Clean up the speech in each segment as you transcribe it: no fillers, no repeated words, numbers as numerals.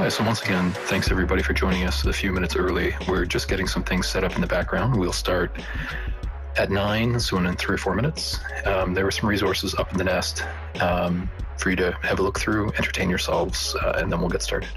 Hi, so once again, thanks everybody for joining us a few minutes early. We're just getting some things set up in the background. We'll start at 9, so in 3 or 4 minutes. There were some resources up in the nest for you to have a look through, entertain yourselves, and then we'll get started.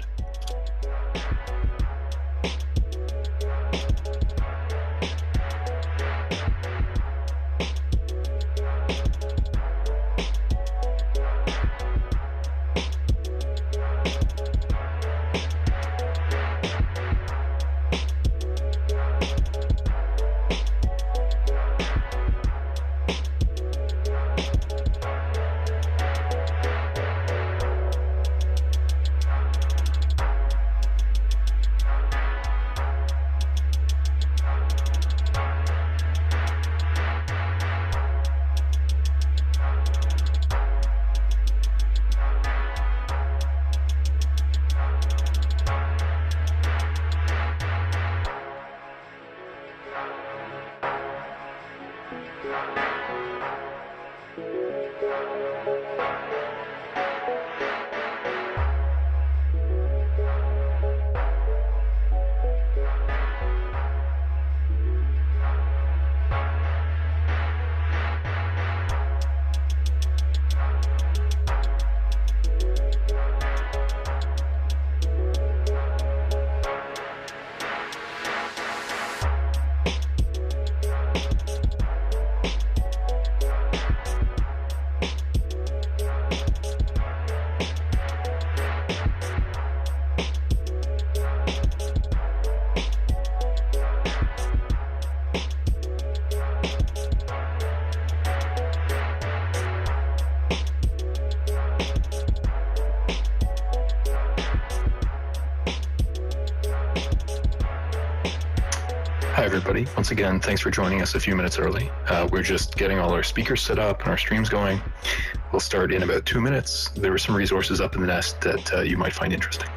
Hi everybody, once again, thanks for joining us a few minutes early. We're just getting all our speakers set up and our streams going. We'll start in about 2 minutes. There were some resources up in the nest that you might find interesting.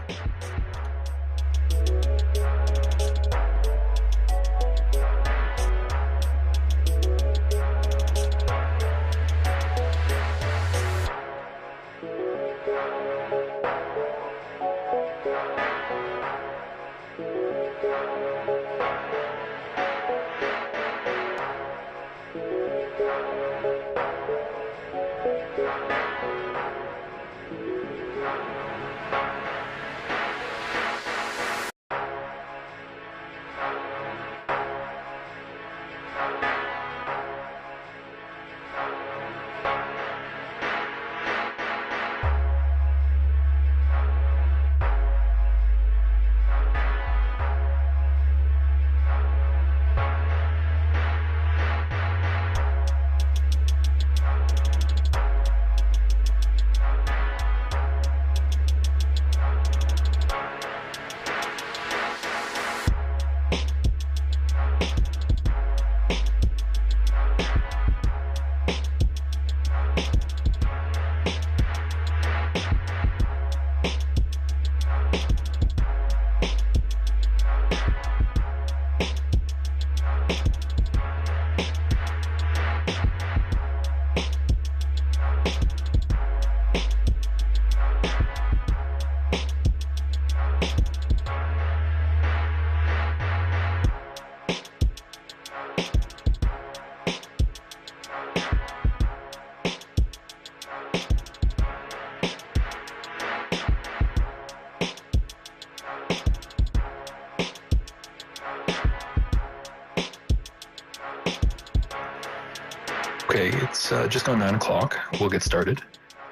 Okay, it's just on 9 o'clock. We'll get started.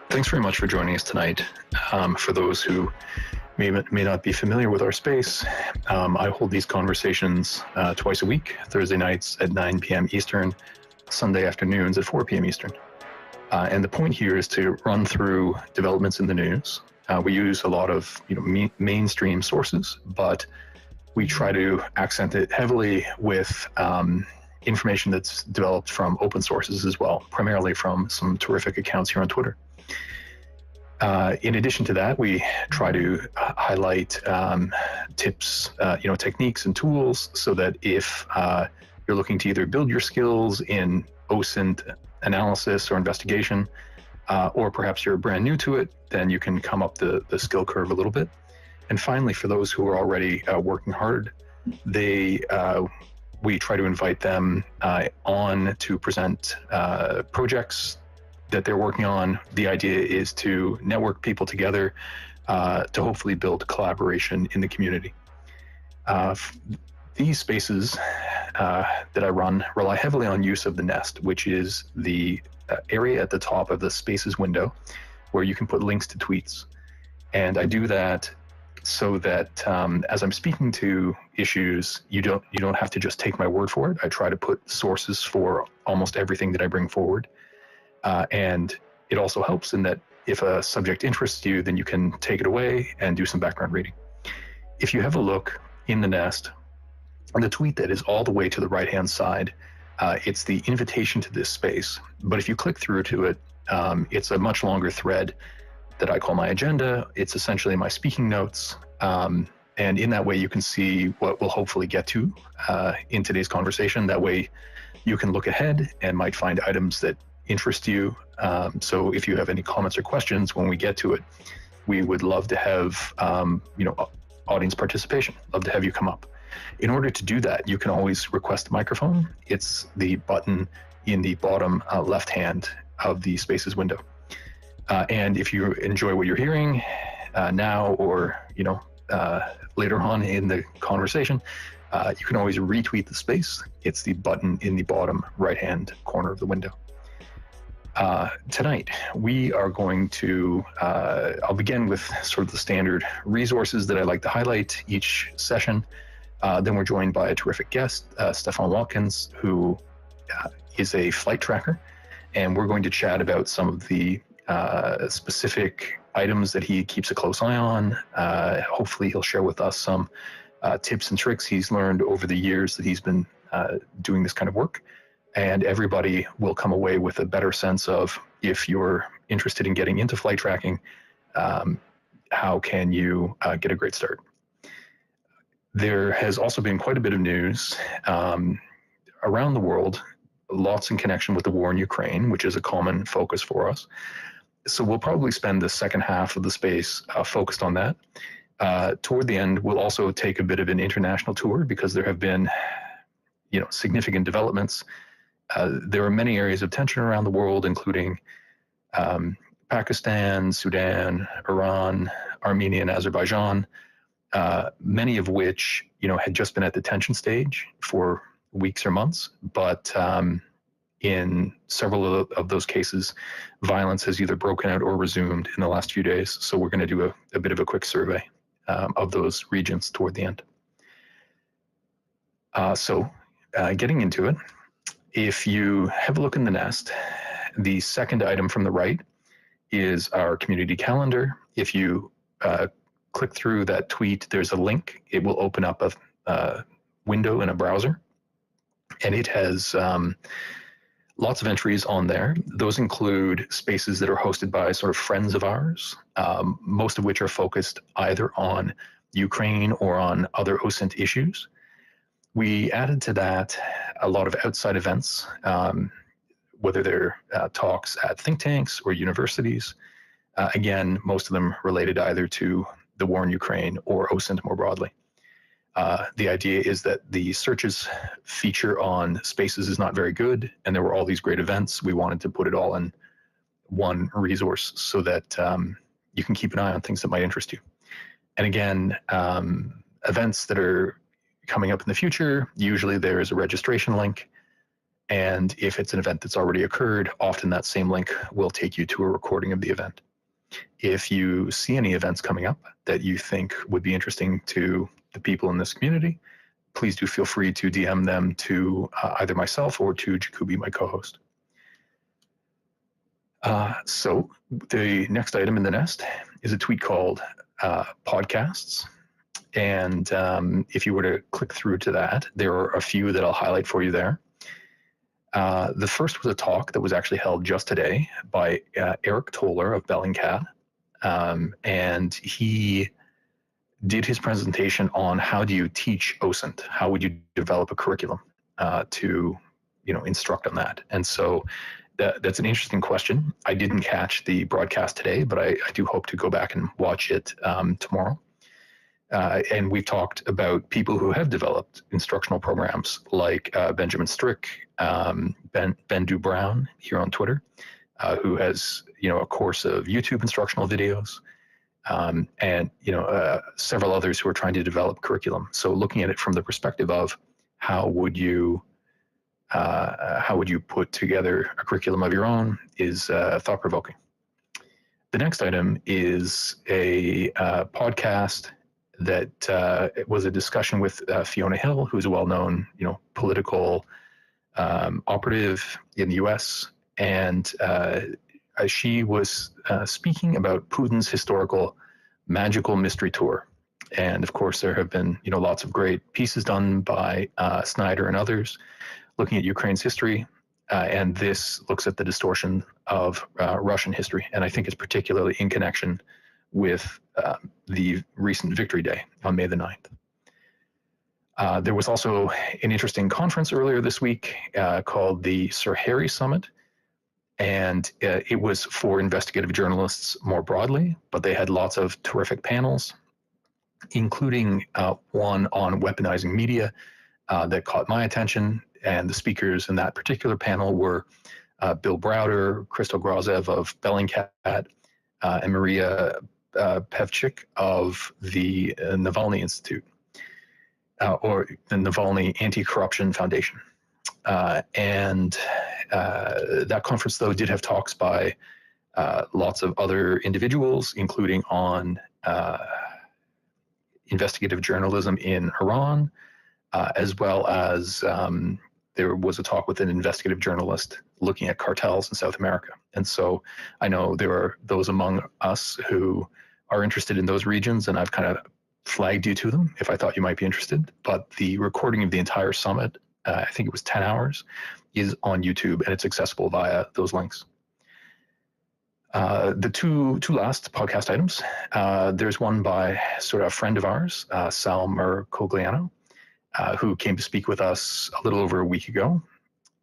Thanks very much for joining us tonight. For those who may not be familiar with our space, I hold these conversations twice a week, Thursday nights at 9 p.m. Eastern, Sunday afternoons at 4 p.m. Eastern. And the point here is to run through developments in the news. We use a lot of mainstream sources, but we try to accent it heavily with information that's developed from open sources as well, primarily from some terrific accounts here on Twitter. In addition to that, we try to highlight tips, techniques and tools so that if you're looking to either build your skills in OSINT analysis or investigation, or perhaps you're brand new to it, then you can come up the skill curve a little bit. And finally, for those who are already working hard, we try to invite them on to present projects that they're working on. The idea is to network people together to hopefully build collaboration in the community. These spaces that I run rely heavily on use of the Nest, which is the area at the top of the Spaces window where you can put links to tweets. And I do that so that as I'm speaking to issues, you don't have to just take my word for it. I try to put sources for almost everything that I bring forward. And it also helps in that if a subject interests you, then you can take it away and do some background reading. If you have a look in the Nest, and the tweet that is all the way to the right-hand side, it's the invitation to this space. But if you click through to it, it's a much longer thread that I call my agenda. It's essentially my speaking notes. And in that way, you can see what we'll hopefully get to in today's conversation. That way, you can look ahead and might find items that interest you. So if you have any comments or questions when we get to it, we would love to have audience participation. Love to have you come up. In order to do that, you can always request a microphone. It's the button in the bottom left hand of the Spaces window. And if you enjoy what you're hearing now or later on in the conversation, you can always retweet the space. It's the button in the bottom right-hand corner of the window. Tonight, we are going to, I'll begin with sort of the standard resources that I like to highlight each session. Then we're joined by a terrific guest, Stefan Watkins, who is a flight tracker. And we're going to chat about some of the specific items that he keeps a close eye on. Hopefully he'll share with us some tips and tricks he's learned over the years that he's been doing this kind of work. And everybody will come away with a better sense of, if you're interested in getting into flight tracking, how can you get a great start? There has also been quite a bit of news around the world, lots in connection with the war in Ukraine, which is a common focus for us. So we'll probably spend the second half of the space focused on that. Toward the end, we'll also take a bit of an international tour because there have been, significant developments. There are many areas of tension around the world, including Pakistan, Sudan, Iran, Armenia, and Azerbaijan. Many of which, had just been at the tension stage for weeks or months, but in several of those cases, violence has either broken out or resumed in the last few days. So we're going to do a bit of a quick survey of those regions toward the end. Getting into it, if you have a look in the Nest, the second item from the right is our community calendar. If you click through that tweet, there's a link. It will open up a window in a browser, and it has lots of entries on there. Those include spaces that are hosted by sort of friends of ours, most of which are focused either on Ukraine or on other OSINT issues. We added to that a lot of outside events, whether they're talks at think tanks or universities. Again, most of them related either to the war in Ukraine or OSINT more broadly. The idea is that the searches feature on spaces is not very good, and there were all these great events. We wanted to put it all in one resource so that you can keep an eye on things that might interest you. And again, events that are coming up in the future, usually there is a registration link. And if it's an event that's already occurred, often that same link will take you to a recording of the event. If you see any events coming up that you think would be interesting to the people in this community, please do feel free to DM them to either myself or to Jacoby, my co-host. So the next item in the Nest is a tweet called podcasts. And if you were to click through to that, there are a few that I'll highlight for you there. The first was a talk that was actually held just today by Eric Toller of Bellingcat. And he did his presentation on how do you teach OSINT? How would you develop a curriculum to instruct on that? And so that's an interesting question. I didn't catch the broadcast today, but I do hope to go back and watch it tomorrow. And we've talked about people who have developed instructional programs like Benjamin Strick, Ben Du Brown here on Twitter, who has a course of YouTube instructional videos, and several others who are trying to develop curriculum. So looking at it from the perspective of how would you put together a curriculum of your own is thought-provoking. The next item is a podcast that was a discussion with Fiona Hill, who's a well-known, political operative in the U.S., and she was speaking about Putin's historical magical mystery tour. And of course, there have been, lots of great pieces done by Snyder and others looking at Ukraine's history. And this looks at the distortion of Russian history. And I think it's particularly in connection with the recent Victory Day on May the 9th. There was also an interesting conference earlier this week called the Sir Harry Summit. And it was for investigative journalists more broadly, but they had lots of terrific panels, including one on weaponizing media that caught my attention. And the speakers in that particular panel were Bill Browder, Crystal Grozev of Bellingcat, and Maria Pevchik of the Navalny Institute, or the Navalny Anti-Corruption Foundation. And that conference, though, did have talks by lots of other individuals, including on investigative journalism in Iran, as well as there was a talk with an investigative journalist looking at cartels in South America. And so I know there are those among us who are interested in those regions, and I've kind of flagged you to them if I thought you might be interested. But the recording of the entire summit, I think it was 10 hours, is on YouTube, and it's accessible via those links. The two last podcast items, there's one by sort of a friend of ours, Sal Mercogliano, who came to speak with us a little over a week ago.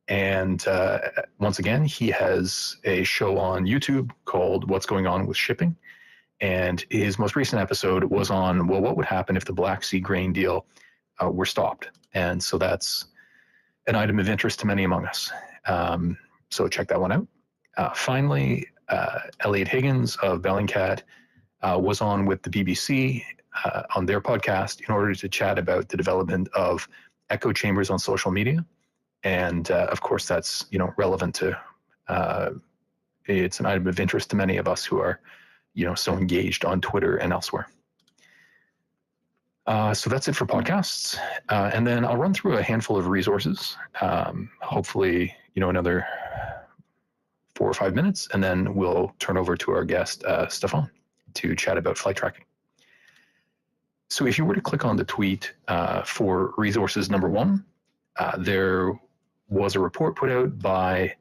And once again, he has a show on YouTube called What's Going On with Shipping. And his most recent episode was on, well, what would happen if the Black Sea grain deal were stopped? And so that's an item of interest to many among us. So check that one out. Finally, Elliot Higgins of Bellingcat was on with the BBC on their podcast in order to chat about the development of echo chambers on social media. And of course, that's relevant to, it's an item of interest to many of us who are so engaged on Twitter and elsewhere. So that's it for podcasts. And then I'll run through a handful of resources, hopefully, another 4 or 5 minutes, and then we'll turn over to our guest, Stefan, to chat about flight tracking. So if you were to click on the tweet for resources number 1, there was a report put out by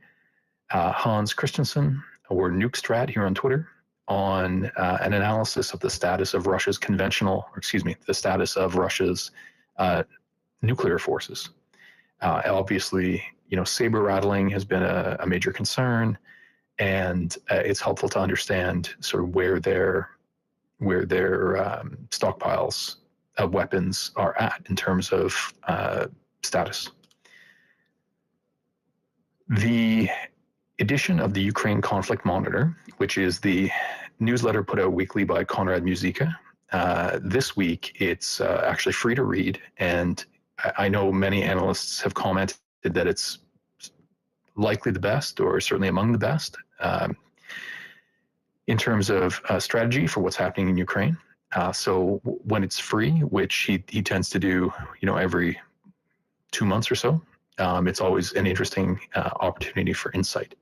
Hans Christensen, or Nukestrat here on Twitter, on an analysis of the status of Russia's the status of Russia's nuclear forces. Obviously, saber rattling has been a major concern, and it's helpful to understand sort of where their stockpiles of weapons are at in terms of status. The edition of the Ukraine Conflict Monitor, which is the newsletter put out weekly by Konrad Muzyka, this week it's actually free to read, and I know many analysts have commented that it's likely the best, or certainly among the best, in terms of strategy for what's happening in Ukraine. So when it's free, which he tends to do, every 2 months or so, it's always an interesting opportunity for insight.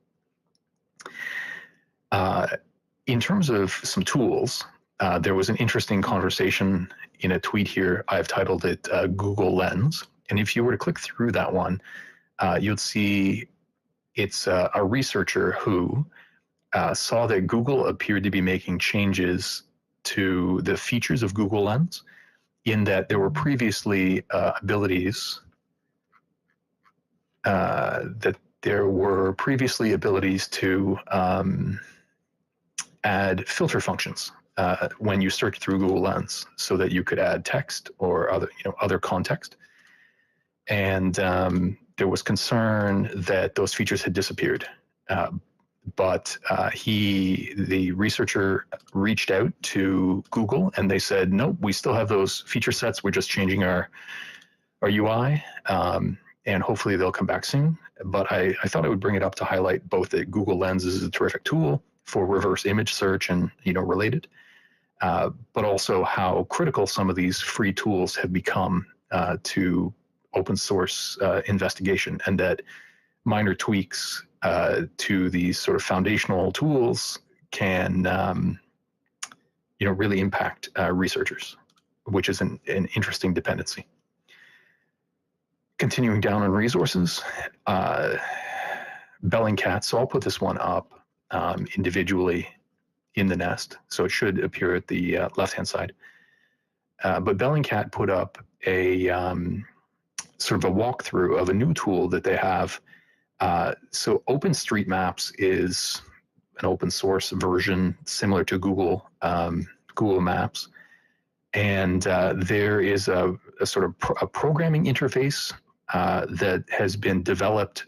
In terms of some tools, there was an interesting conversation in a tweet here. I've titled it Google Lens. And if you were to click through that one, you'll see it's a researcher who saw that Google appeared to be making changes to the features of Google Lens, in that there were previously abilities to add filter functions when you search through Google Lens, so that you could add text or other context. And there was concern that those features had disappeared. But the researcher reached out to Google, and they said, nope, we still have those feature sets. We're just changing our UI, and hopefully they'll come back soon. But I thought I would bring it up to highlight both that Google Lens is a terrific tool for reverse image search and related, but also how critical some of these free tools have become to open source investigation, and that minor tweaks to these sort of foundational tools can really impact researchers, which is an interesting dependency. Continuing down on resources, Bellingcat. So I'll put this one up individually in the nest, so it should appear at the left-hand side. But Bellingcat put up a sort of a walkthrough of a new tool that they have. So OpenStreetMaps is an open source version similar to Google Maps, and there is a sort of a programming interface that has been developed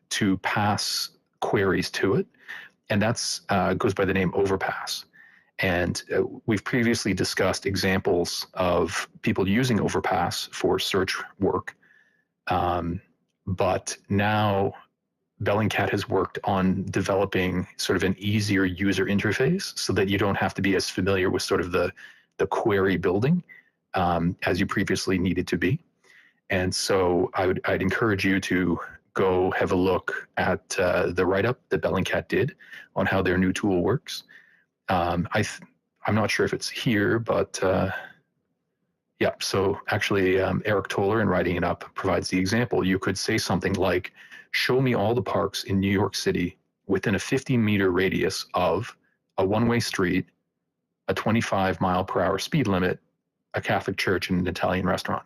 to pass queries to it, and that's goes by the name Overpass. And we've previously discussed examples of people using Overpass for search work, but now Bellingcat has worked on developing sort of an easier user interface so that you don't have to be as familiar with sort of the query building as you previously needed to be. And so I'd encourage you to go have a look at the write-up that Bellingcat did on how their new tool works. I'm not sure if it's here, but yeah, so actually Eric Toller, in writing it up, provides the example. You could say something like, show me all the parks in New York City within a 50-meter radius of a one-way street, a 25-mile-per-hour speed limit, a Catholic church, and an Italian restaurant.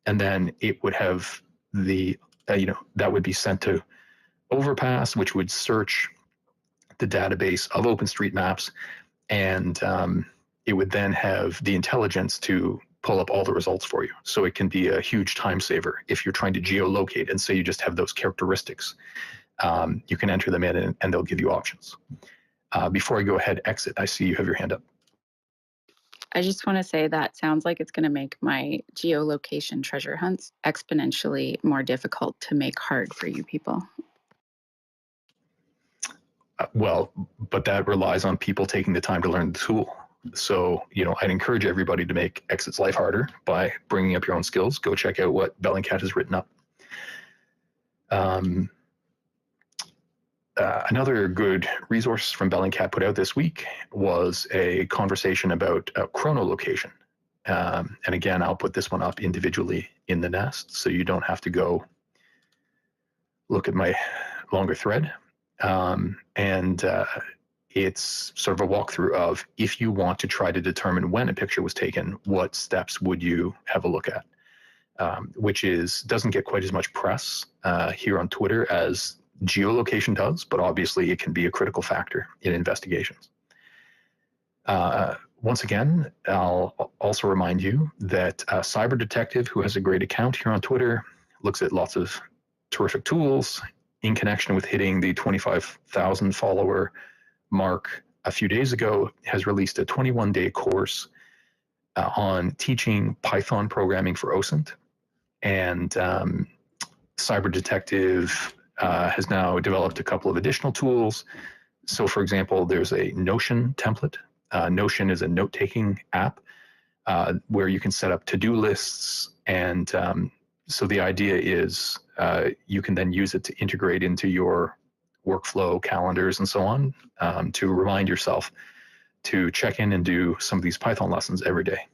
And then it would have that would be sent to Overpass, which would search the database of OpenStreetMaps, and it would then have the intelligence to pull up all the results for you. So it can be a huge time saver if you're trying to geolocate and say you just have those characteristics. You can enter them in and they'll give you options. Before I go ahead, exit, I see you have your hand up. I just want to say that sounds like it's going to make my geolocation treasure hunts exponentially more difficult to make hard for you people. Well, but that relies on people taking the time to learn the tool. So, I'd encourage everybody to make Exit's life harder by bringing up your own skills. Go check out what Bellingcat has written up. Another good resource from Bellingcat put out this week was a conversation about chronolocation. And again, I'll put this one up individually in the nest, so you don't have to go look at my longer thread. It's sort of a walkthrough of, if you want to try to determine when a picture was taken, what steps would you have a look at? Which doesn't get quite as much press here on Twitter as geolocation does, but obviously it can be a critical factor in investigations. Once again, I'll also remind you that Cyber Detective, who has a great account here on Twitter, looks at lots of terrific tools in connection with hitting the 25,000 follower mark a few days ago, has released a 21-day course on teaching Python programming for OSINT. And Cyber Detective has now developed a couple of additional tools. So, for example, there's a Notion template. Notion is a note-taking app where you can set up to-do lists. And so the idea is you can then use it to integrate into your workflow, calendars, and so on, to remind yourself to check in and do some of these Python lessons every day.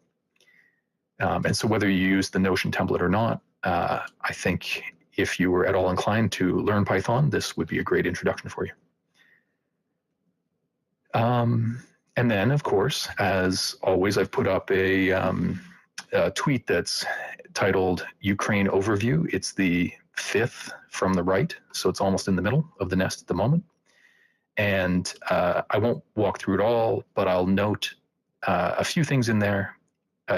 And so whether you use the Notion template or not, I think if you were at all inclined to learn Python, this would be a great introduction for you. And then, of course, as always, I've put up a tweet that's titled Ukraine Overview. It's the 5th from the right, so it's almost in the middle of the nest at the moment. And I won't walk through it all, but I'll note a few things in there.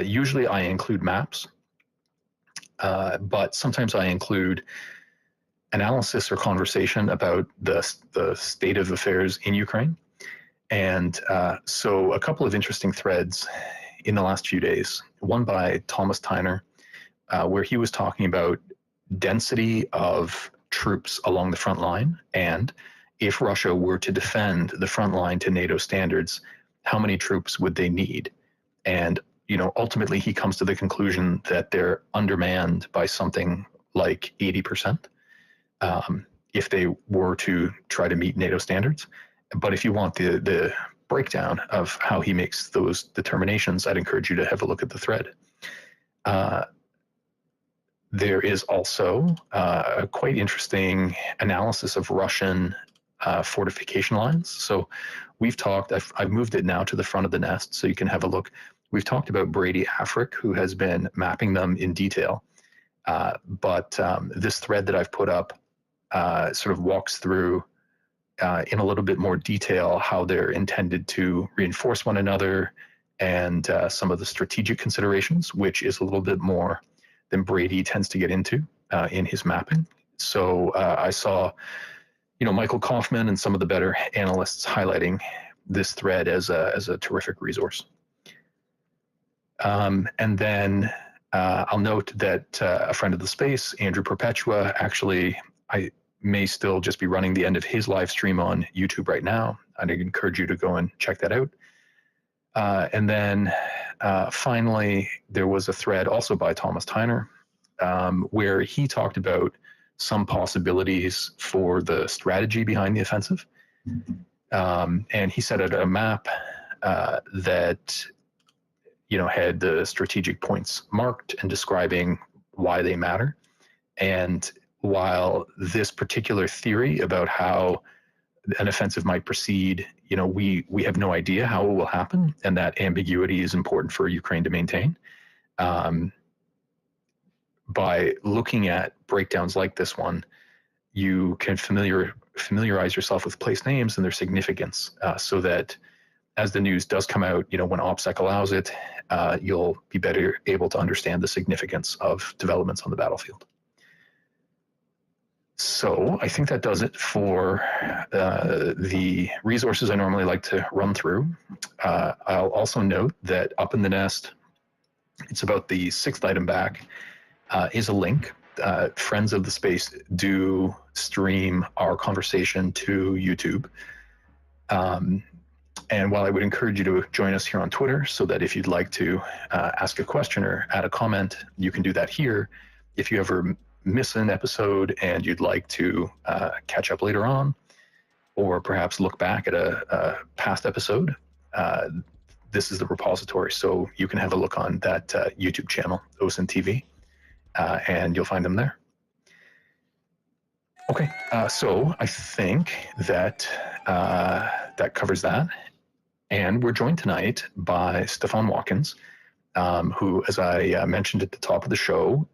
Usually I include maps, but sometimes I include analysis or conversation about the state of affairs in Ukraine. And so a couple of interesting threads in the last few days, one by Thomas Tyner, where he was talking about density of troops along the front line, and if Russia were to defend the front line to NATO standards, how many troops would they need? And ultimately he comes to the conclusion that they're undermanned by something like 80%, if they were to try to meet NATO standards. But if you want the breakdown of how he makes those determinations, I'd encourage you to have a look at the thread. There is also a quite interesting analysis of Russian fortification lines. So we've talked, I've moved it now to the front of the nest so you can have a look. We've talked about Brady Afric, who has been mapping them in detail. But this thread that I've put up sort of walks through in a little bit more detail how they're intended to reinforce one another, and some of the strategic considerations, which is a little bit more than Brady tends to get into in his mapping. So I saw, Michael Kaufman and some of the better analysts highlighting this thread as a terrific resource. And then I'll note that a friend of the space, Andrew Perpetua, actually, I may still just be running the end of his live stream on YouTube right now. I'd encourage you to go and check that out. And then finally, there was a thread also by Thomas Tyner, where he talked about some possibilities for the strategy behind the offensive. And he set out a map that had the strategic points marked and describing why they matter. And while this particular theory about how an offensive might proceed, we have no idea how it will happen, and that ambiguity is important for Ukraine to maintain. By looking at breakdowns like this one, you can familiarize yourself with place names and their significance, so that as the news does come out, when OPSEC allows it, you'll be better able to understand the significance of developments on the battlefield. So I think that does it for the resources I normally like to run through. I'll also note that up in the nest, it's about the 6th item back, is a link. Friends of the space do stream our conversation to YouTube. And while I would encourage you to join us here on Twitter, so that if you'd like to ask a question or add a comment, you can do that here. If you ever miss an episode and you'd like to catch up later on, or perhaps look back at a past episode, this is the repository. So you can have a look on that YouTube channel, OSINT-TV, and you'll find them there. Okay, so I think that that covers that. And we're joined tonight by Stefan Watkins, who, as I mentioned at the top of the show,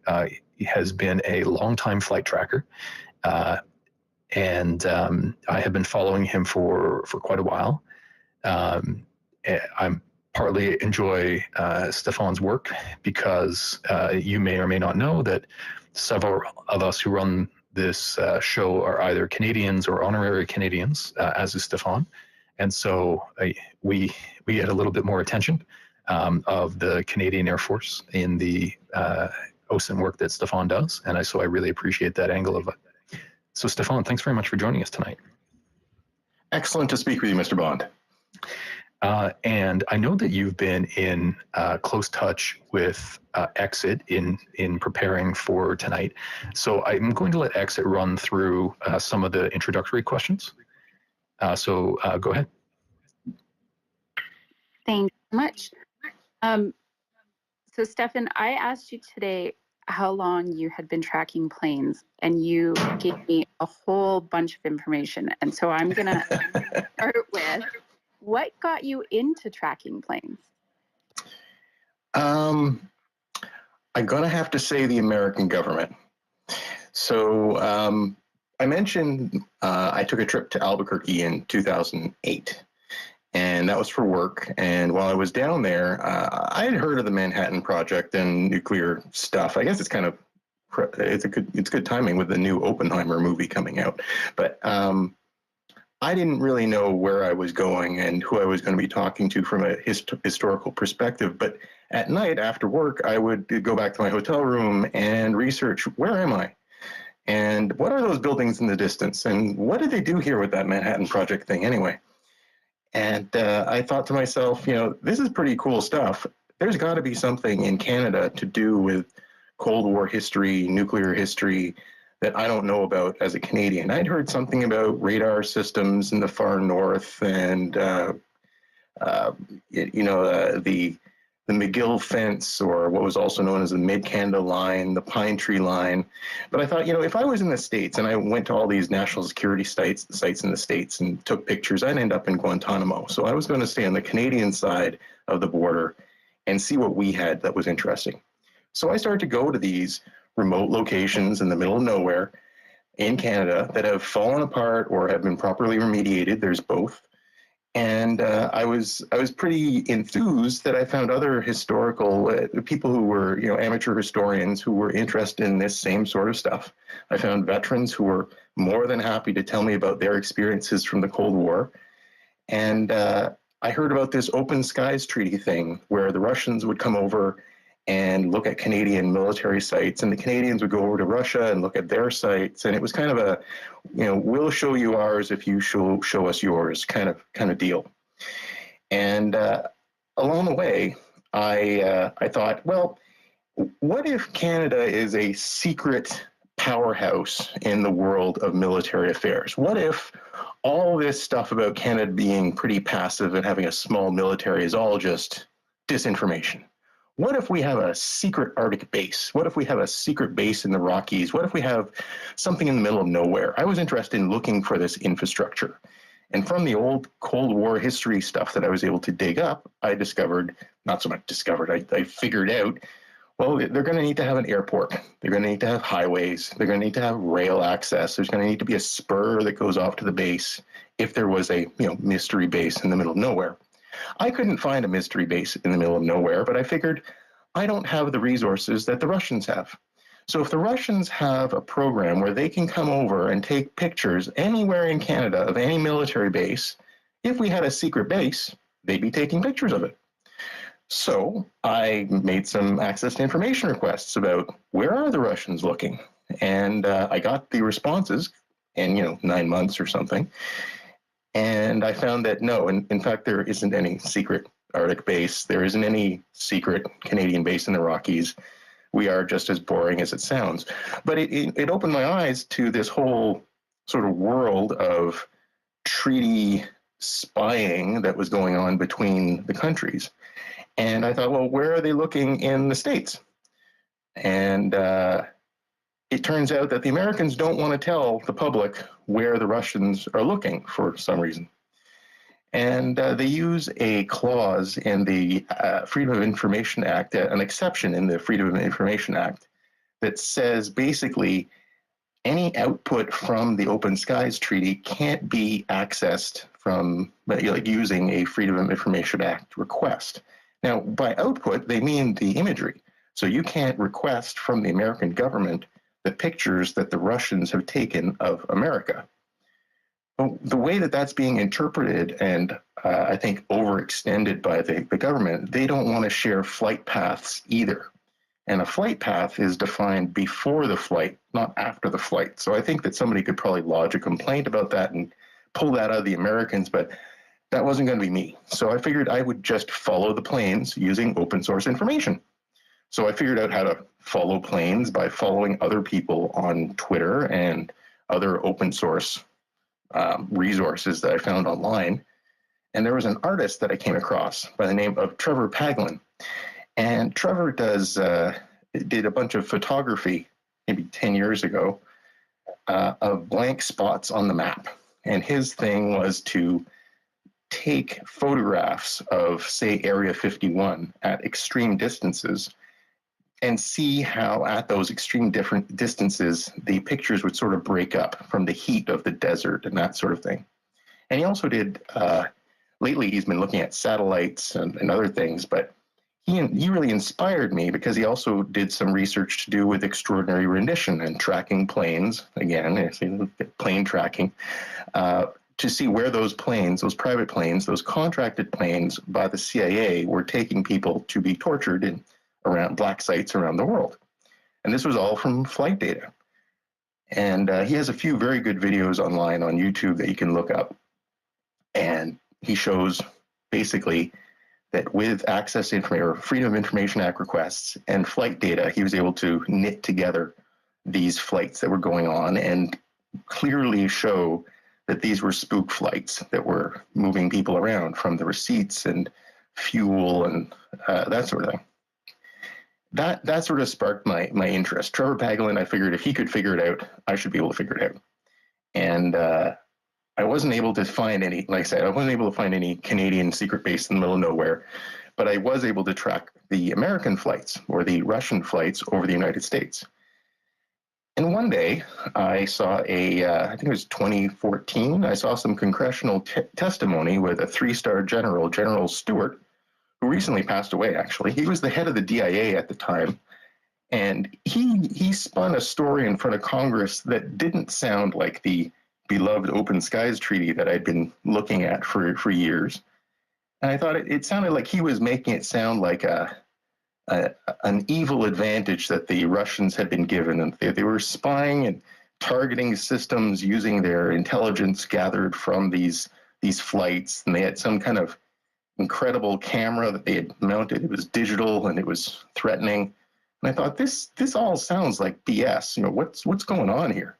has been a longtime flight tracker. And I have been following him for quite a while. I partly enjoy Stefan's work because you may or may not know that several of us who run this show are either Canadians or honorary Canadians, as is Stefan. And so we get a little bit more attention of the Canadian Air Force in the OSINT work that Stefan does. And so I really appreciate that angle of it. So Stefan, thanks very much for joining us tonight. Excellent to speak with you, Mr. Bond. And I know that you've been in close touch with Exit in preparing for tonight. So I'm going to let Exit run through some of the introductory questions. So go ahead. Thanks so much. So Stefan, I asked you today how long you had been tracking planes, and you gave me a whole bunch of information. And so I'm going to start with, what got you into tracking planes? I'm going to have to say the American government. So I mentioned I took a trip to Albuquerque in 2008, and that was for work. And while I was down there, I had heard of the Manhattan Project and nuclear stuff. I guess it's good timing with the new Oppenheimer movie coming out. But I didn't really know where I was going and who I was going to be talking to from a historical perspective. But at night after work, I would go back to my hotel room and research, where am I? And what are those buildings in the distance? And what did they do here with that Manhattan Project thing anyway? And I thought to myself, this is pretty cool stuff. There's got to be something in Canada to do with Cold War history, nuclear history, that I don't know about as a Canadian. I'd heard something about radar systems in the far north and, the McGill fence, or what was also known as the Mid-Canada line, the Pine Tree line. But I thought, if I was in the States and I went to all these national security sites in the States and took pictures, I'd end up in Guantanamo. So I was going to stay on the Canadian side of the border and see what we had that was interesting. So I started to go to these remote locations in the middle of nowhere in Canada that have fallen apart or have been properly remediated. There's both. And I was pretty enthused that I found other historical people who were, amateur historians who were interested in this same sort of stuff. I found veterans who were more than happy to tell me about their experiences from the Cold War. And I heard about this Open Skies Treaty thing where the Russians would come over and look at Canadian military sites, and the Canadians would go over to Russia and look at their sites. And it was kind of a, we'll show you ours if you show us yours kind of deal. And along the way, I thought, well, what if Canada is a secret powerhouse in the world of military affairs? What if all this stuff about Canada being pretty passive and having a small military is all just disinformation? What if we have a secret Arctic base? What if we have a secret base in the Rockies? What if we have something in the middle of nowhere? I was interested in looking for this infrastructure. And from the old Cold War history stuff that I was able to dig up, I discovered, not so much discovered, I figured out, well, they're going to need to have an airport. They're going to need to have highways. They're going to need to have rail access. There's going to need to be a spur that goes off to the base if there was a mystery base in the middle of nowhere. I couldn't find a mystery base in the middle of nowhere, but I figured I don't have the resources that the Russians have. So if the Russians have a program where they can come over and take pictures anywhere in Canada of any military base, if we had a secret base, they'd be taking pictures of it. So I made some access to information requests about where are the Russians looking? And I got the responses in 9 months or something. And I found that no, in fact, there isn't any secret Arctic base. There isn't any secret Canadian base in the Rockies. We are just as boring as it sounds. But it opened my eyes to this whole sort of world of treaty spying that was going on between the countries. And I thought, well, where are they looking in the States? And it turns out that the Americans don't want to tell the public where the Russians are looking for some reason. And they use a clause in the Freedom of Information Act, an exception in the Freedom of Information Act, that says basically any output from the Open Skies Treaty can't be accessed from using a Freedom of Information Act request. Now, by output, they mean the imagery. So you can't request from the American government the pictures that the Russians have taken of America. The way that that's being interpreted and I think overextended by the government, they don't want to share flight paths either. And a flight path is defined before the flight, not after the flight. So I think that somebody could probably lodge a complaint about that and pull that out of the Americans, but that wasn't going to be me. So I figured I would just follow the planes using open source information. So I figured out how to follow planes by following other people on Twitter and other open source resources that I found online. And there was an artist that I came across by the name of Trevor Paglin. And Trevor did a bunch of photography maybe 10 years ago of blank spots on the map. And his thing was to take photographs of, say, Area 51 at extreme distances and see how at those extreme different distances, the pictures would sort of break up from the heat of the desert and that sort of thing. And he also did, lately he's been looking at satellites and other things, but he really inspired me because he also did some research to do with extraordinary rendition and tracking planes, again, plane tracking, to see where those planes, those private planes, those contracted planes by the CIA were taking people to be tortured in around black sites around the world. And this was all from flight data. And he has a few very good videos online on YouTube that you can look up. And he shows basically that with access to information, or Freedom of Information Act requests and flight data, he was able to knit together these flights that were going on and clearly show that these were spook flights that were moving people around from the receipts and fuel and that sort of thing. That sort of sparked my interest. Trevor Paglen, I figured if he could figure it out, I should be able to figure it out. And I wasn't able to find any, like I said, I wasn't able to find any Canadian secret base in the middle of nowhere, but I was able to track the American flights or the Russian flights over the United States. And one day I saw I think it was 2014, I saw some congressional testimony with a 3-star general, General Stewart, who recently passed away, actually. He was the head of the DIA at the time. And he spun a story in front of Congress that didn't sound like the beloved Open Skies Treaty that I'd been looking at for years. And I thought it sounded like he was making it sound like an evil advantage that the Russians had been given, and they were spying and targeting systems using their intelligence gathered from these flights, and they had some kind of incredible camera that they had mounted. It was digital and it was threatening. And I thought, this all sounds like BS. What's going on here?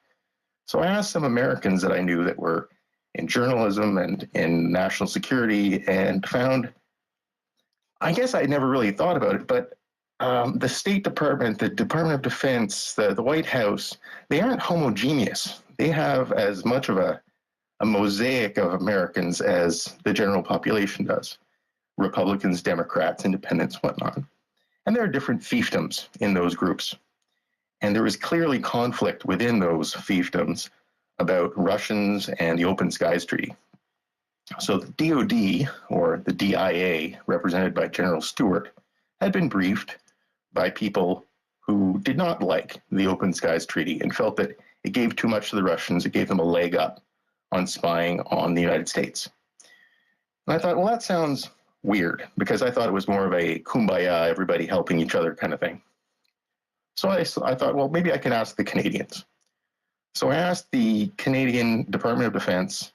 So I asked some Americans that I knew that were in journalism and in national security, and found, I guess I never really thought about it, but the State Department, the Department of Defense, the White House, they aren't homogeneous. They have as much of a mosaic of Americans as the general population does. Republicans, Democrats, independents, whatnot. And there are different fiefdoms in those groups. And there was clearly conflict within those fiefdoms about Russians and the Open Skies Treaty. So the DOD, or the DIA, represented by General Stewart, had been briefed by people who did not like the Open Skies Treaty and felt that it gave too much to the Russians. It gave them a leg up on spying on the United States. And I thought, well, that sounds weird, because I thought it was more of a kumbaya, everybody helping each other kind of thing. So I thought, well, maybe I can ask the Canadians. So I asked the Canadian Department of Defense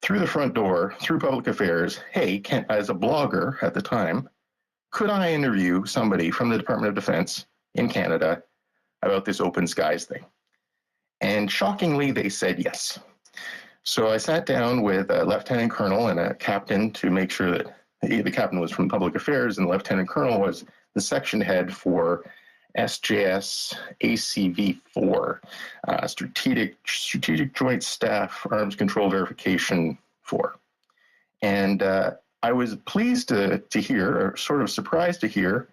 through the front door, through public affairs, hey, as a blogger at the time, could I interview somebody from the Department of Defense in Canada about this Open Skies thing? And shockingly, they said yes. So I sat down with a lieutenant colonel and a captain to make sure that the captain was from public affairs and the lieutenant colonel was the section head for SJS ACV4, Strategic Joint Staff Arms Control Verification 4. And I was pleased to hear, or sort of surprised to hear,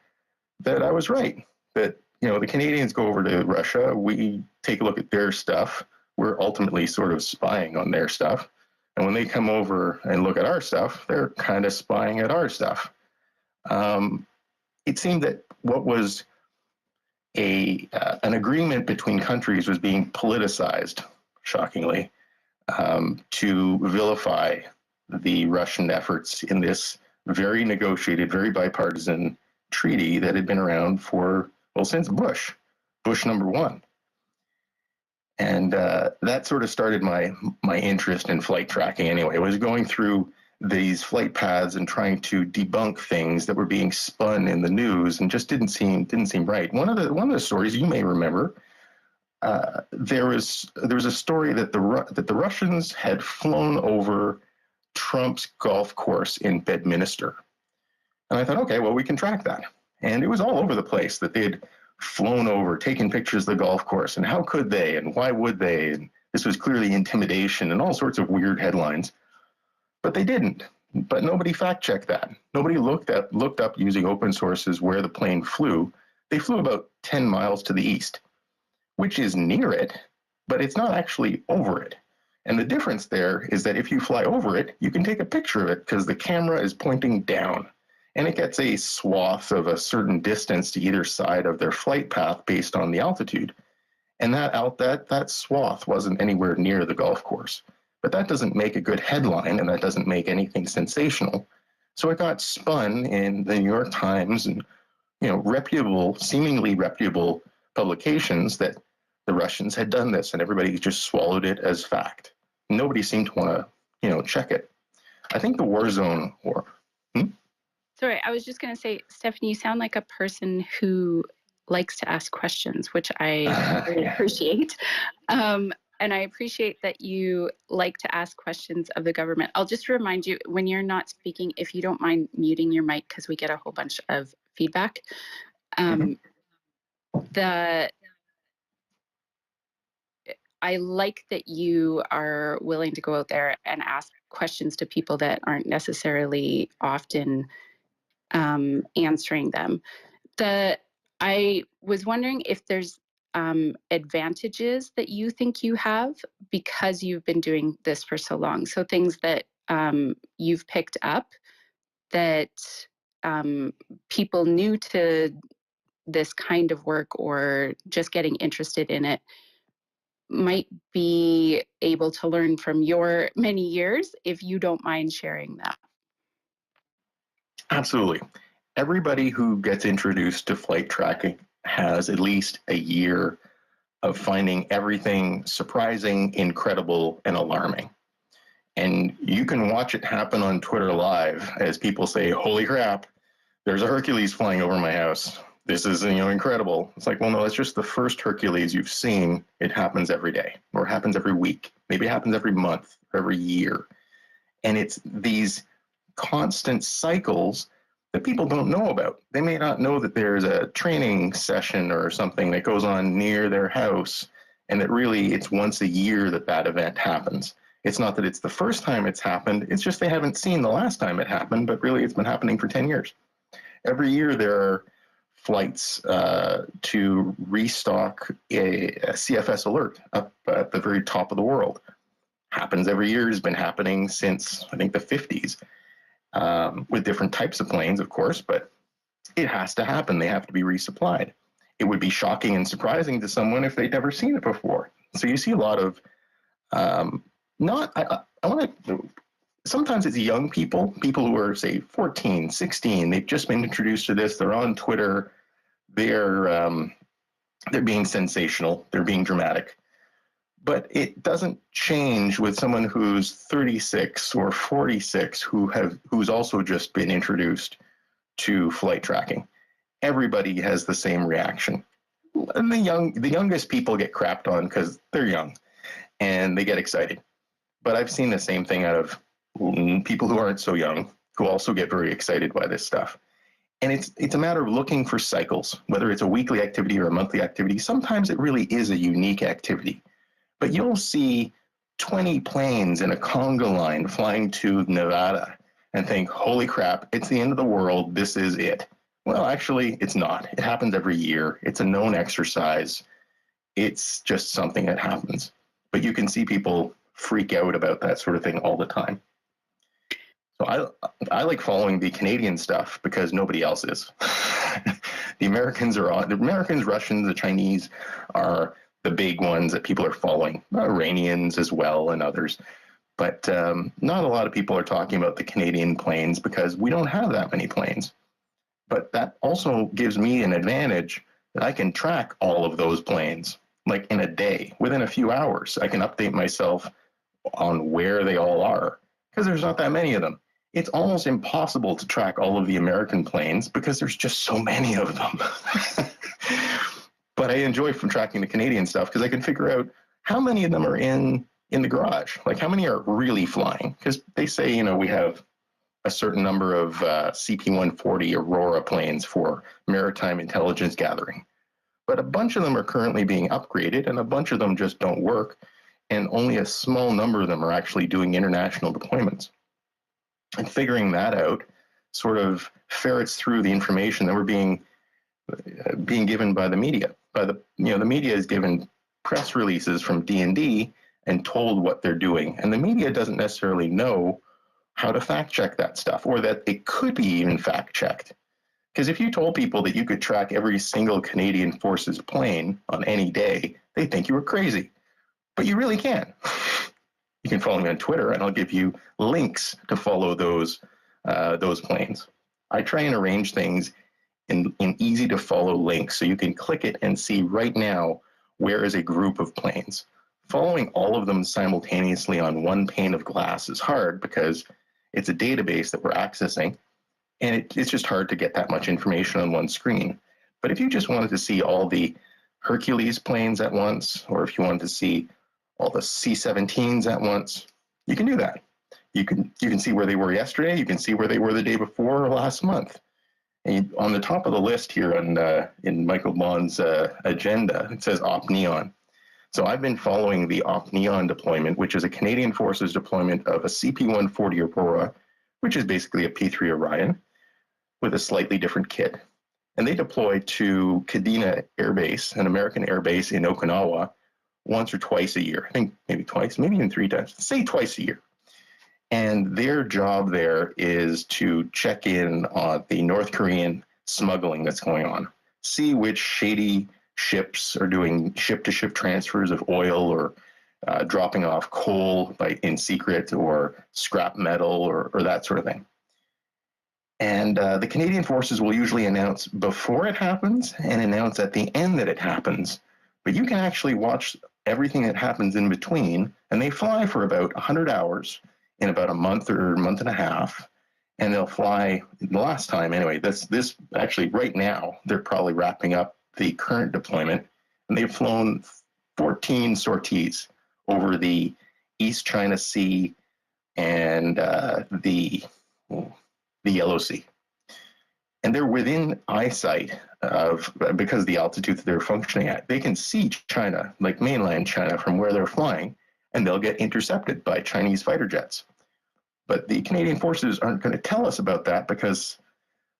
that I was right. That, the Canadians go over to Russia, we take a look at their stuff, we're ultimately sort of spying on their stuff. And when they come over and look at our stuff, they're kind of spying at our stuff. It seemed that what was an agreement between countries was being politicized, shockingly, to vilify the Russian efforts in this very negotiated, very bipartisan treaty that had been around since Bush number 1. And that sort of started my interest in flight tracking anyway. I was going through these flight paths and trying to debunk things that were being spun in the news and just didn't seem right. One of the stories you may remember, there was a story that the Russians had flown over Trump's golf course in Bedminster. And I thought, okay, well, we can track that. And it was all over the place that they had flown over, taken pictures of the golf course, and how could they, and why would they? And this was clearly intimidation and all sorts of weird headlines. But they didn't. But nobody fact-checked that. Nobody looked up using open sources where the plane flew They flew about 10 miles to the east, which is near it, but it's not actually over it. And the difference there is that if you fly over it, you can take a picture of it because the camera is pointing down. And it gets a swath of a certain distance to either side of their flight path based on the altitude. And that swath wasn't anywhere near the golf course. But that doesn't make a good headline, and that doesn't make anything sensational. So it got spun in the New York Times and reputable, seemingly reputable publications that the Russians had done this, and everybody just swallowed it as fact. Nobody seemed to want to, check it. I think the war zone war. Sorry, I was just going to say, Stephanie, you sound like a person who likes to ask questions, which I really appreciate. And I appreciate that you like to ask questions of the government. I'll just remind you, when you're not speaking, if you don't mind muting your mic, because we get a whole bunch of feedback. I like that you are willing to go out there and ask questions to people that aren't necessarily often answering them. I was wondering if there's advantages that you think you have because you've been doing this for so long. So things that you've picked up that people new to this kind of work or just getting interested in it might be able to learn from your many years, if you don't mind sharing that. Absolutely. Everybody who gets introduced to flight tracking has at least a year of finding everything surprising, incredible, and alarming. And you can watch it happen on Twitter Live as people say, holy crap, there's a Hercules flying over my house. This is, incredible. It's like, well, no, it's just the first Hercules you've seen. It happens every day, or it happens every week. Maybe it happens every month, or every year. And it's these constant cycles that people don't know about. They may not know that there's a training session or something that goes on near their house, and that really it's once a year that event happens. It's not that it's the first time it's happened. It's just they haven't seen the last time it happened, but really it's been happening for 10 years. Every year there are flights to restock a CFS alert up at the very top of the world. Happens every year, has been happening since, I think, the 50s, with different types of planes, of course, but it has to happen. They have to be resupplied. It would be shocking and surprising to someone if they'd never seen it before. So you see a lot of, sometimes it's young people who are, say, 14, 16, they've just been introduced to this, they're on Twitter, they're being sensational, they're being dramatic. But it doesn't change with someone who's 36 or 46 who's also just been introduced to flight tracking. Everybody has the same reaction. And the youngest people get crapped on because they're young and they get excited. But I've seen the same thing out of people who aren't so young, who also get very excited by this stuff. And it's a matter of looking for cycles, whether it's a weekly activity or a monthly activity. Sometimes it really is a unique activity. But you'll see 20 planes in a conga line flying to Nevada and think, holy crap, it's the end of the world, this is it. Well, actually, it's not. It happens every year. It's a known exercise. It's just something that happens. But you can see people freak out about that sort of thing all the time. So I like following the Canadian stuff because nobody else is. The Americans, Russians, the Chinese are the big ones that people are following. Iranians as well and others. But not a lot of people are talking about the Canadian planes because we don't have that many planes. But that also gives me an advantage that I can track all of those planes, like in a day, within a few hours. I can update myself on where they all are because there's not that many of them. It's almost impossible to track all of the American planes because there's just so many of them. But I enjoy from tracking the Canadian stuff because I can figure out how many of them are in the garage, like how many are really flying. Because they say, we have a certain number of CP-140 Aurora planes for maritime intelligence gathering. But a bunch of them are currently being upgraded and a bunch of them just don't work. And only a small number of them are actually doing international deployments. And figuring that out sort of ferrets through the information that we're being being given by the media. The media is given press releases from D&D and told what they're doing, and the media doesn't necessarily know how to fact check that stuff, or that it could be even fact checked. Because if you told people that you could track every single Canadian Forces plane on any day, they'd think you were crazy. But you really can. You can follow me on Twitter, and I'll give you links to follow those planes. I try and arrange things in easy to follow links, so you can click it and see right now where is a group of planes. Following all of them simultaneously on one pane of glass is hard because it's a database that we're accessing, and it's just hard to get that much information on one screen. But if you just wanted to see all the Hercules planes at once, or if you wanted to see all the C-17s at once, you can do that. You can see where they were yesterday. You can see where they were the day before or last month. And on the top of the list here in Michael Bond's agenda, it says OpNeon. So I've been following the OpNeon deployment, which is a Canadian Forces deployment of a CP-140 Aurora, which is basically a P-3 Orion with a slightly different kit. And they deploy to Kadena Air Base, an American air base in Okinawa, once or twice a year. I think maybe twice, maybe even 3 times. Say twice a year. And their job there is to check in on the North Korean smuggling that's going on, see which shady ships are doing ship-to-ship transfers of oil, or dropping off coal in secret, or scrap metal, or that sort of thing. And the Canadian Forces will usually announce before it happens and announce at the end that it happens. But you can actually watch everything that happens in between, and they fly for about 100 hours in about a month or a month and a half. And they'll fly, the last time anyway, this actually right now, they're probably wrapping up the current deployment, and they've flown 14 sorties over the East China Sea and the Yellow Sea. And they're within eyesight because of the altitude that they're functioning at. They can see China, like mainland China, from where they're flying, and they'll get intercepted by Chinese fighter jets. But the Canadian Forces aren't going to tell us about that because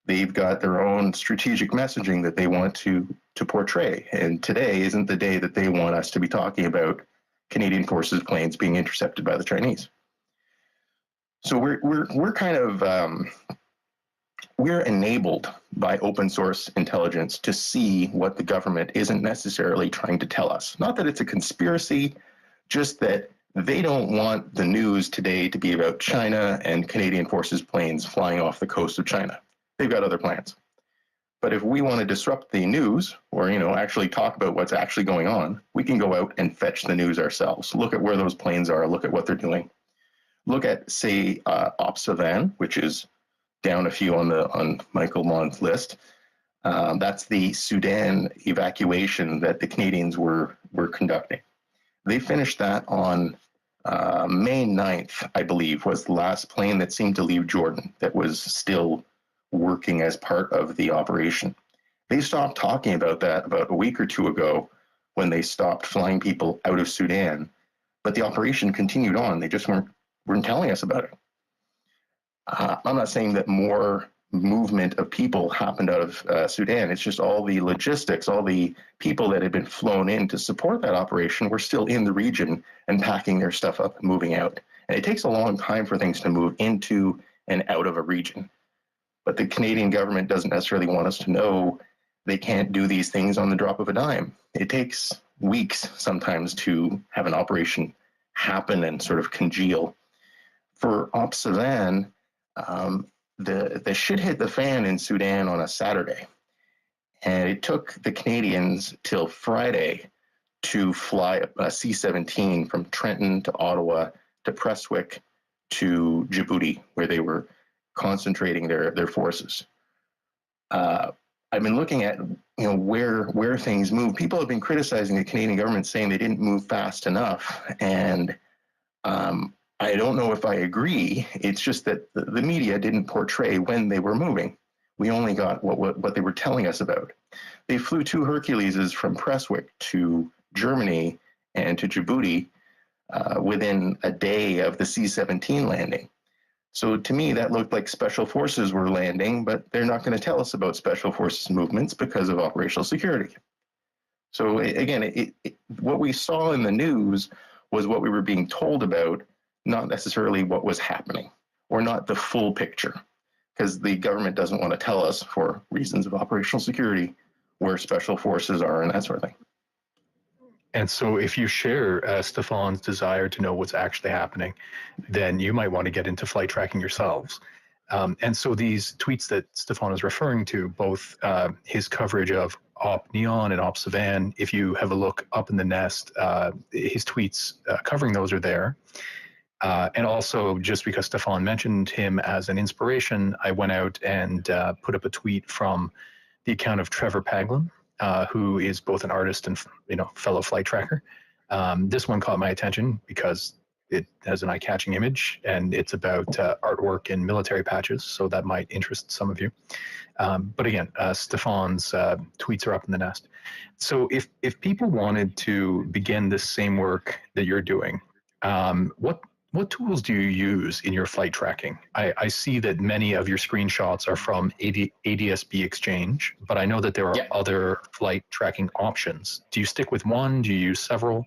they've got their own strategic messaging that they want to portray. And today isn't the day that they want us to be talking about Canadian Forces planes being intercepted by the Chinese. So we're kind of we're enabled by open source intelligence to see what the government isn't necessarily trying to tell us. Not that it's a conspiracy, just that they don't want the news today to be about China and Canadian Forces planes flying off the coast of China. They've got other plans. But if we want to disrupt the news, or actually talk about what's actually going on, we can go out and fetch the news ourselves. Look at where those planes are. Look at what they're doing. Look at, say, OPSAVAN, which is down a few on Michael Mond's list. That's the Sudan evacuation that the Canadians were conducting. They finished that on May 9th, I believe, was the last plane that seemed to leave Jordan that was still working as part of the operation. They stopped talking about that about a week or two ago when they stopped flying people out of Sudan, but the operation continued on. They just weren't telling us about it. I'm not saying that more movement of people happened out of Sudan. It's just all the logistics, all the people that had been flown in to support that operation were still in the region and packing their stuff up and moving out. And it takes a long time for things to move into and out of a region. But the Canadian government doesn't necessarily want us to know they can't do these things on the drop of a dime. It takes weeks sometimes to have an operation happen and sort of congeal. For OPSAVAN, the shit hit the fan in Sudan on a Saturday. And it took the Canadians till Friday to fly a C-17 from Trenton to Ottawa to Prestwick to Djibouti, where they were concentrating their forces. I've been looking at where things move. People have been criticizing the Canadian government, saying they didn't move fast enough, and I don't know if I agree. It's just that the media didn't portray when they were moving. We only got what they were telling us about. They flew 2 Herculeses from Prestwick to Germany and to Djibouti within a day of the C-17 landing. So to me, that looked like special forces were landing, but they're not going to tell us about special forces movements because of operational security. So again, what we saw in the news was what we were being told about, not necessarily what was happening, or not the full picture, because the government doesn't want to tell us, for reasons of operational security, where special forces are and that sort of thing. And so if you share Stefan's desire to know what's actually happening, then you might want to get into flight tracking yourselves. And so these tweets that Stefan is referring to, both his coverage of Op Neon and Op Savan, if you have a look up in the nest, his tweets covering those are there. And also, just because Stefan mentioned him as an inspiration, I went out and put up a tweet from the account of Trevor Paglin, who is both an artist and fellow flight tracker. This one caught my attention because it has an eye-catching image, and it's about artwork in military patches, so that might interest some of you. But again, Stefan's tweets are up in the nest. So if people wanted to begin this same work that you're doing, what tools do you use in your flight tracking? I see that many of your screenshots are from ADSB Exchange, but I know that there are other flight tracking options. Do you stick with one? Do you use several?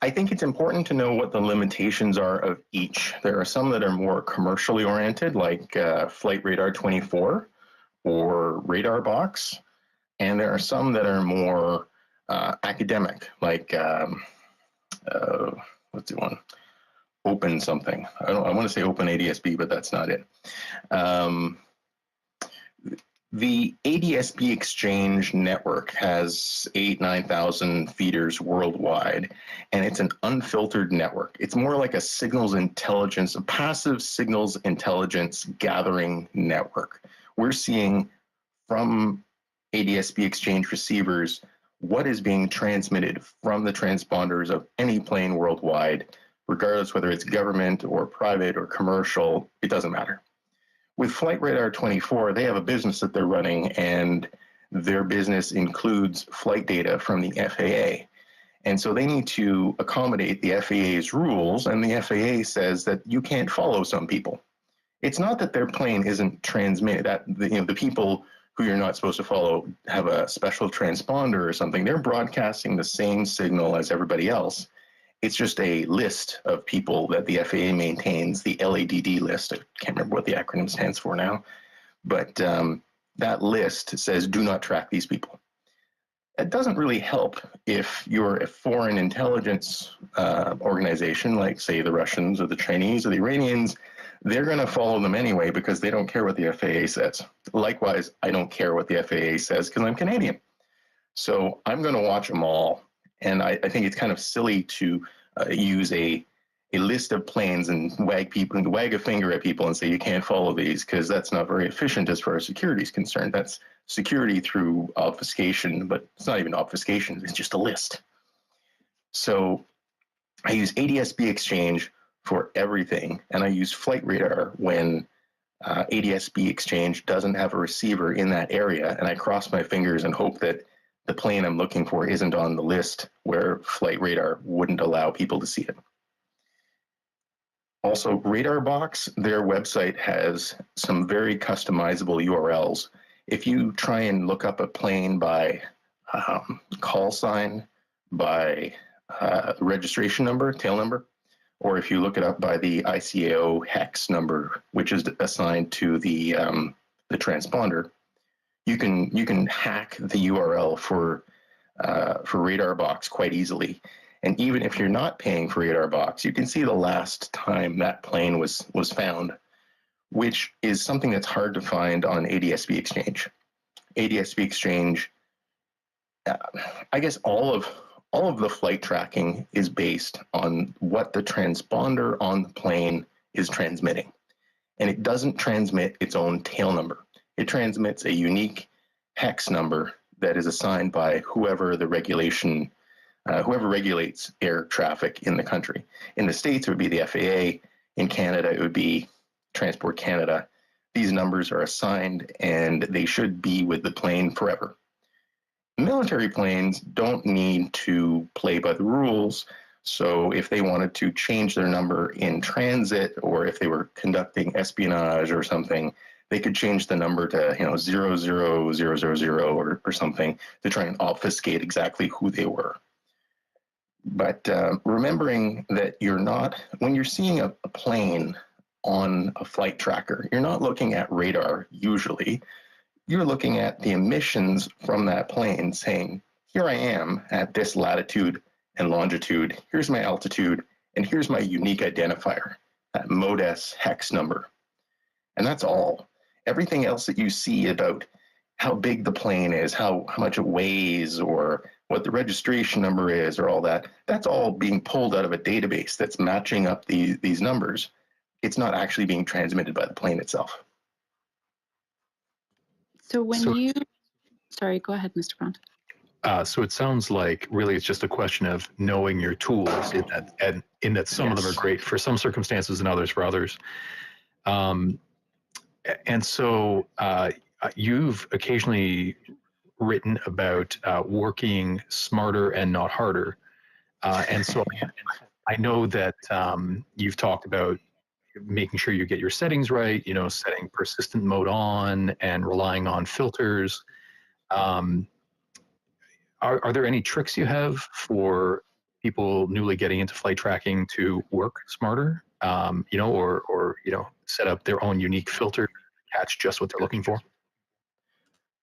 I think it's important to know what the limitations are of each. There are some that are more commercially oriented, like Flight Radar 24 or Radar Box, and there are some that are more academic, like what's the one? Open something. I want to say Open ADSB, but that's not it. The ADSB Exchange network has 9,000 feeders worldwide, and it's an unfiltered network. It's more like a signals intelligence, a passive signals intelligence gathering network. We're seeing from ADSB Exchange receivers what is being transmitted from the transponders of any plane worldwide, regardless whether it's government or private or commercial, it doesn't matter. With Flight Radar 24, they have a business that they're running, and their business includes flight data from the FAA. And so they need to accommodate the FAA's rules, and the FAA says that you can't follow some people. It's not that their plane isn't transmitted, that the people who you're not supposed to follow have a special transponder or something. They're broadcasting the same signal as everybody else. It's just a list of people that the FAA maintains, the LADD list. I can't remember what the acronym stands for now. But that list says, do not track these people. It doesn't really help if you're a foreign intelligence organization, like, say, the Russians or the Chinese or the Iranians. They're going to follow them anyway because they don't care what the FAA says. Likewise, I don't care what the FAA says because I'm Canadian. So I'm going to watch them all. And I think it's kind of silly to use a list of planes and wag a finger at people and say you can't follow these, because that's not very efficient as far as security is concerned. That's security through obfuscation, but it's not even obfuscation. It's just a list. So I use ADSB Exchange for everything, and I use Flight Radar when ADSB Exchange doesn't have a receiver in that area, and I cross my fingers and hope that the plane I'm looking for isn't on the list where Flight Radar wouldn't allow people to see it. Also, Radar Box, their website has some very customizable URLs. If you try and look up a plane by call sign, by registration number, tail number, or if you look it up by the ICAO hex number, which is assigned to the transponder, you can hack the URL for Radar Box quite easily. And even if you're not paying for Radar Box, you can see the last time that plane was found, which is something that's hard to find on ADSB Exchange. ADSB Exchange, I guess all of the flight tracking is based on what the transponder on the plane is transmitting. And it doesn't transmit its own tail number. It transmits a unique hex number that is assigned by whoever regulates air traffic in the country. In the States, it would be the FAA. In Canada, it would be Transport Canada. These numbers are assigned, and they should be with the plane forever. Military planes don't need to play by the rules, So if they wanted to change their number in transit, or if they were conducting espionage or something, they could change the number to 00000 or something to try and obfuscate exactly who they were. But remembering that when you're seeing a plane on a flight tracker, you're not looking at radar usually. You're looking at the emissions from that plane saying, here I am at this latitude and longitude, here's my altitude, and here's my unique identifier, that MODES hex number. And that's all. Everything else that you see about how big the plane is, how much it weighs, or what the registration number is, or all that, that's all being pulled out of a database that's matching up these numbers. It's not actually being transmitted by the plane itself. So sorry, go ahead, Mr. Bond. So it sounds like really it's just a question of knowing your tools in that some of them are great for some circumstances and others for others. And so you've occasionally written about working smarter and not harder. And so I know that you've talked about making sure you get your settings right, setting persistent mode on and relying on filters. Are there any tricks you have for people newly getting into flight tracking to work smarter, or set up their own unique filter to catch just what they're looking for?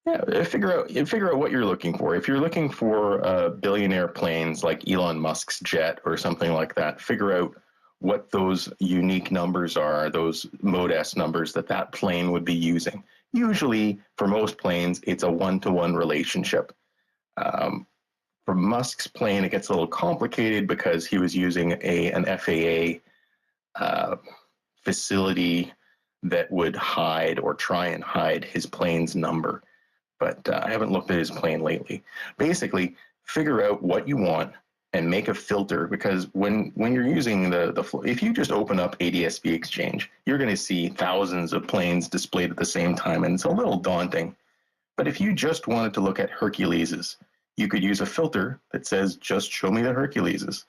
Yeah, figure out what you're looking for. If you're looking for billionaire planes like Elon Musk's jet or something like that, figure out what those unique numbers are, those MODES numbers that plane would be using. Usually, for most planes, it's a one-to-one relationship. For Musk's plane, it gets a little complicated because he was using an FAA facility that would hide or try and hide his plane's number. But I haven't looked at his plane lately. Basically, figure out what you want and make a filter, because when you're using if you just open up ADSB Exchange, you're going to see thousands of planes displayed at the same time, and it's a little daunting. But if you just wanted to look at Herculeses, you could use a filter that says, just show me the Herculeses.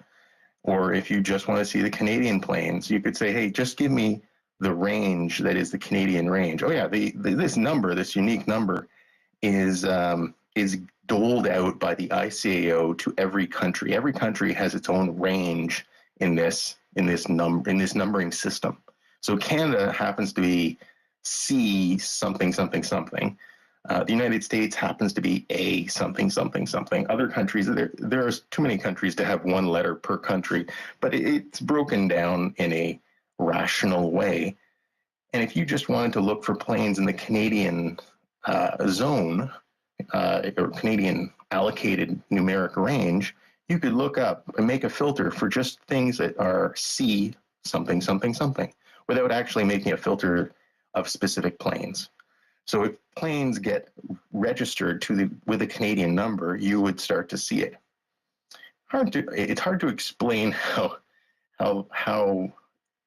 Or if you just want to see the Canadian planes, you could say, hey, just give me the range that is the Canadian range. Oh yeah, this unique number is doled out by the ICAO to every country. Every country has its own range in this numbering system. So Canada happens to be C something something something. The United States happens to be A something something something. Other countries, there are too many countries to have one letter per country, but it's broken down in a rational way. And if you just wanted to look for planes in the Canadian zone or Canadian allocated numeric range, you could look up and make a filter for just things that are C something something something without actually making a filter of specific planes. So if planes get registered with a Canadian number, you would start to see it. It's hard to explain how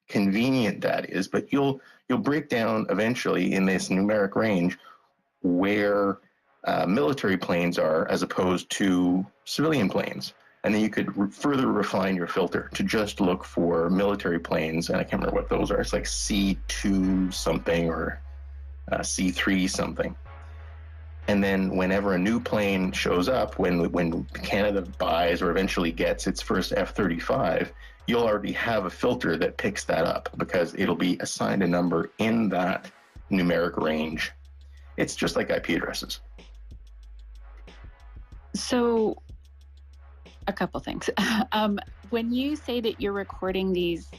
convenient that is, but you'll break down eventually in this numeric range where military planes are as opposed to civilian planes. And then you could further refine your filter to just look for military planes, and I can't remember what those are. It's like C2 something or C3 something. And then whenever a new plane shows up, when Canada buys or eventually gets its first F-35, you'll already have a filter that picks that up because it'll be assigned a number in that numeric range. It's just like IP addresses. So, a couple things. When you say that you're recording these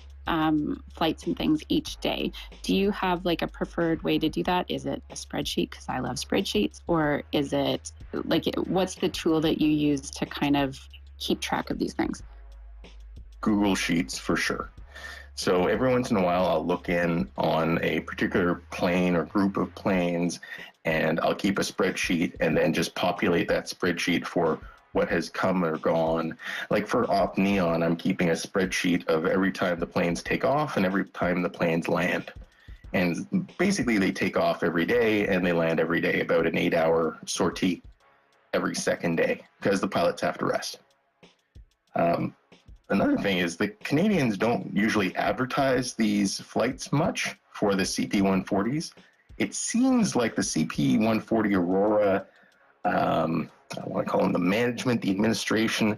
flights and things each day, do you have like a preferred way to do that? Is it a spreadsheet? Because I love spreadsheets. Or is it like, what's the tool that you use to kind of keep track of these things? Google Sheets for sure. So every once in a while, I'll look in on a particular plane or group of planes, and I'll keep a spreadsheet and then just populate that spreadsheet for what has come or gone. Like for Op Neon, I'm keeping a spreadsheet of every time the planes take off and every time the planes land. And basically they take off every day and they land every day, about an 8-hour sortie every second day because the pilots have to rest. another thing is the Canadians don't usually advertise these flights much for the CP-140s. It seems like the CP-140 Aurora, I want to call them the management, the administration,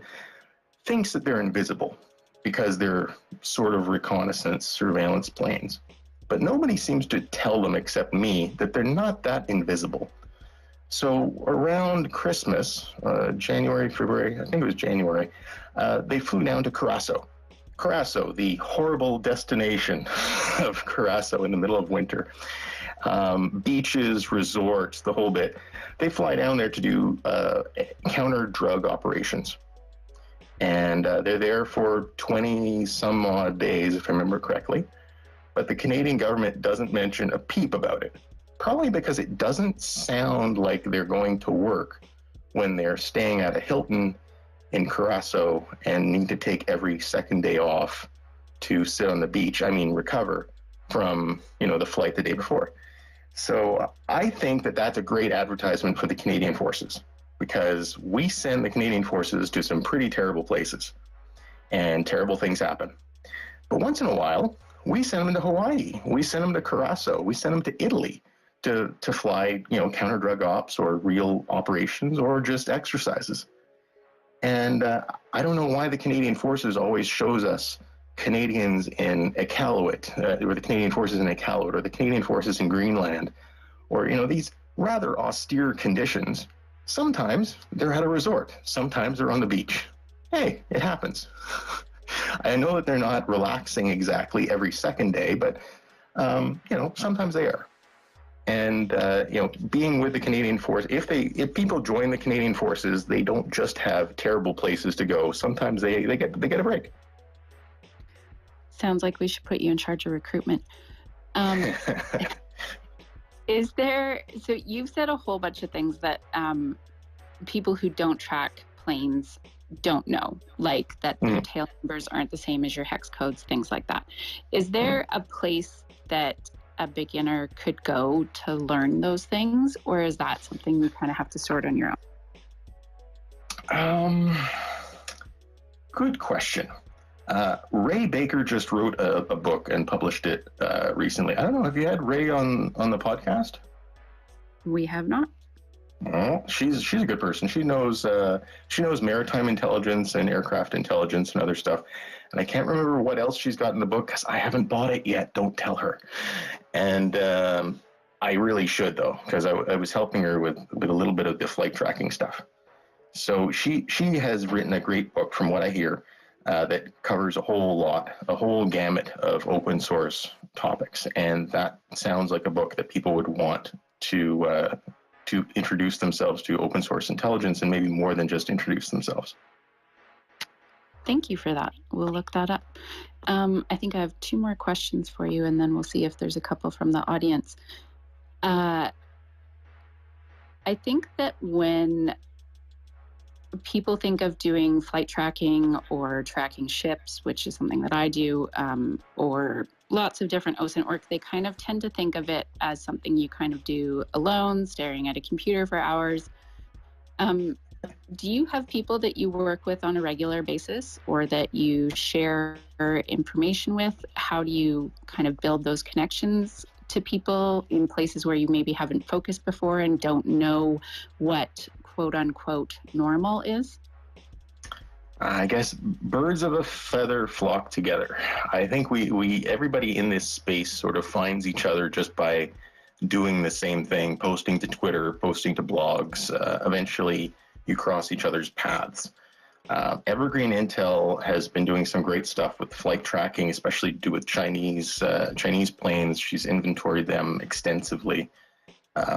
thinks that they're invisible because they're sort of reconnaissance surveillance planes. But nobody seems to tell them except me that they're not that invisible. So around Christmas, January, February, I think it was January, they flew down to Curaçao. Curaçao, the horrible destination of Curaçao in the middle of winter. Beaches, resorts, the whole bit. They fly down there to do counter-drug operations. And they're there for 20 some odd days, if I remember correctly. But the Canadian government doesn't mention a peep about it. Probably because it doesn't sound like they're going to work when they're staying at a Hilton in Curaçao and need to take every second day off to sit on the beach. I mean, recover from, the flight the day before. So I think that that's a great advertisement for the Canadian Forces, because we send the Canadian Forces to some pretty terrible places and terrible things happen. But once in a while, we send them to Hawaii. We send them to Curaçao. We send them to Italy to fly, counter-drug ops or real operations or just exercises. And I don't know why the Canadian Forces always shows us Canadians in Iqaluit, or the Canadian Forces in Iqaluit, or the Canadian Forces in Greenland, or, these rather austere conditions. Sometimes they're at a resort. Sometimes they're on the beach. Hey, it happens. I know that they're not relaxing exactly every second day, but, sometimes they are. And, being with the Canadian Force, if people join the Canadian Forces, they don't just have terrible places to go. Sometimes they get a break. Sounds like we should put you in charge of recruitment. So you've said a whole bunch of things that people who don't track planes don't know, like that your tail numbers aren't the same as your hex codes, things like that. Is there a place that a beginner could go to learn those things, or is that something you kind of have to sort on your own? Good question. Ray Baker just wrote a book and published it recently. I don't know, have you had Ray on the podcast? We have not. Well, she's a good person. She knows maritime intelligence and aircraft intelligence and other stuff. And I can't remember what else she's got in the book because I haven't bought it yet. Don't tell her. And I really should, though, because I was helping her with a little bit of the flight tracking stuff. So she has written a great book, from what I hear, that covers a whole gamut of open source topics. And that sounds like a book that people would want to introduce themselves to open source intelligence, and maybe more than just introduce themselves. Thank you for that. We'll look that up. I think I have 2 more questions for you, and then we'll see if there's a couple from the audience. I think that when people think of doing flight tracking or tracking ships, which is something that I do, or lots of different OSINT work, they kind of tend to think of it as something you kind of do alone, staring at a computer for hours. Do you have people that you work with on a regular basis, or that you share information with? How do you kind of build those connections to people in places where you maybe haven't focused before and don't know what quote unquote normal is? I guess birds of a feather flock together. I think we everybody in this space sort of finds each other just by doing the same thing, posting to Twitter, posting to blogs. Eventually you cross each other's paths. Evergreen Intel has been doing some great stuff with flight tracking, especially to do with Chinese planes. She's inventoried them extensively.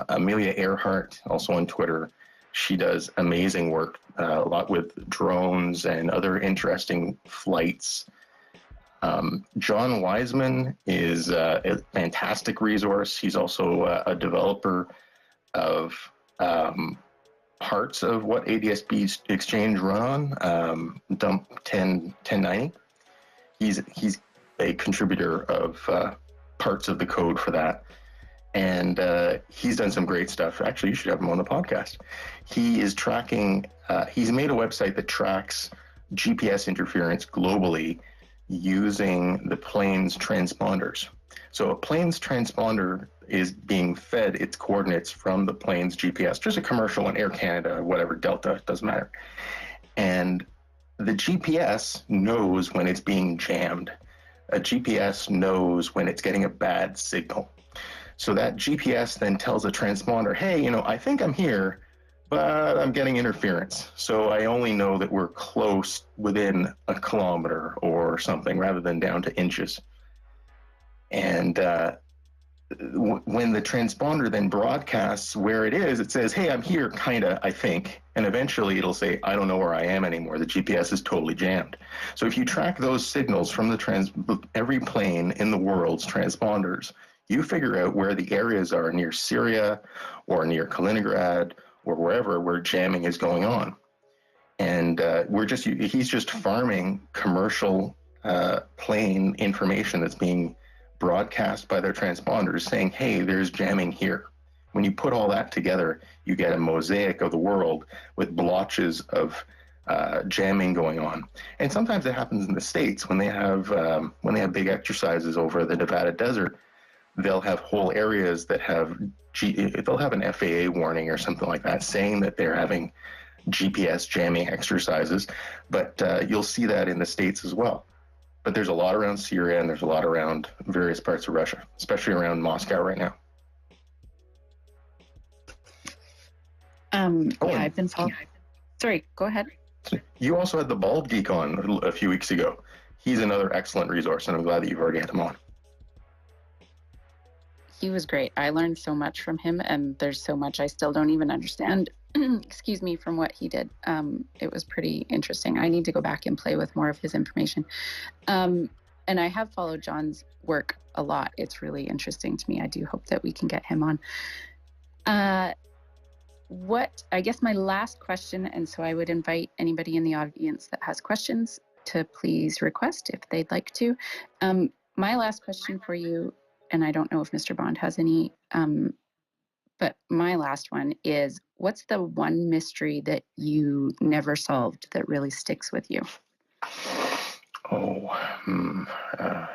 Amelia Earhart, also on Twitter, she does amazing work, a lot with drones and other interesting flights. John Wiseman is a fantastic resource. He's also a developer of parts of what ADSB Exchange run on, dump 1090. He's a contributor of parts of the code for that. And he's done some great stuff. Actually, you should have him on the podcast. He is tracking, he's made a website that tracks GPS interference globally using the plane's transponders. So a plane's transponder is being fed its coordinates from the plane's GPS, just a commercial one, Air Canada, whatever, Delta, doesn't matter. And the GPS knows when it's being jammed. A GPS knows when it's getting a bad signal. So that GPS then tells a transponder, hey, I think I'm here, but I'm getting interference. So I only know that we're close within a kilometer or something rather than down to inches. And when the transponder then broadcasts where it is, it says, hey, I'm here, kind of, I think. And eventually it'll say, I don't know where I am anymore. The GPS is totally jammed. So if you track those signals from every plane in the world's transponders, you figure out where the areas are near Syria or near Kaliningrad or wherever where jamming is going on. And he's just farming commercial plane information that's being broadcast by their transponders saying, hey, there's jamming here. When you put all that together, you get a mosaic of the world with blotches of jamming going on. And sometimes it happens in the States when they have big exercises over the Nevada desert. They'll have whole areas that they'll have an FAA warning or something like that saying that they're having GPS jamming exercises, but you'll see that in the States as well. But there's a lot around Syria and there's a lot around various parts of Russia, especially around Moscow right now. I've been following. Sorry, go ahead. You also had the Bald Geek on a few weeks ago. He's another excellent resource, and I'm glad that you've already had him on. He was great. I learned so much from him, and there's so much I still don't even understand, excuse me, from what he did. It was pretty interesting. I need to go back and play with more of his information. And I have followed John's work a lot. It's really interesting to me. I do hope that we can get him on. I guess my last question, and so I would invite anybody in the audience that has questions to please request if they'd like to. My last question for you, and I don't know if Mr. Bond has any, but my last one is, what's the one mystery that you never solved that really sticks with you? I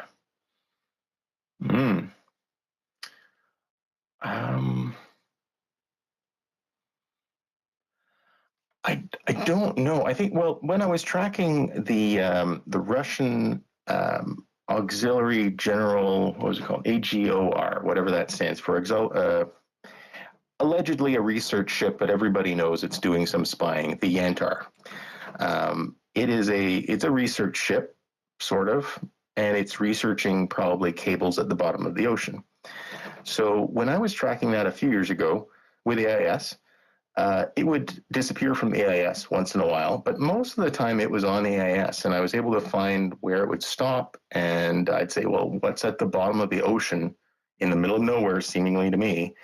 don't know. I think, well, when I was tracking the Russian Auxiliary General, what was it called? AGOR, whatever that stands for. Allegedly a research ship, but everybody knows it's doing some spying, the Yantar. It's a research ship, sort of, and it's researching probably cables at the bottom of the ocean. So when I was tracking that a few years ago with AIS, it would disappear from AIS once in a while, but most of the time it was on AIS, and I was able to find where it would stop, and I'd say, well, what's at the bottom of the ocean in the middle of nowhere, seemingly to me,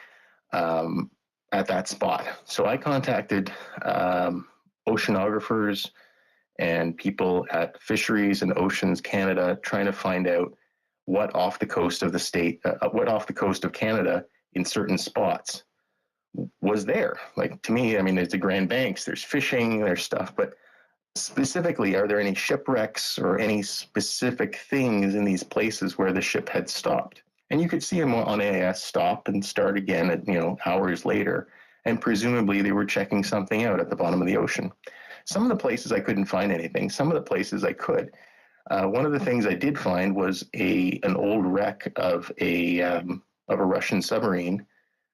at that spot. So I contacted oceanographers and people at Fisheries and Oceans Canada, trying to find out what off the coast of Canada in certain spots was there. Like, to me, I mean, there's the Grand Banks, there's fishing, there's stuff, but specifically, are there any shipwrecks or any specific things in these places where the ship had stopped? And you could see them on AIS stop and start again at, hours later. And presumably they were checking something out at the bottom of the ocean. Some of the places I couldn't find anything. Some of the places I could. One of the things I did find was an old wreck of a Russian submarine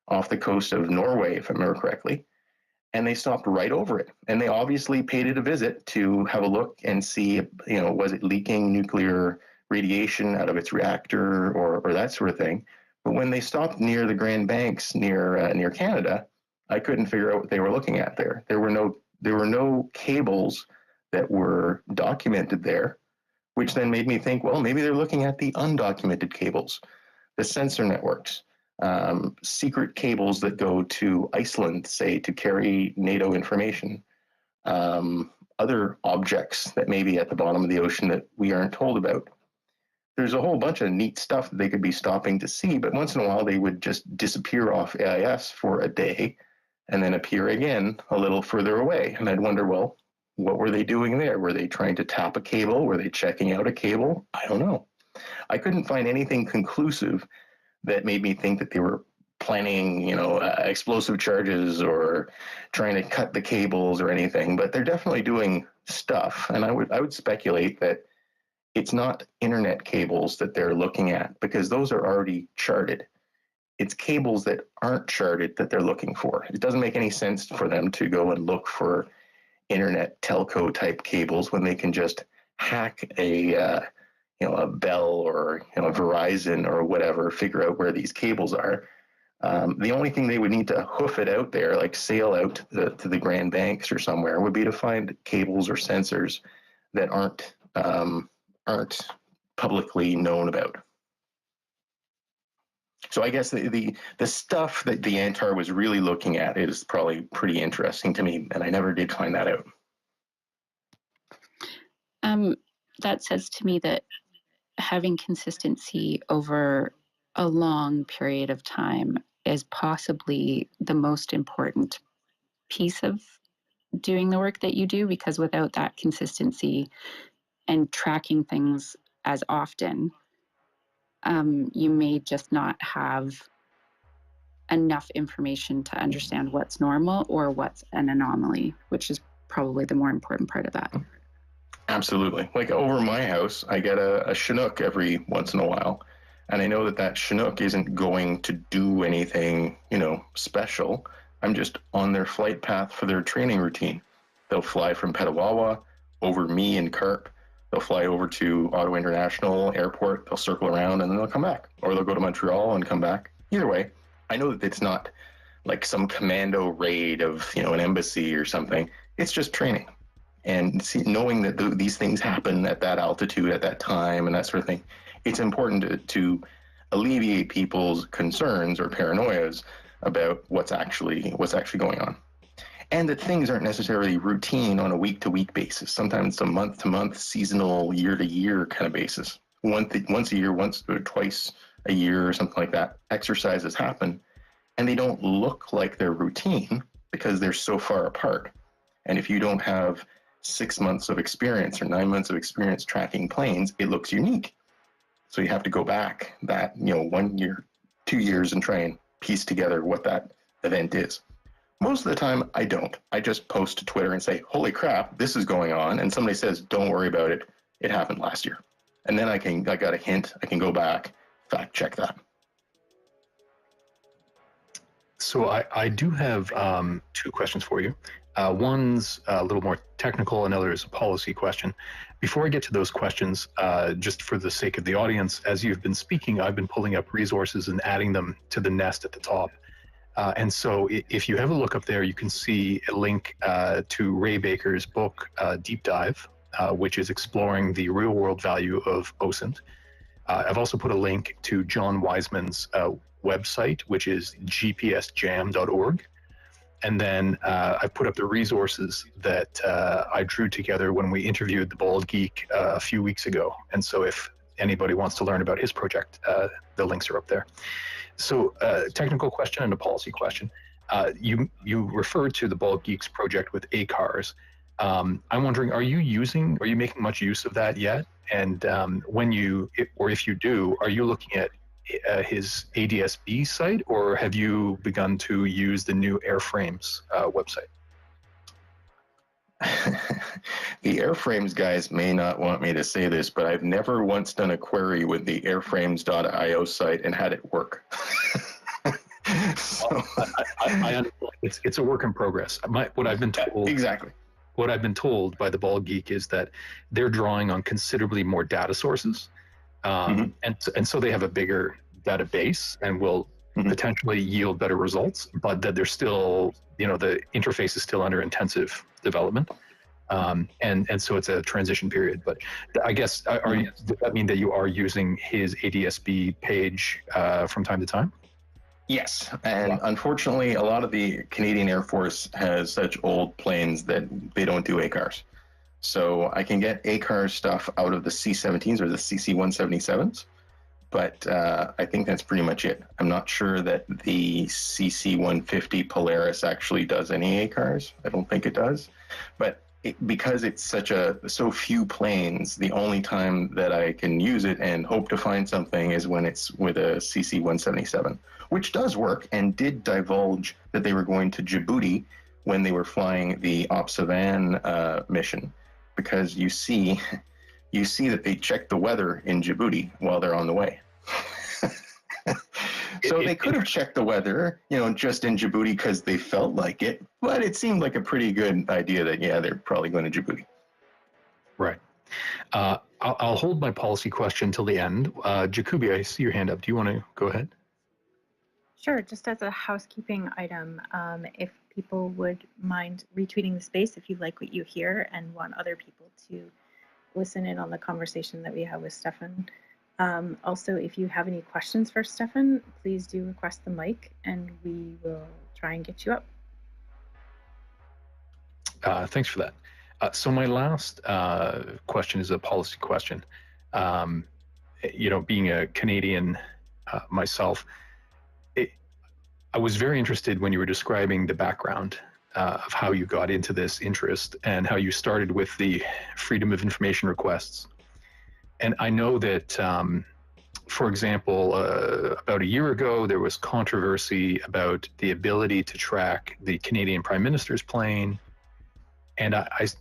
off the coast of Norway, if I remember correctly. And they stopped right over it. And they obviously paid it a visit to have a look and see, was it leaking nuclear radiation out of its reactor or that sort of thing. But when they stopped near the Grand Banks near Canada, I couldn't figure out what they were looking at there. There were no cables that were documented there, which then made me think, well, maybe they're looking at the undocumented cables, the sensor networks, secret cables that go to Iceland, say, to carry NATO information, other objects that may be at the bottom of the ocean that we aren't told about. There's a whole bunch of neat stuff that they could be stopping to see, but once in a while they would just disappear off AIS for a day and then appear again a little further away. And I'd wonder, well, what were they doing there? Were they trying to tap a cable? Were they checking out a cable? I don't know. I couldn't find anything conclusive that made me think that they were planning, explosive charges or trying to cut the cables or anything. But they're definitely doing stuff, and I would speculate that it's not internet cables that they're looking at, because those are already charted. It's cables that aren't charted that they're looking for. It doesn't make any sense for them to go and look for internet telco type cables when they can just hack a Bell or Verizon or whatever, figure out where these cables are. The only thing they would need to hoof it out there, like sail out to the Grand Banks or somewhere, would be to find cables or sensors that aren't publicly known about. So I guess the stuff that the Antar was really looking at is probably pretty interesting to me, and I never did find that out. That says to me that having consistency over a long period of time is possibly the most important piece of doing the work that you do, because without that consistency and tracking things as often, you may just not have enough information to understand what's normal or what's an anomaly, which is probably the more important part of that. Absolutely. Like over my house, I get a Chinook every once in a while, and I know that Chinook isn't going to do anything, special. I'm just on their flight path for their training routine. They'll fly from Petawawa over me and Carp. They'll fly over to Ottawa International Airport. They'll circle around and then they'll come back, or they'll go to Montreal and come back. Either way, I know that it's not like some commando raid of, an embassy or something. It's just training. And knowing that these things happen at that altitude, at that time, and that sort of thing, it's important to alleviate people's concerns or paranoias about what's actually going on. And that things aren't necessarily routine on a week-to-week basis. Sometimes it's a month-to-month, seasonal, year-to-year kind of basis. Once a year, once or twice a year or something like that, exercises happen, and they don't look like they're routine because they're so far apart. And if you don't have 6 months of experience or 9 months of experience tracking planes, it looks unique. So you have to go back that, 1 year, 2 years, and try and piece together what that event is. Most of the time, I don't. I just post to Twitter and say, holy crap, this is going on. And somebody says, don't worry about it. It happened last year. And then I got a hint. I can go back, fact check that. So I do have two questions for you. One's a little more technical, another is a policy question. Before I get to those questions, just for the sake of the audience, as you've been speaking, I've been pulling up resources and adding them to the nest at the top. And so if you have a look up there, you can see a link to Ray Baker's book, Deep Dive, which is exploring the real world value of OSINT. I've also put a link to John Wiseman's website, which is gpsjam.org. And then I put up the resources that I drew together when we interviewed the Bald Geek a few weeks ago. And so if anybody wants to learn about his project, the links are up there. So technical question and a policy question. You referred to the Bald Geeks project with ACARS. I'm wondering, are you making much use of that yet? And if you do, are you looking at his ADSB site, or have you begun to use the new Airframes website? The Airframes guys may not want me to say this, but I've never once done a query with the airframes.io site and had it work. So. It's a work in progress. What I've been told exactly. What I've been told by the Bald Geek is that they're drawing on considerably more data sources, and so they have a bigger database and will potentially yield better results, but that they're still, the interface is still under intensive development. And so it's a transition period. But I guess, does that mean that you are using his ADSB page from time to time? Yes. And unfortunately, a lot of the Canadian Air Force has such old planes that they don't do ACARS. So I can get ACARS stuff out of the C-17s or the CC-177s. But I think that's pretty much it. I'm not sure that the CC-150 Polaris actually does any ACARS. I don't think it does. But because it's so few planes, the only time that I can use it and hope to find something is when it's with a CC-177, which does work and did divulge that they were going to Djibouti when they were flying the Observan mission, because you see that they check the weather in Djibouti while they're on the way. So they could have checked the weather, just in Djibouti because they felt like it, but it seemed like a pretty good idea that, yeah, they're probably going to Djibouti. Right. I'll hold my policy question till the end. Jacoby, I see your hand up. Do you want to go ahead? Sure. Just as a housekeeping item, if people would mind retweeting the space if you like what you hear and want other people to listen in on the conversation that we have with Stefan. Also, if you have any questions for Stefan, please do request the mic and we will try and get you up. Thanks for that. So my last question is a policy question. Being a Canadian myself, I was very interested when you were describing the background of how you got into this interest and how you started with the Freedom of Information requests. And I know that, for example, about a year ago, there was controversy about the ability to track the Canadian Prime Minister's plane. And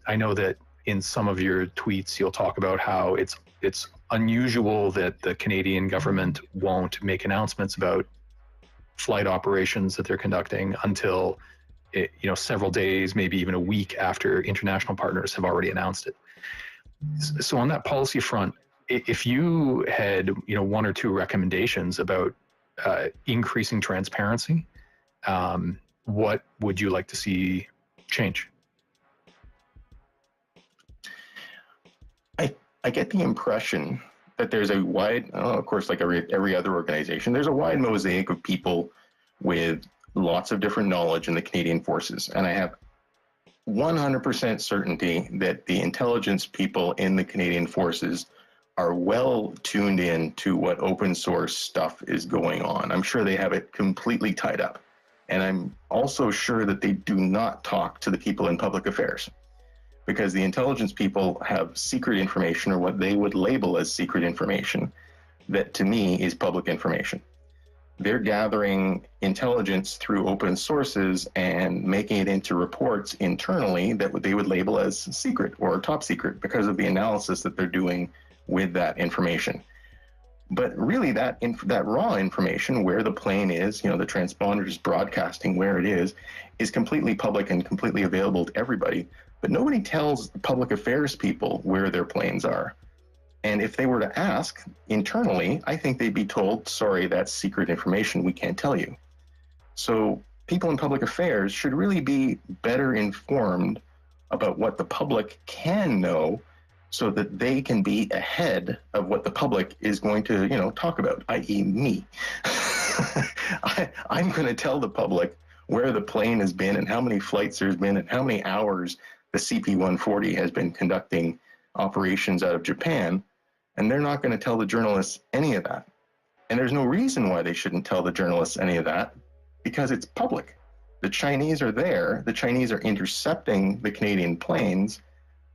I know that in some of your tweets, you'll talk about how it's unusual that the Canadian government won't make announcements about flight operations that they're conducting until several days, maybe even a week after international partners have already announced it. So on that policy front, if you had one or two recommendations about increasing transparency, what would you like to see change? I get the impression that there's a wide, of course, like every other organization, there's a wide mosaic of people with lots of different knowledge in the Canadian Forces. And I have 100% certainty that the intelligence people in the Canadian Forces are well tuned in to what open source stuff is going on. I'm sure they have it completely tied up. And I'm also sure that they do not talk to the people in public affairs, because the intelligence people have secret information, or what they would label as secret information, that to me is public information. They're gathering intelligence through open sources and making it into reports internally that they would label as secret or top secret because of the analysis that they're doing with that information. But really that raw information, where the plane is, the transponder is broadcasting where it is completely public and completely available to everybody. But nobody tells the public affairs people where their planes are. And if they were to ask internally, I think they'd be told, sorry, that's secret information, we can't tell you. So people in public affairs should really be better informed about what the public can know, so that they can be ahead of what the public is going to, talk about, i.e. me. I'm going to tell the public where the plane has been and how many flights there's been and how many hours the CP-140 has been conducting operations out of Japan, and they're not going to tell the journalists any of that. And there's no reason why they shouldn't tell the journalists any of that, because it's public. The Chinese are there, the Chinese are intercepting the Canadian planes,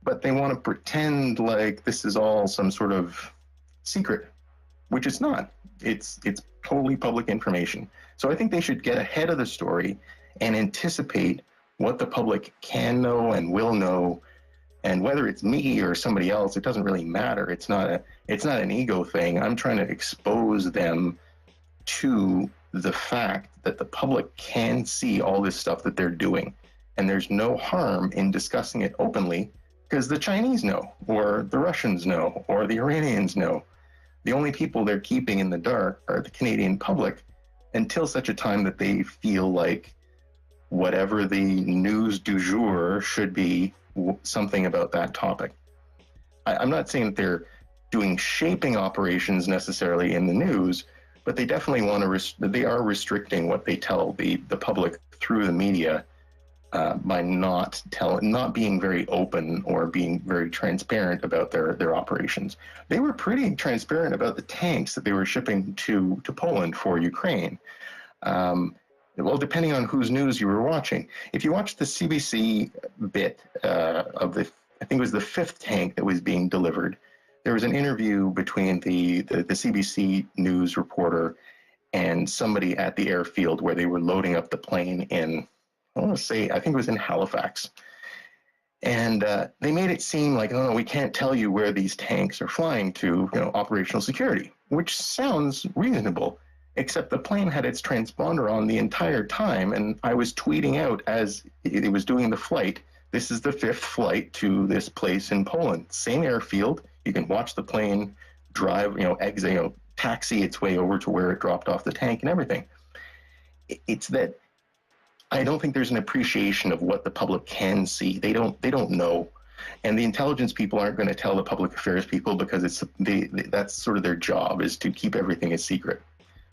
but they want to pretend like this is all some sort of secret, which it's not. It's totally public information. So I think they should get ahead of the story and anticipate what the public can know and will know, and whether it's me or somebody else, it doesn't really matter. It's not an ego thing. I'm trying to expose them to the fact that the public can see all this stuff that they're doing, and there's no harm in discussing it openly, because the Chinese know, or the Russians know, or the Iranians know. The only people they're keeping in the dark are the Canadian public, until such a time that they feel like whatever the news du jour should be something about that topic. I'm not saying that they're doing shaping operations necessarily in the news, but they definitely they are restricting what they tell the public through the media by not being very open or being very transparent about their operations. They were pretty transparent about the tanks that they were shipping to Poland for Ukraine. well, depending on whose news you were watching. If you watched the CBC bit of I think it was the fifth tank that was being delivered, there was an interview between the CBC news reporter and somebody at the airfield where they were loading up the plane in, I want to say, I think it was in Halifax. And they made it seem like, oh, no, we can't tell you where these tanks are flying to, operational security, which sounds reasonable, except the plane had its transponder on the entire time. And I was tweeting out as it was doing the flight, this is the fifth flight to this place in Poland. Same airfield. You can watch the plane drive, exit, taxi its way over to where it dropped off the tank and everything. It's that I don't think there's an appreciation of what the public can see. They don't know. And the intelligence people aren't going to tell the public affairs people because that's sort of their job, is to keep everything a secret.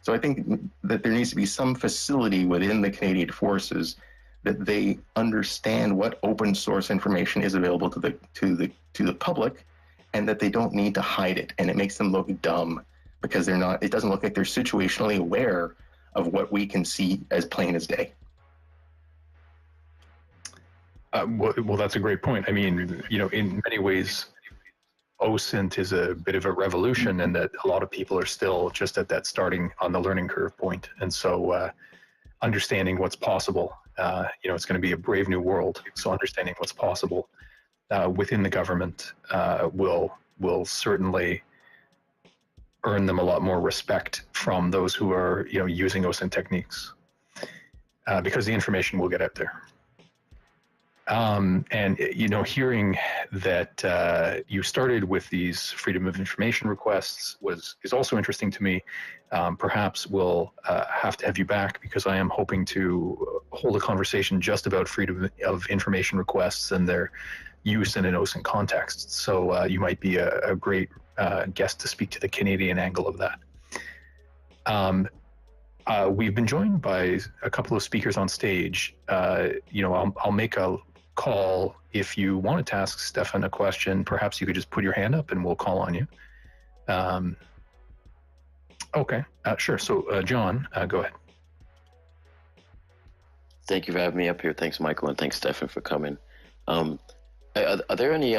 So I think that there needs to be some facility within the Canadian Forces that they understand what open source information is available to the public, and that they don't need to hide it. And it makes them look dumb because it doesn't look like they're situationally aware of what we can see as plain as day. Well, that's a great point. I mean, in many ways, OSINT is a bit of a revolution, and that a lot of people are still just at that starting on the learning curve point. And so understanding what's possible, it's going to be a brave new world. So understanding what's possible within the government will certainly earn them a lot more respect from those who are, using OSINT techniques, because the information will get out there. And hearing that you started with these freedom of information requests is also interesting to me. Perhaps we'll have to have you back, because I am hoping to hold a conversation just about freedom of information requests and their use in an OSINT context. So you might be a great guest to speak to the Canadian angle of that. We've been joined by a couple of speakers on stage. I'll make a call if you wanted to ask Stefan a question. Perhaps you could just put your hand up and we'll call on you. Okay, sure. So John, go ahead. Thank you for having me up here. Thanks, Michael, and thanks, Stefan, for coming. Are there any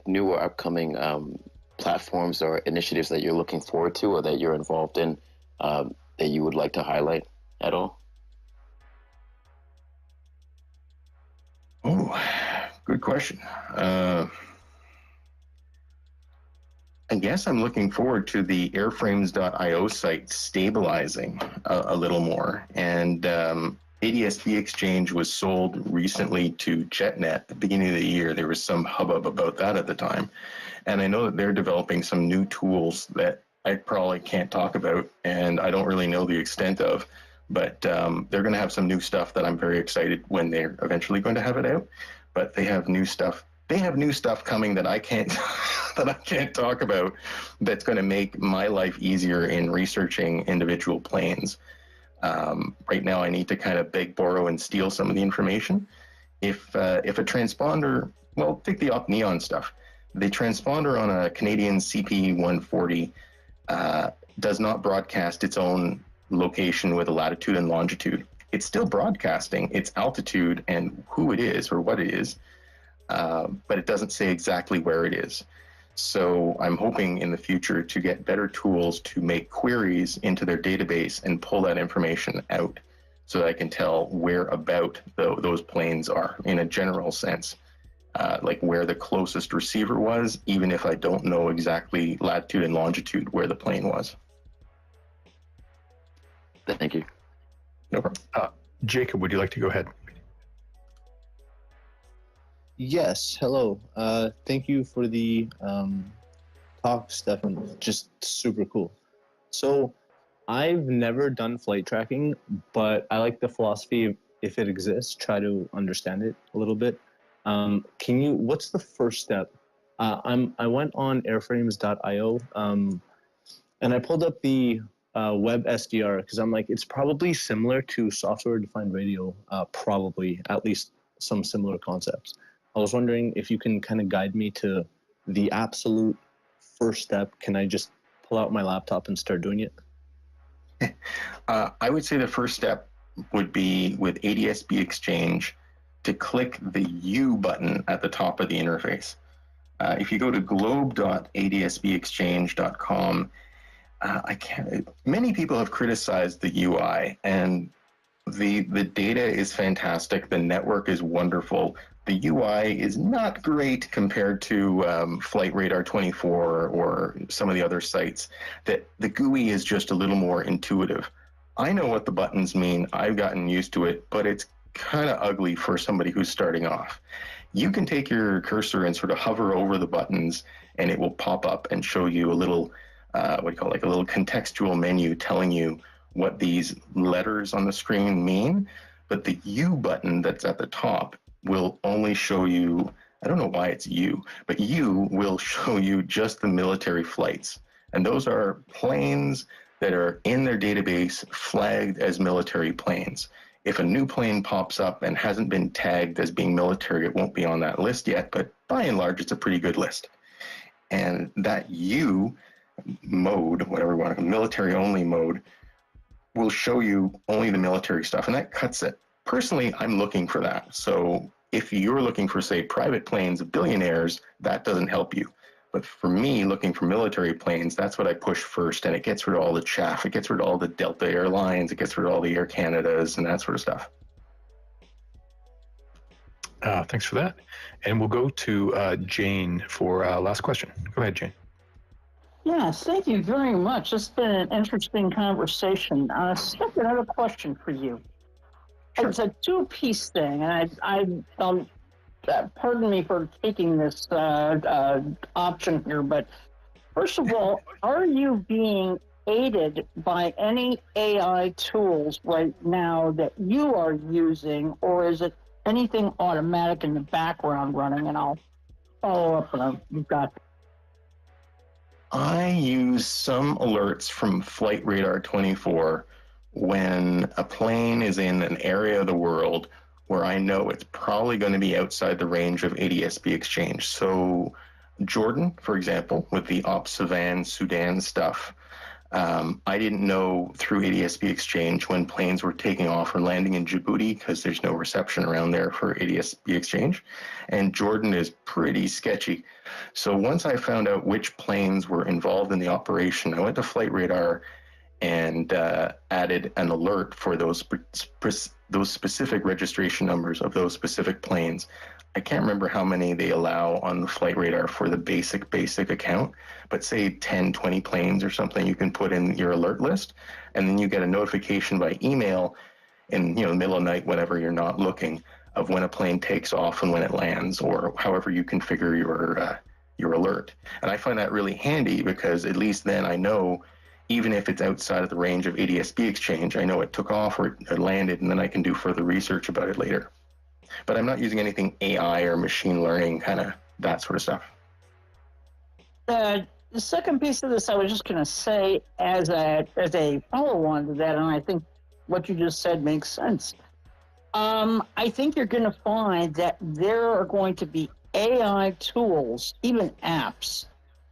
new or upcoming platforms or initiatives that you're looking forward to, or that you're involved in, that you would like to highlight at all? Oh, good question. I guess I'm looking forward to the airframes.io site stabilizing a little more. And ADSB Exchange was sold recently to JetNet at the beginning of the year. There was some hubbub about that at the time. And I know that they're developing some new tools that I probably can't talk about, and I don't really know the extent of. But they're going to have some new stuff that I'm very excited when they're eventually going to have it out. But they have new stuff. They have new stuff coming that I can't talk about. That's going to make my life easier in researching individual planes. Right now, I need to kind of beg, borrow, and steal some of the information. If a transponder, well, take the Neon stuff. The transponder on a Canadian CP-140 does not broadcast its own location with a latitude and longitude. It's still broadcasting its altitude and who it is or what it is, but it doesn't say exactly where it is. So I'm hoping in the future to get better tools to make queries into their database and pull that information out, so that I can tell where about those planes are in a general sense, like where the closest receiver was, even if I don't know exactly latitude and longitude where the plane was. Thank you. No problem. Jacob, would you like to go ahead? Yes, hello. Thank you for the talk, Stefan. Just super cool. So I've never done flight tracking, but I like the philosophy of, if it exists, try to understand it a little bit. What's the first step? I went on airframes.io and I pulled up the web SDR, because I'm like, it's probably similar to software-defined radio, probably, at least some similar concepts. I was wondering if you can kind of guide me to the absolute first step. Can I just pull out my laptop and start doing it? I would say the first step would be with ADSB Exchange to click the U button at the top of the interface. If you go to globe.adsbexchange.com, many people have criticized the UI, and the data is fantastic. The network is wonderful. The UI is not great compared to Flight Radar 24 or some of the other sites. That the GUI is just a little more intuitive. I know what the buttons mean. I've gotten used to it, but it's kind of ugly for somebody who's starting off. You can take your cursor and sort of hover over the buttons, and it will pop up and show you a little, a little contextual menu telling you what these letters on the screen mean. But the U button that's at the top will only show you, I don't know why it's U, but U will show you just the military flights. And those are planes that are in their database flagged as military planes. If a new plane pops up and hasn't been tagged as being military, it won't be on that list yet, but by and large, it's a pretty good list. And that U mode, whatever you want to, military only mode, will show you only the military stuff, and that cuts it. Personally, I'm looking for that. So if you're looking for, say, private planes of billionaires, that doesn't help you. But for me, looking for military planes, that's what I push first, and it gets rid of all the chaff. It gets rid of all the Delta Airlines. It gets rid of all the Air Canadas and that sort of stuff. Thanks for that. And we'll go to Jane for last question. Go ahead, Jane. Yes, thank you very much. It's been an interesting conversation. Steph, another question for you. Sure. It's a two-piece thing, and I pardon me for taking this option here, but first of all, are you being aided by any AI tools right now that you are using, or is it anything automatic in the background running? And I'll follow up when I've got. I use some alerts from Flight Radar 24 when a plane is in an area of the world where I know it's probably going to be outside the range of ADSB Exchange. So Jordan, for example, with the Obsivan Sudan stuff, I didn't know through ADSB Exchange when planes were taking off or landing in Djibouti because there's no reception around there for ADSB Exchange. And Jordan is pretty sketchy. So once I found out which planes were involved in the operation, I went to Flight Radar and added an alert for those specific registration numbers of those specific planes. I can't remember how many they allow on the Flight Radar for the basic account, but say 10, 20 planes or something you can put in your alert list, and then you get a notification by email in the middle of the night whenever you're not looking of when a plane takes off and when it lands, or however you configure your alert. And I find that really handy because at least then I know, even if it's outside of the range of ADSB Exchange, I know it took off or it landed, and then I can do further research about it later. But I'm not using anything AI or machine learning, kind of that sort of stuff. The second piece of this, I was just going to say as a follow-on to that, and I think what you just said makes sense. I think you're going to find that there are going to be AI tools, even apps,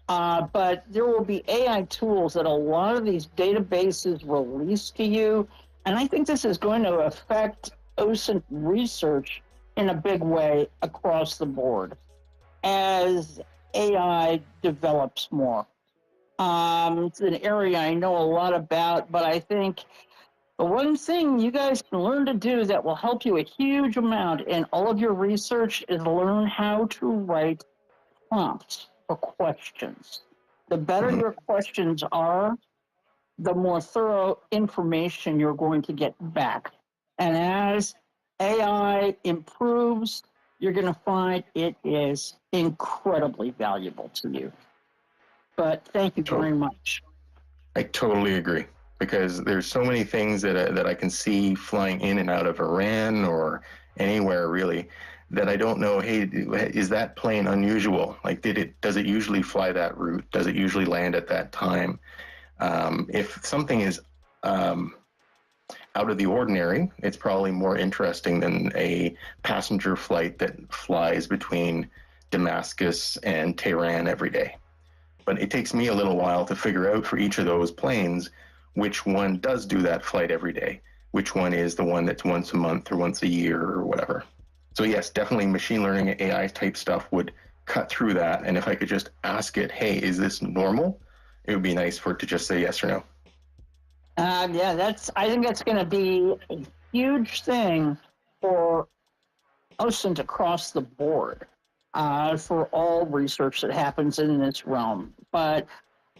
but there will be AI tools that a lot of these databases release to you, and I think this is going to affect OSINT research in a big way across the board as AI develops more. It's an area I know a lot about, but I think the one thing you guys can learn to do that will help you a huge amount in all of your research is learn how to write prompts for questions. The better your questions are, the more thorough information you're going to get back. And as AI improves, you're going to find it is incredibly valuable to you. But thank you very much. I totally agree, because there's so many things that I can see flying in and out of Iran or anywhere really that I don't know, hey, is that plane unusual? Like, does it usually fly that route? Does it usually land at that time? If something is out of the ordinary, it's probably more interesting than a passenger flight that flies between Damascus and Tehran every day. But it takes me a little while to figure out for each of those planes which one does do that flight every day. which one is the one that's once a month or once a year or whatever. So yes, definitely machine learning AI type stuff would cut through that. And if I could just ask it, hey, is this normal? It would be nice for it to just say yes or no. Yeah, I think that's going to be a huge thing for OSINT across the board for all research that happens in this realm. But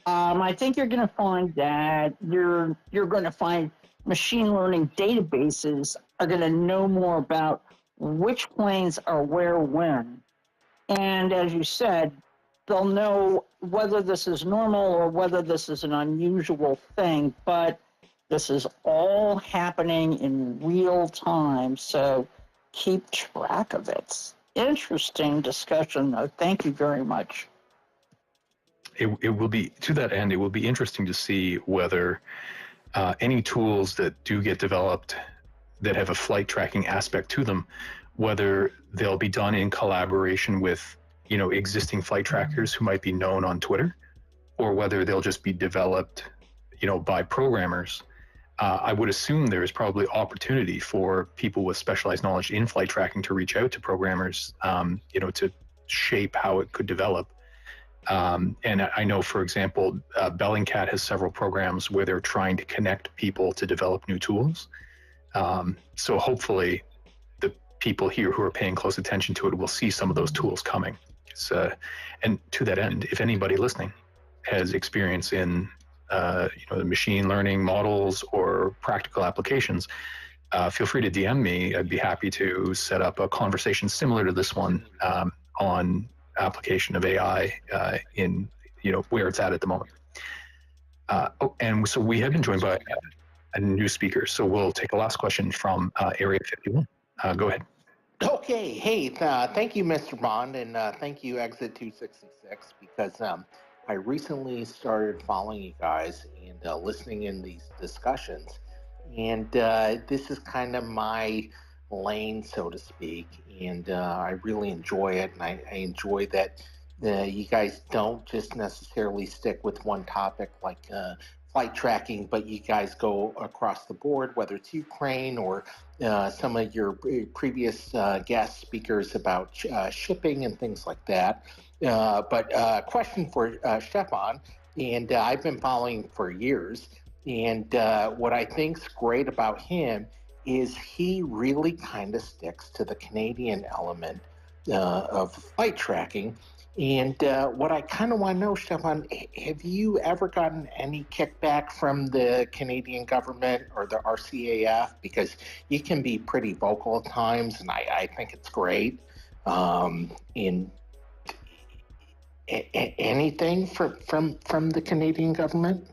I think you're going to find that you're going to find machine learning databases are going to know more about which planes are where when. And as you said, they'll know whether this is normal or whether this is an unusual thing, but this is all happening in real time, so keep track of it. Interesting discussion, though. Thank you very much. It will be, to that end, it will be interesting to see whether any tools that do get developed that have a flight tracking aspect to them, whether they'll be done in collaboration with, existing flight trackers who might be known on Twitter, or whether they'll just be developed, by programmers. I would assume there is probably opportunity for people with specialized knowledge in flight tracking to reach out to programmers, to shape how it could develop. And I know, for example, Bellingcat has several programs where they're trying to connect people to develop new tools. So hopefully the people here who are paying close attention to it will see some of those tools coming. And to that end, if anybody listening has experience in the machine learning models or practical applications, feel free to DM me. I'd be happy to set up a conversation similar to this one on application of AI in where it's at the moment. And so we have been joined by a new speaker. So we'll take a last question from Area 51. Go ahead. Okay, hey, thank you, Mr. Bond, and thank you, Exit 266, because I recently started following you guys and listening in these discussions, and this is kind of my lane, so to speak, and I really enjoy it, and I enjoy that you guys don't just necessarily stick with one topic like flight tracking, but you guys go across the board, whether it's Ukraine or some of your previous guest speakers about shipping and things like that. But question for Stefan, and I've been following for years, and what I think's great about him is he really kind of sticks to the Canadian element of flight tracking. And what I kind of want to know, Stefan, have you ever gotten any kickback from the Canadian government or the RCAF? Because you can be pretty vocal at times, and I think it's great. In anything from the Canadian government?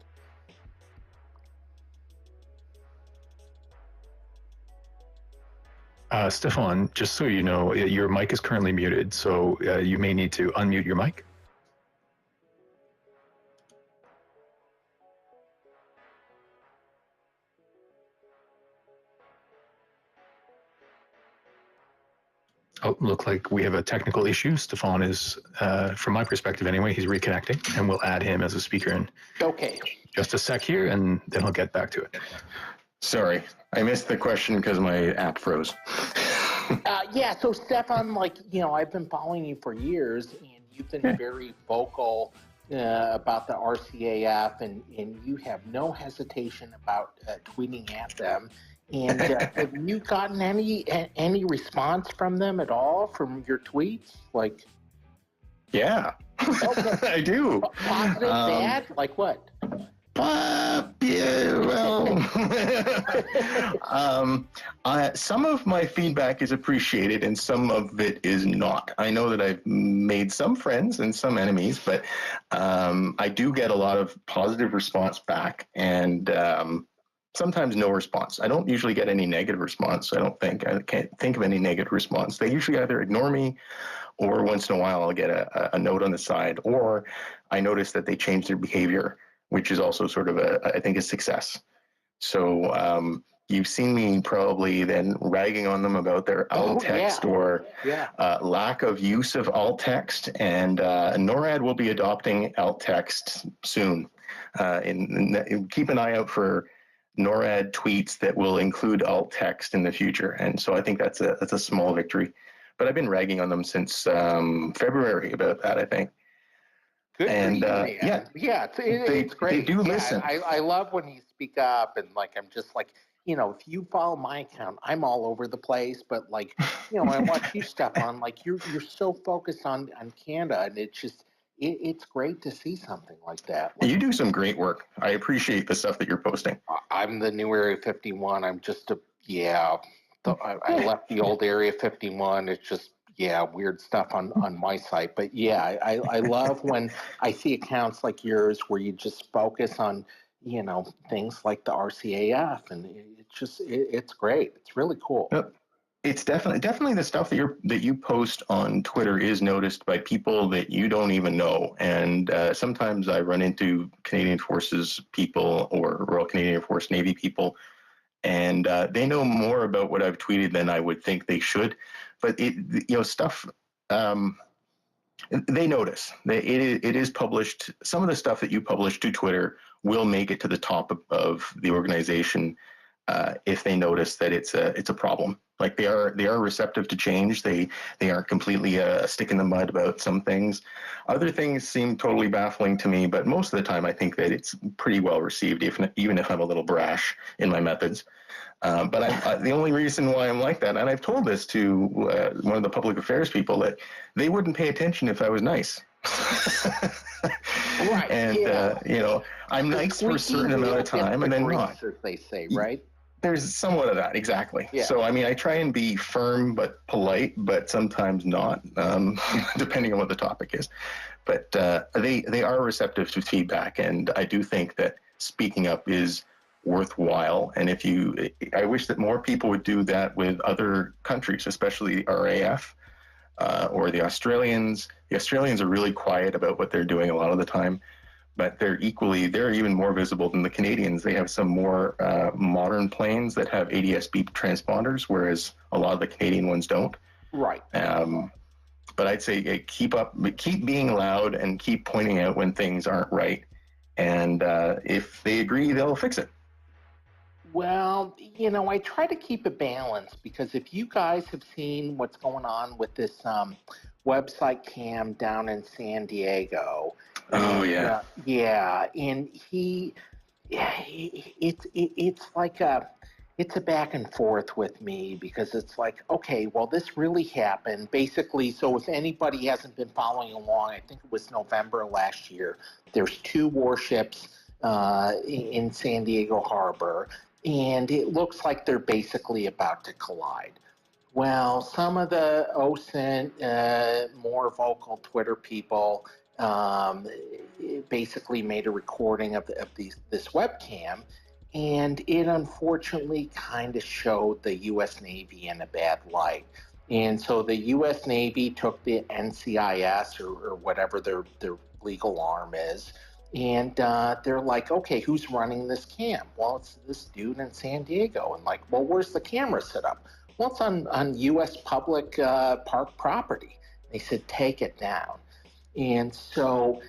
Stefan, just so you know, your mic is currently muted, so you may need to unmute your mic. Oh, look like we have a technical issue. Stefan is, from my perspective anyway, he's reconnecting, and we'll add him as a speaker in just a sec here, and then he'll get back to it. Sorry, I missed the question because my app froze. Yeah, so Stefan, I've been following you for years, and you've been very vocal about the RCAF, and you have no hesitation about tweeting at them. And have you gotten any response from them at all from your tweets? Yeah, okay. I do. Positive, bad, like what? Yeah, well, some of my feedback is appreciated and some of it is not. I know that I've made some friends and some enemies, but I do get a lot of positive response back and sometimes no response. I don't usually get any negative response. I can't think of any negative response. They usually either ignore me or once in a while I'll get a note on the side, or I notice that they change their behavior, which is also sort of I think a success. So you've seen me probably then ragging on them about their alt text or lack of use of alt text, and NORAD will be adopting alt text soon. And keep an eye out for NORAD tweets that will include alt text in the future, and so I think that's a small victory. But I've been ragging on them since February about that, I think. Good and for you, man. It's great. They do listen. I love when you speak up, and like I'm just like, if you follow my account, I'm all over the place, but like, I watch you stuff on, like you're so focused on Canada, and it's just it's great to see something like that. Like, you do some great work. I appreciate the stuff that you're posting. I'm the new Area 51. I'm just I left the old Area 51. It's just weird stuff on my site. But I love when I see accounts like yours where you just focus on things like the RCAF, and it's great. It's really cool. Yep. It's definitely the stuff that you post on Twitter is noticed by people that you don't even know. And sometimes I run into Canadian Forces people or Royal Canadian Force Navy people, and they know more about what I've tweeted than I would think they should. But stuff they notice. It is published. Some of the stuff that you publish to Twitter will make it to the top of the organization if they notice that it's a problem. Like they are receptive to change. They aren't completely a stick in the mud about some things. Other things seem totally baffling to me, but most of the time I think that it's pretty well received, even if I'm a little brash in my methods. But the only reason why I'm like that, and I've told this to one of the public affairs people, that they wouldn't pay attention if I was nice. Right. And I'm nice for a certain amount of time, and then not. As they say, right? There's somewhat of that, exactly. Yeah. So, I mean, I try and be firm but polite, but sometimes not, depending on what the topic is. But they are receptive to feedback, and I do think that speaking up is worthwhile. And I wish that more people would do that with other countries, especially RAF or the Australians. The Australians are really quiet about what they're doing a lot of the time, but they're even more visible than the Canadians. They have some more modern planes that have ADS-B transponders, whereas a lot of the Canadian ones don't. Right. But I'd say keep being loud and keep pointing out when things aren't right. And if they agree, they'll fix it. Well, I try to keep a balance, because if you guys have seen what's going on with this website cam down in San Diego. Oh, yeah. And it's like it's a back and forth with me, because it's like, okay, well, this really happened. Basically, so if anybody hasn't been following along, I think it was November last year, there's 2 warships in San Diego Harbor, and it looks like they're basically about to collide. Well, some of the OSINT, more vocal Twitter people basically made a recording of this webcam, and it unfortunately kind of showed the U.S. Navy in a bad light. And so the U.S. Navy took the NCIS or whatever their legal arm is, and they're like, okay, who's running this cam? Well, it's this dude in San Diego. And like, well, where's the camera set up? Well, it's on U.S. public park property. They said, take it down. And so,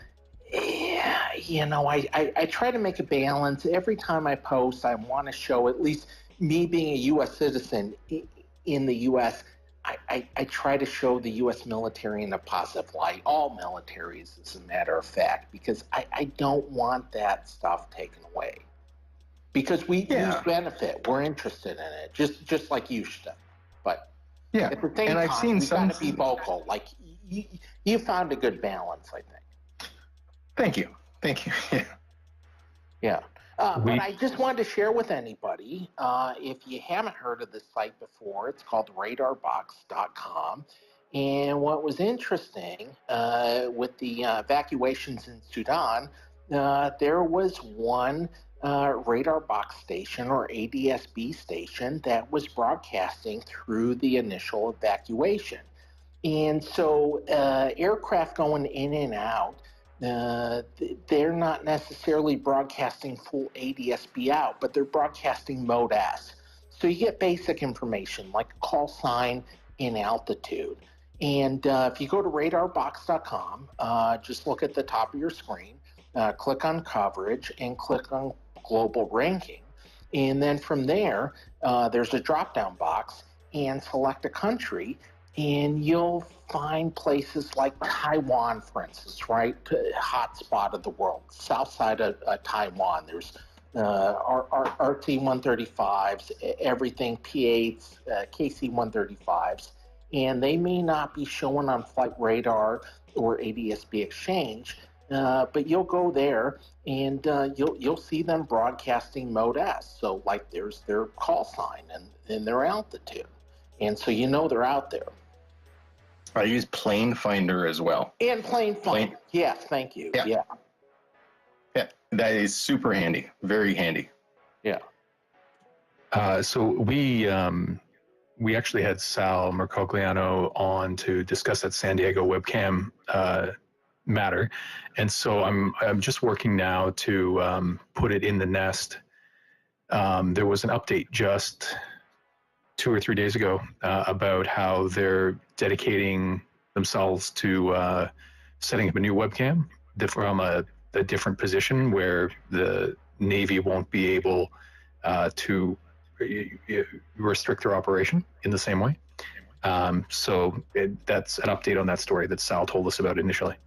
I try to make a balance. Every time I post, I want to show, at least me being a U.S. citizen in the U.S., I try to show the U.S. military in a positive light, all militaries, as a matter of fact, because I don't want that stuff taken away. Because we benefit, we're interested in it, just like you should. But at the same time, we got to be vocal. Like you found a good balance, I think. Thank you. Yeah. But I just wanted to share with anybody, if you haven't heard of this site before, it's called radarbox.com. And what was interesting with the evacuations in Sudan, there was one radar box station or ADS-B station that was broadcasting through the initial evacuation. And so aircraft going in and out, they're not necessarily broadcasting full ADS-B out, but they're broadcasting mode S. So you get basic information like call sign and altitude. And if you go to radarbox.com, just look at the top of your screen, click on coverage and click on global ranking. And then from there, there's a drop-down box and select a country, and you'll find places like Taiwan, for instance, right? Hot spot of the world, south side of Taiwan. There's RT-135s, everything P-8s, KC-135s, and they may not be showing on flight radar or ADS-B Exchange, but you'll go there and you'll see them broadcasting mode S. So like there's their call sign and their altitude, and so you know they're out there. I use Plane Finder as well. And Plane Finder, yes, thank you. Yeah, that is super handy, very handy. Yeah. So we actually had Sal Mercogliano on to discuss that San Diego webcam matter, and so I'm just working now to put it in the Nest. There was an update just 2 or 3 days ago about how they're dedicating themselves to setting up a new webcam from a different position where the Navy won't be able to restrict their operation in the same way. So that's an update on that story that Sal told us about initially.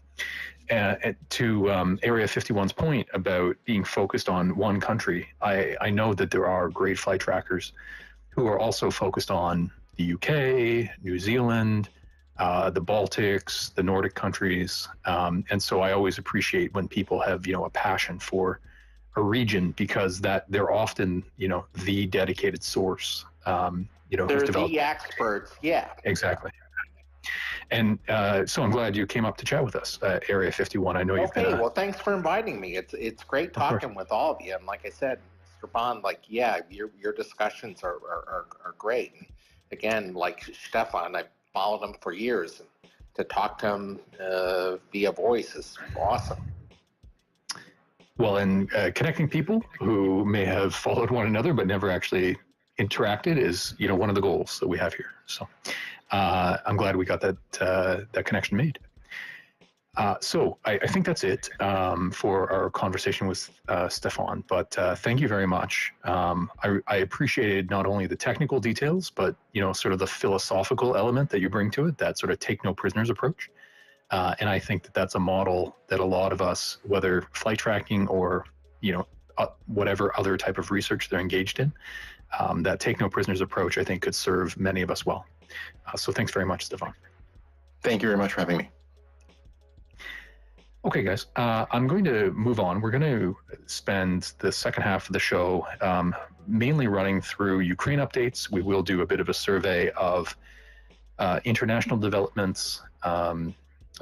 To Area 51's point about being focused on one country, I know that there are great flight trackers who are also focused on the UK, New Zealand, the Baltics, the Nordic countries. And so I always appreciate when people have, a passion for a region, because that they're often, the dedicated source, they're the experts. Yeah, exactly. And so I'm glad you came up to chat with us, Area 51. I know you've been. Well, thanks for inviting me. It's great talking with all of you. And like I said, Mr. Bond, your discussions are great. And again, like Stefan, I followed him for years, and to talk to him via voice is awesome. Well, and connecting people who may have followed one another but never actually interacted is, one of the goals that we have here. So I'm glad we got that connection made. So I think that's it for our conversation with Stefan. But thank you very much. I appreciated not only the technical details, but sort of the philosophical element that you bring to it, that sort of take no prisoners approach. And I think that that's a model that a lot of us, whether flight tracking or whatever other type of research they're engaged in, that take no prisoners approach, I think, could serve many of us well. So thanks very much, Stefan. Thank you very much for having me. Okay, guys, I'm going to move on. We're going to spend the second half of the show mainly running through Ukraine updates. We will do a bit of a survey of international developments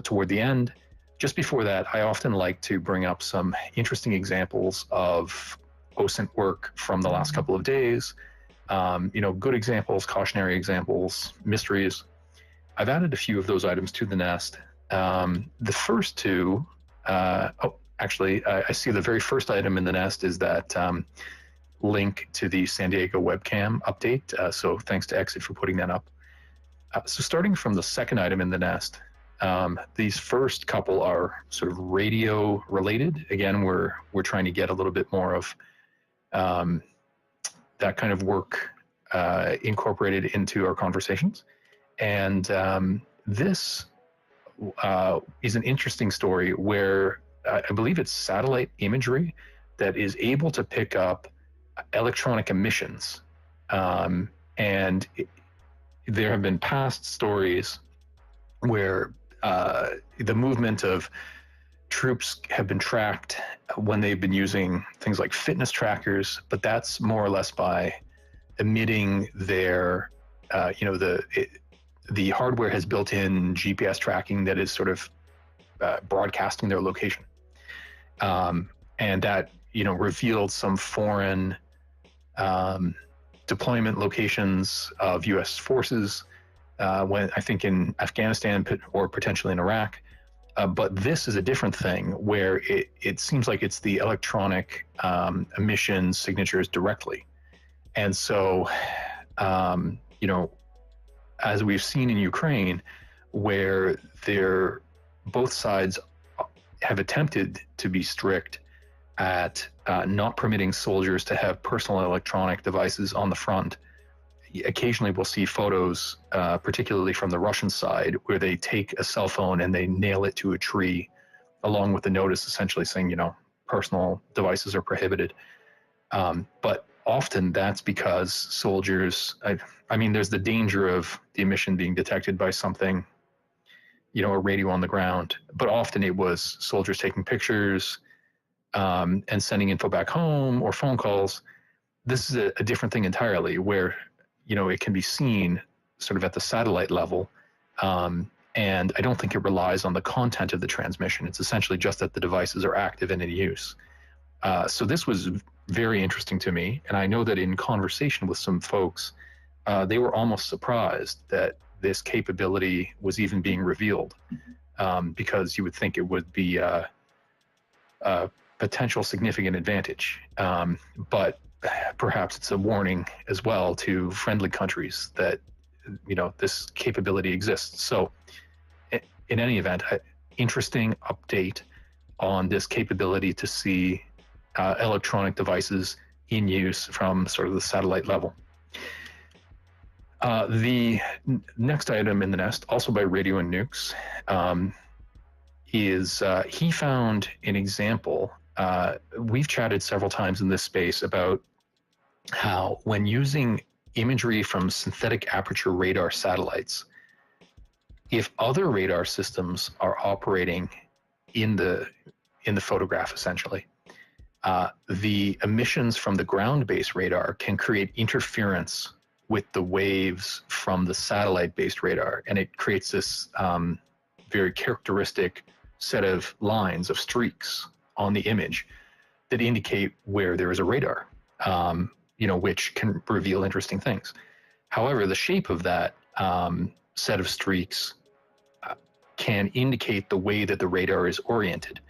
toward the end. Just before that, I often like to bring up some interesting examples of OSINT work from the last couple of days. Good examples, cautionary examples, mysteries. I've added a few of those items to the Nest. The first two, I see the very first item in the Nest is that link to the San Diego webcam update. So thanks to Exit for putting that up. So starting from the second item in the Nest, these first couple are sort of radio related. Again, we're trying to get a little bit more of that kind of work incorporated into our conversations. And this is an interesting story where I believe it's satellite imagery that is able to pick up electronic emissions. And there have been past stories where the movement of troops have been tracked when they've been using things like fitness trackers, but that's more or less by emitting their, the hardware has built-in GPS tracking that is sort of broadcasting their location. And that, revealed some foreign deployment locations of U.S. forces when I think in Afghanistan or potentially in Iraq. But this is a different thing where it seems like it's the electronic emission signatures directly. And so, as we've seen in Ukraine, where both sides have attempted to be strict, at not permitting soldiers to have personal electronic devices on the front. Occasionally we'll see photos, particularly from the Russian side, where they take a cell phone and they nail it to a tree, along with the notice essentially saying, personal devices are prohibited. But often that's because soldiers, I mean, there's the danger of the emission being detected by something, a radio on the ground, but often it was soldiers taking pictures and sending info back home or phone calls. This is a different thing entirely, where it can be seen sort of at the satellite level. And I don't think it relies on the content of the transmission. It's essentially just that the devices are active and in use. So this was very interesting to me. And I know that in conversation with some folks, they were almost surprised that this capability was even being revealed, because you would think it would be a potential significant advantage. But perhaps it's a warning as well to friendly countries that this capability exists. So in any event, interesting update on this capability to see electronic devices in use from sort of the satellite level. The next item in the nest, also by Radio and Nukes, is he found an example. We've chatted several times in this space about how when using imagery from synthetic aperture radar satellites, if other radar systems are operating in the photograph, essentially, the emissions from the ground-based radar can create interference with the waves from the satellite-based radar, and it creates this very characteristic set of lines, of streaks on the image that indicate where there is a radar, which can reveal interesting things. However, the shape of that set of streaks can indicate the way that the radar is oriented.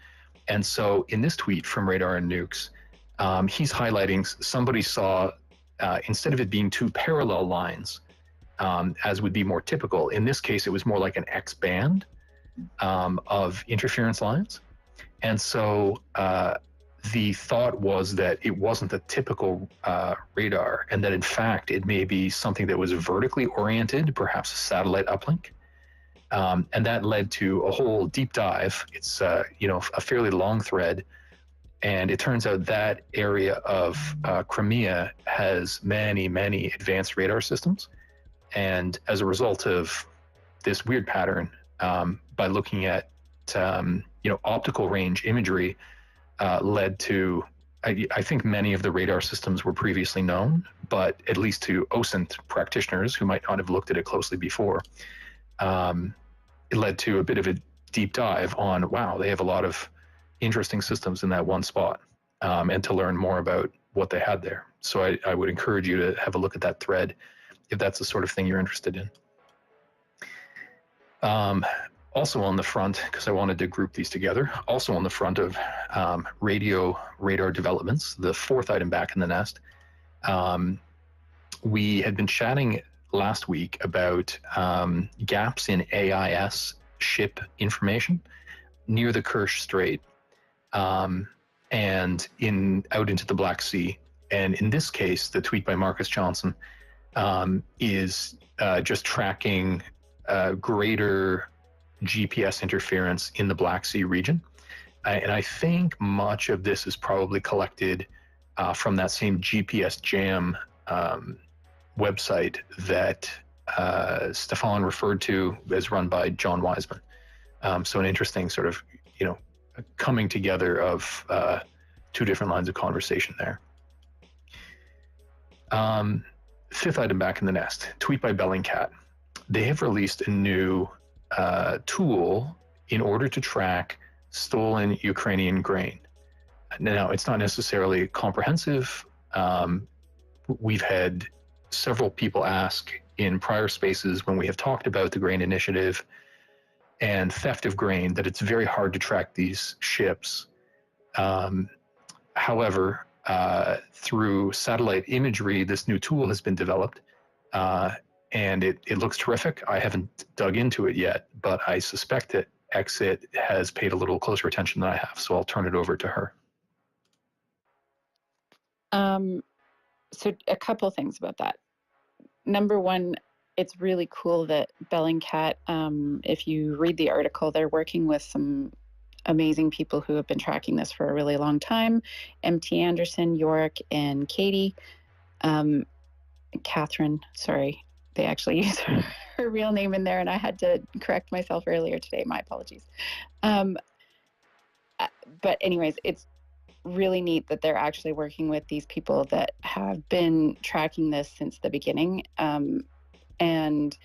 And so in this tweet from Radar and Nukes, he's highlighting somebody saw, instead of it being two parallel lines, as would be more typical, in this case, it was more like an X band of interference lines. And so the thought was that it wasn't the typical radar, and that in fact, it may be something that was vertically oriented, perhaps a satellite uplink. And that led to a whole deep dive. It's a fairly long thread, and it turns out that area of Crimea has many, many advanced radar systems. And as a result of this weird pattern, by looking at optical range imagery, led to, I think many of the radar systems were previously known, but at least to OSINT practitioners who might not have looked at it closely before, it led to a bit of a deep dive on, wow, they have a lot of interesting systems in that one spot, and to learn more about what they had there. So I would encourage you to have a look at that thread if that's the sort of thing you're interested in. Also on the front, because I wanted to group these together, also on the front of radio radar developments, the fourth item back in the nest, we had been chatting last week about gaps in AIS ship information near the Kerch Strait and out into the Black Sea. And in this case, the tweet by Marcus Johnson is just tracking greater GPS interference in the Black Sea region. And I think much of this is probably collected from that same GPS Jam website that Stefan referred to, as run by John Wiseman. So an interesting sort of, coming together of two different lines of conversation there. Fifth item back in the nest, tweet by Bellingcat. They have released a new tool in order to track stolen Ukrainian grain. Now, it's not necessarily comprehensive. We've had several people ask in prior spaces when we have talked about the grain initiative and theft of grain that it's very hard to track these ships. However, through satellite imagery, this new tool has been developed, and it looks terrific. I haven't dug into it yet, but I suspect that Exit has paid a little closer attention than I have, so I'll turn it over to her. So a couple things about that. Number one, it's really cool that Bellingcat, if you read the article, they're working with some amazing people who have been tracking this for a really long time. MT Anderson, York, and Katie. Catherine, sorry, they actually use her real name in there, and I had to correct myself earlier today. My apologies. But anyways, it's really neat that they're actually working with these people that have been tracking this since the beginning. And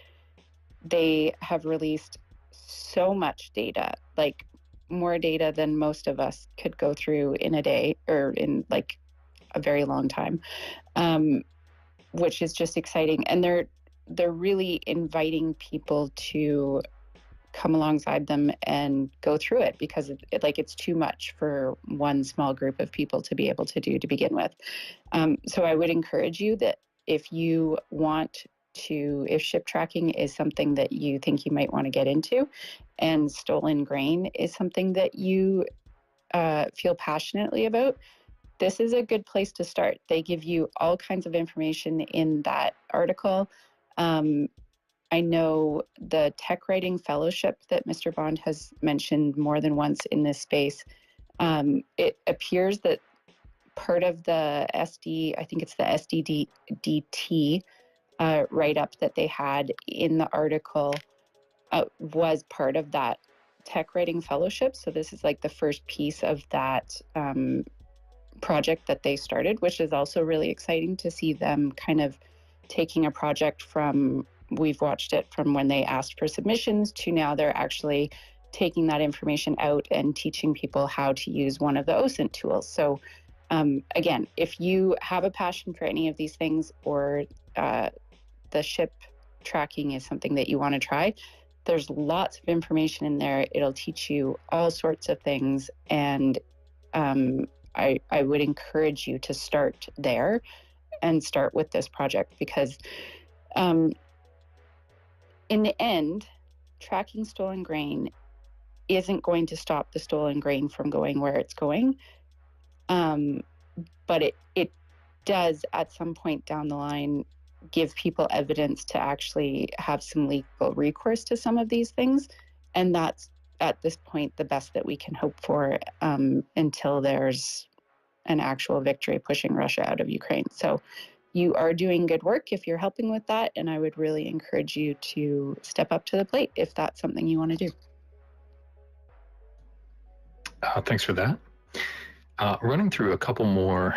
they have released so much data, like more data than most of us could go through in a day or in like a very long time, which is just exciting. And they're really inviting people to come alongside them and go through it, because it's too much for one small group of people to be able to do to begin with. So I would encourage you that if you want to, if ship tracking is something that you think you might want to get into, and stolen grain is something that you feel passionately about, this is a good place to start. They give you all kinds of information in that article. I know the tech writing fellowship that Mr. Bond has mentioned more than once in this space. It appears that part of the SD, I think it's the SDDT write-up that they had in the article was part of that tech writing fellowship. So this is like the first piece of that project that they started, which is also really exciting to see them kind of taking a project from, we've watched it from when they asked for submissions to now they're actually taking that information out and teaching people how to use one of the OSINT tools. So again, if you have a passion for any of these things, or the ship tracking is something that you want to try, there's lots of information in there. It'll teach you all sorts of things. And I would encourage you to start there and start with this project, because in the end, tracking stolen grain isn't going to stop the stolen grain from going where it's going. But it does at some point down the line give people evidence to actually have some legal recourse to some of these things. And that's at this point the best that we can hope for until there's an actual victory pushing Russia out of Ukraine. So you are doing good work if you're helping with that, and I would really encourage you to step up to the plate if that's something you want to do. Thanks for that. Running through a couple more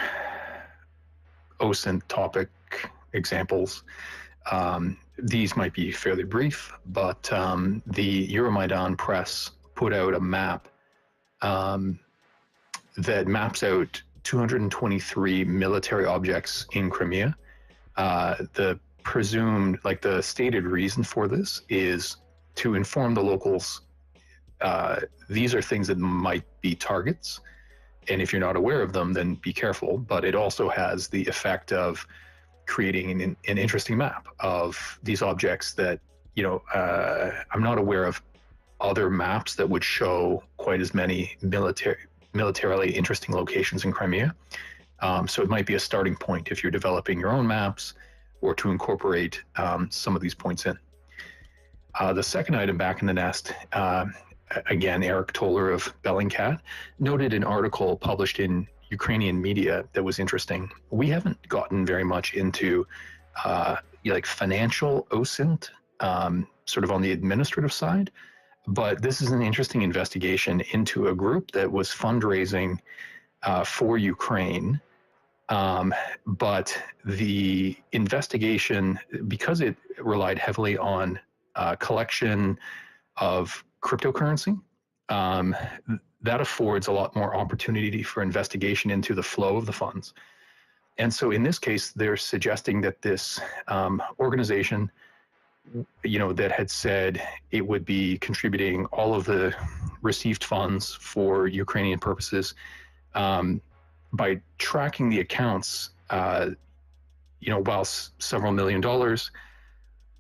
OSINT topic examples. These might be fairly brief, but the Euromaidan press put out a map that maps out 223 military objects in Crimea. The presumed, like the stated reason for this is to inform the locals these are things that might be targets, and if you're not aware of them, then be careful. But it also has the effect of creating an interesting map of these objects that, you know, I'm not aware of other maps that would show quite as many militarily interesting locations in Crimea. So it might be a starting point if you're developing your own maps, or to incorporate some of these points in. The second item back in the nest, again, Eric Toller of Bellingcat noted an article published in Ukrainian media that was interesting. We haven't gotten very much into like financial OSINT, sort of on the administrative side, but this is an interesting investigation into a group that was fundraising for Ukraine. But the investigation, because it relied heavily on collection of cryptocurrency, that affords a lot more opportunity for investigation into the flow of the funds. And so in this case, they're suggesting that this organization, you know, that had said it would be contributing all of the received funds for Ukrainian purposes, by tracking the accounts, you know, whilst several $1 million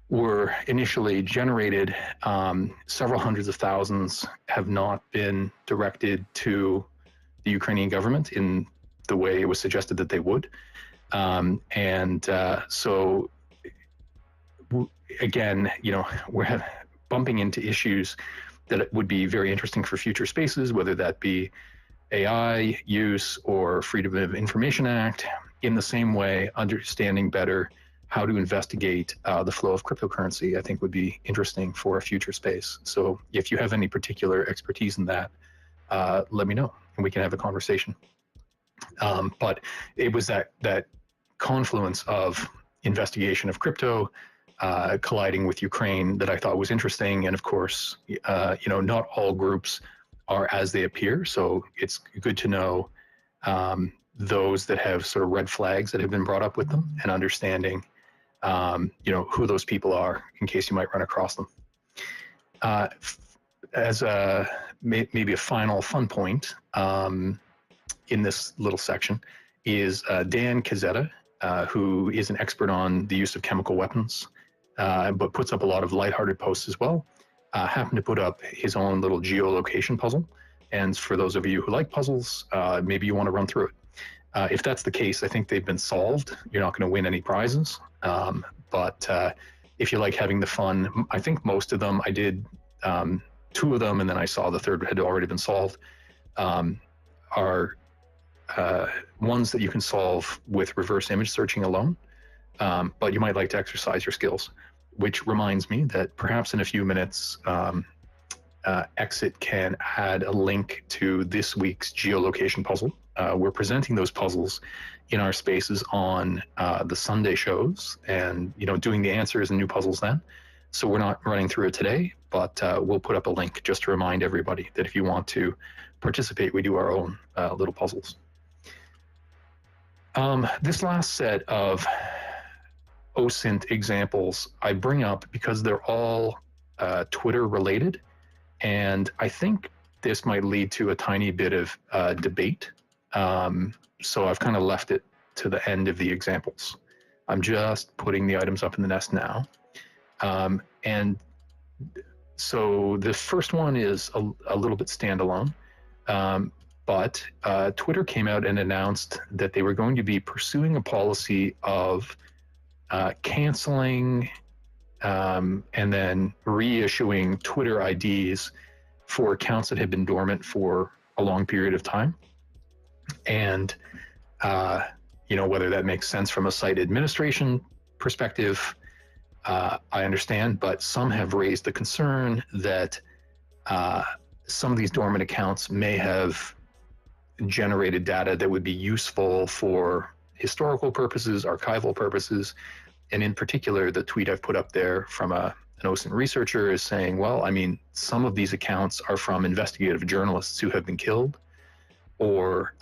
were initially generated, several hundreds of thousands have not been directed to the Ukrainian government in the way it was suggested that they would. So again, we're bumping into issues that would be very interesting for future spaces, whether that be AI use or Freedom of Information Act. In the same way, understanding better how to investigate the flow of cryptocurrency, I think, would be interesting for a future space. So if you have any particular expertise in that, let me know and we can have a conversation. But it was that confluence of investigation of crypto colliding with Ukraine that I thought was interesting. And of course, not all groups are as they appear. So it's good to know those that have sort of red flags that have been brought up with them, and understanding who those people are in case you might run across them. As maybe a final fun point in this little section is Dan Cazzetta, who is an expert on the use of chemical weapons, but puts up a lot of lighthearted posts as well. Happened to put up his own little geolocation puzzle. And for those of you who like puzzles, maybe you want to run through it. If that's the case, I think they've been solved. You're not going to win any prizes. But if you like having the fun, I think most of them, I did 2 of them, and then I saw the third had already been solved, are ones that you can solve with reverse image searching alone. But you might like to exercise your skills, which reminds me that perhaps in a few minutes, Exit can add a link to this week's geolocation puzzle. We're presenting those puzzles in our spaces on the Sunday shows, and doing the answers and new puzzles then. So we're not running through it today, but we'll put up a link just to remind everybody that if you want to participate, we do our own little puzzles. This last set of OSINT examples I bring up because they're all Twitter related, and I think this might lead to a tiny bit of debate. So I've kind of left it to the end of the examples. I'm just putting the items up in the nest now. And so the first one is a little bit standalone, but Twitter came out and announced that they were going to be pursuing a policy of canceling and then reissuing Twitter IDs for accounts that had been dormant for a long period of time. And, whether that makes sense from a site administration perspective, I understand, but some have raised the concern that some of these dormant accounts may have generated data that would be useful for historical purposes, archival purposes. And in particular, the tweet I've put up there from an OSINT researcher is saying, well, I mean, some of these accounts are from investigative journalists who have been killed, or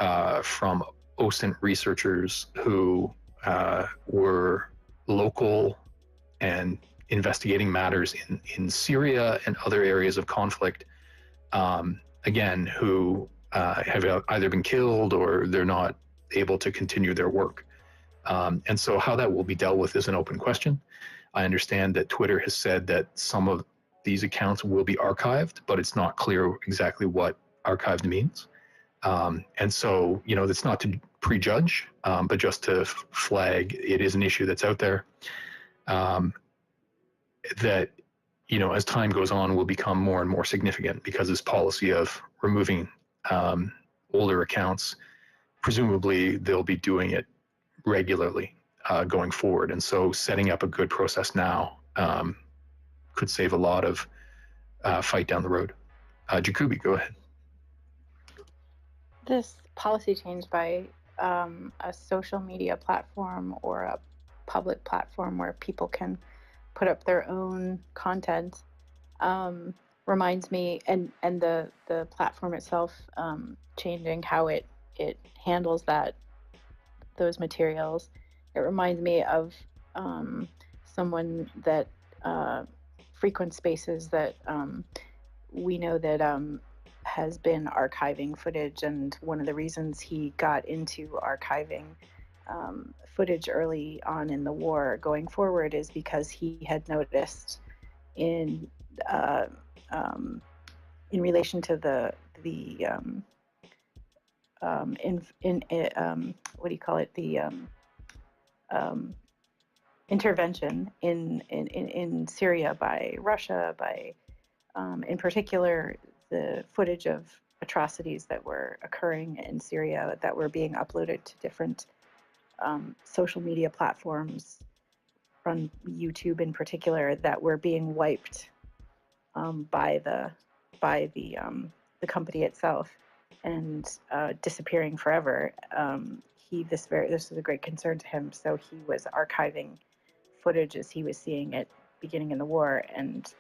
from OSINT researchers who were local and investigating matters in Syria and other areas of conflict, again, who have either been killed or they're not able to continue their work. And so how that will be dealt with is an open question. I understand that Twitter has said that some of these accounts will be archived, but it's not clear exactly what archived means. And so, that's not to prejudge, but just to flag it is an issue that's out there that, as time goes on, will become more and more significant because this policy of removing older accounts, presumably they'll be doing it regularly going forward. And so setting up a good process now could save a lot of fight down the road. Jacoby, go ahead. This policy change by a social media platform or a public platform where people can put up their own content reminds me, and the platform itself changing how it handles those materials. It reminds me of someone that frequents spaces that we know that has been archiving footage, and one of the reasons he got into archiving footage early on in the war going forward is because he had noticed in relation to the what do you call it, the intervention in Syria by Russia, by in particular the footage of atrocities that were occurring in Syria that were being uploaded to different social media platforms, on YouTube in particular, that were being wiped by the company itself and disappearing forever. This was a great concern to him, so he was archiving footage as he was seeing it beginning in the war, and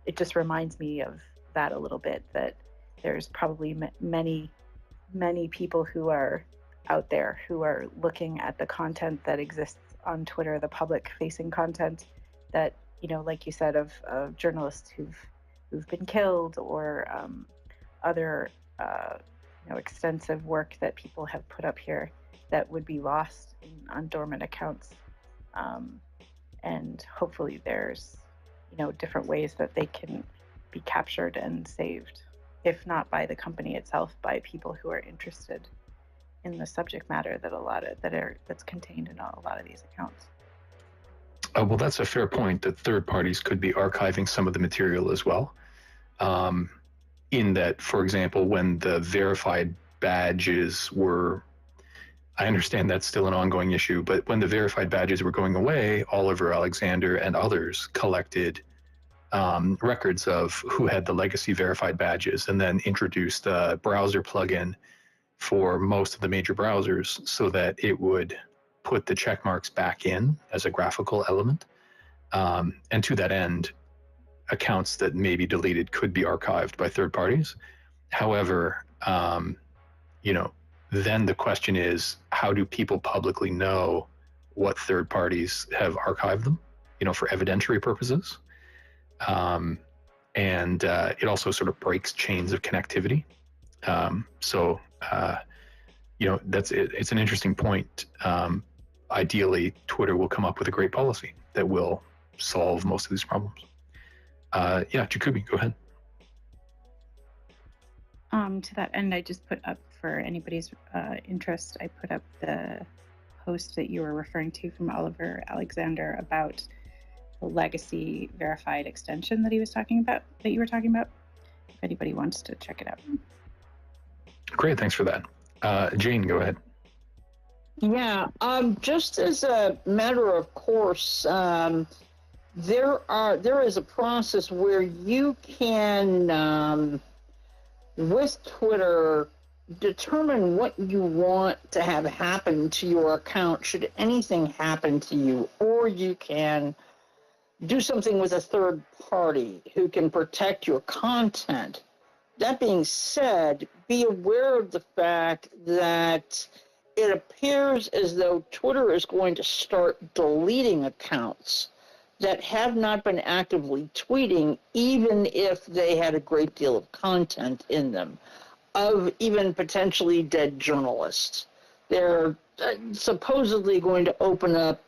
it just reminds me of that a little bit, that there's probably many people who are out there who are looking at the content that exists on Twitter, the public facing content that, like you said, of journalists who've been killed, or other extensive work that people have put up here that would be lost on dormant accounts. And hopefully there's different ways that they can be captured and saved, if not by the company itself, by people who are interested in the subject matter that's contained in a lot of these accounts. Well, that's a fair point, that third parties could be archiving some of the material as well. In that, for example, when the verified badges were, I understand that's still an ongoing issue, but when the verified badges were going away, Oliver Alexander and others collected records of who had the legacy verified badges, and then introduced a browser plugin for most of the major browsers so that it would put the check marks back in as a graphical element. And to that end, accounts that may be deleted could be archived by third parties. However, then the question is, how do people publicly know what third parties have archived them, for evidentiary purposes? And it also sort of breaks chains of connectivity. That's it. It's an interesting point. Ideally, Twitter will come up with a great policy that will solve most of these problems. Jacoby, go ahead. To that end, I just put up, for anybody's interest, I put up the post that you were referring to from Oliver Alexander about the legacy verified extension that you were talking about, if anybody wants to check it out. Great, thanks for that. Jane, go ahead. Yeah, just as a matter of course, there is a process where you can, with Twitter, determine what you want to have happen to your account should anything happen to you, or you can do something with a third party who can protect your content. That being said, be aware of the fact that it appears as though Twitter is going to start deleting accounts that have not been actively tweeting, even if they had a great deal of content in them, of even potentially dead journalists. They're supposedly going to open up,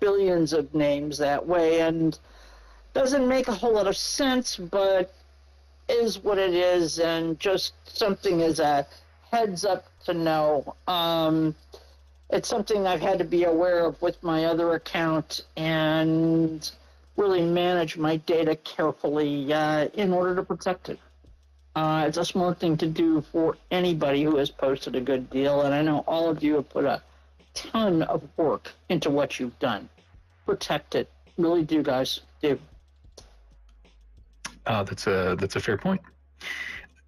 billions of names that way, and doesn't make a whole lot of sense, but is what it is, and just something as a heads up to know. It's something I've had to be aware of with my other account and really manage my data carefully in order to protect it. It's a smart thing to do for anybody who has posted a good deal, and I know all of you have put a ton of work into what you've done. Protect it. Really do, guys. Do. That's a fair point.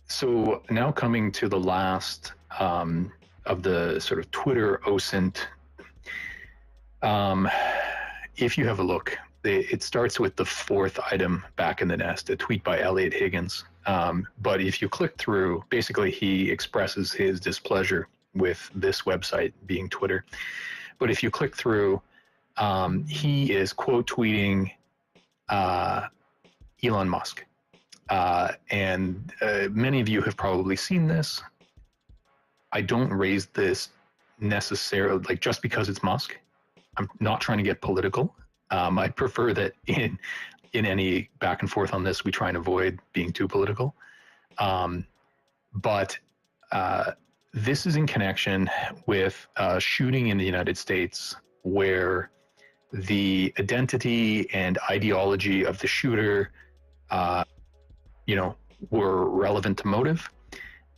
So now coming to the last of the sort of Twitter OSINT. If you have a look, it starts with the fourth item back in the nest, a tweet by Elliot Higgins. But if you click through, basically he expresses his displeasure with this website being Twitter. But if you click through, he is quote tweeting Elon Musk. And many of you have probably seen this. I don't raise this necessarily, just because it's Musk. I'm not trying to get political. I prefer that in any back and forth on this, we try and avoid being too political. But this is in connection with a shooting in the United States where the identity and ideology of the shooter, were relevant to motive.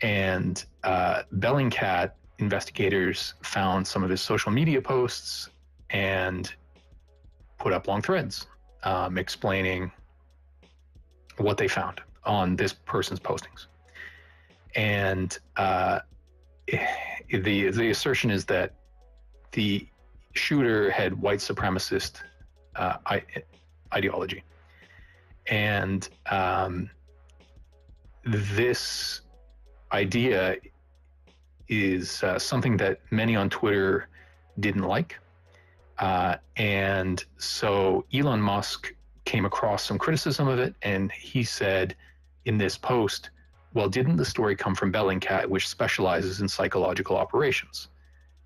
And Bellingcat investigators found some of his social media posts and put up long threads explaining what they found on this person's postings. And the assertion is that the shooter had white supremacist ideology. And this idea is something that many on Twitter didn't like. And so Elon Musk came across some criticism of it, and he said in this post, well, didn't the story come from Bellingcat, which specializes in psychological operations?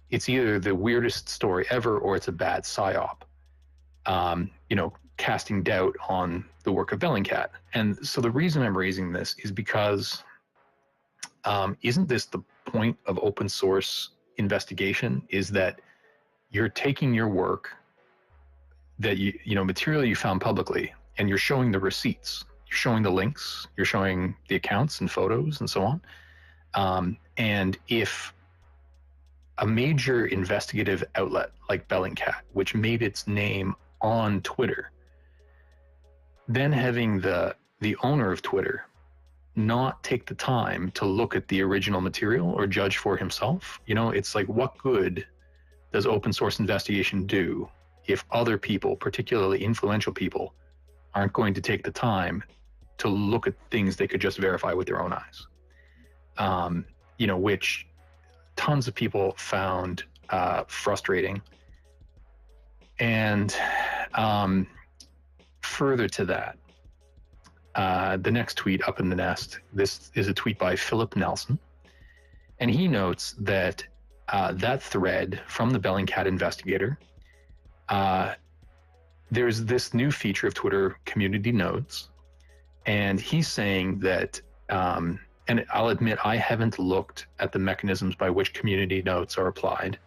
It's either the weirdest story ever or it's a bad psyop, casting doubt on the work of Bellingcat. And so the reason I'm raising this is because isn't this the point of open source investigation, is that you're taking your work that material you found publicly, and you're showing the receipts, you're showing the links, you're showing the accounts and photos and so on. And if a major investigative outlet like Bellingcat, which made its name on Twitter, then having the owner of Twitter not take the time to look at the original material or judge for himself, it's like, what good does open source investigation do if other people, particularly influential people, aren't going to take the time to look at things they could just verify with their own eyes? Which tons of people found frustrating. And further to that, the next tweet up in the nest, this is a tweet by Philip Nelson, and he notes that that thread from the Bellingcat investigator, there's this new feature of Twitter, community notes, and he's saying that, and I'll admit I haven't looked at the mechanisms by which community notes are applied.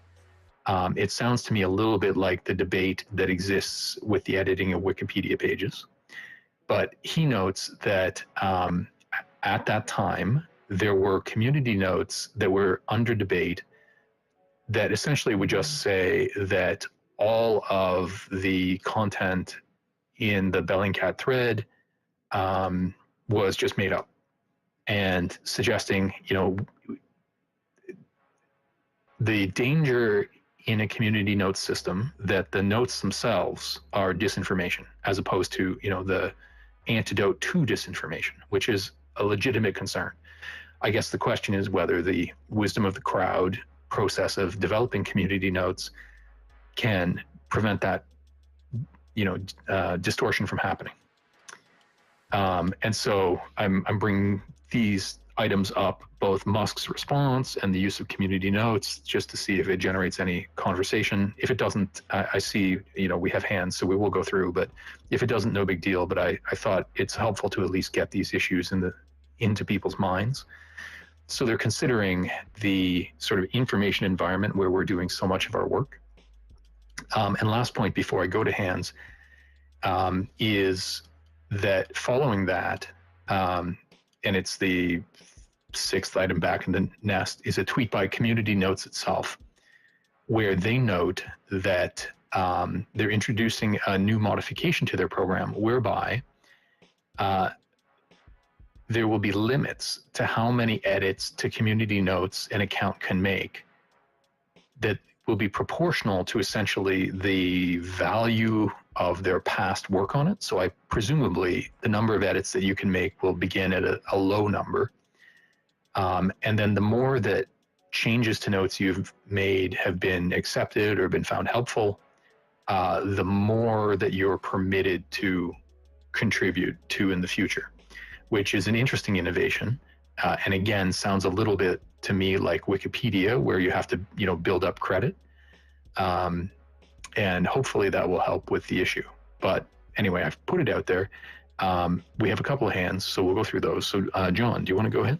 It sounds to me a little bit like the debate that exists with the editing of Wikipedia pages. But he notes that at that time, there were community notes that were under debate that essentially would just say that all of the content in the Bellingcat thread was just made up, and suggesting, the danger in a community notes system that the notes themselves are disinformation, as opposed to, the antidote to disinformation, which is a legitimate concern. I guess the question is whether the wisdom of the crowd process of developing community notes can prevent that, distortion from happening. And so I'm bringing these items up, both Musk's response and the use of community notes, just to see if it generates any conversation. If it doesn't, I see, we have hands, so we will go through, but if it doesn't, no big deal. But I thought it's helpful to at least get these issues into people's minds. So they're considering the sort of information environment where we're doing so much of our work. And last point before I go to hands is that following that, and it's the sixth item back in the nest, is a tweet by Community Notes itself, where they note that they're introducing a new modification to their program whereby there will be limits to how many edits to community notes an account can make that will be proportional to essentially the value of their past work on it. So presumably the number of edits that you can make will begin at a low number. And then the more that changes to notes you've made have been accepted or been found helpful, the more that you're permitted to contribute to in the future, which is an interesting innovation. And again, sounds a little bit to me like Wikipedia, where you have to, build up credit. And hopefully that will help with the issue. But anyway, I've put it out there. We have a couple of hands, so we'll go through those. So John, do you want to go ahead?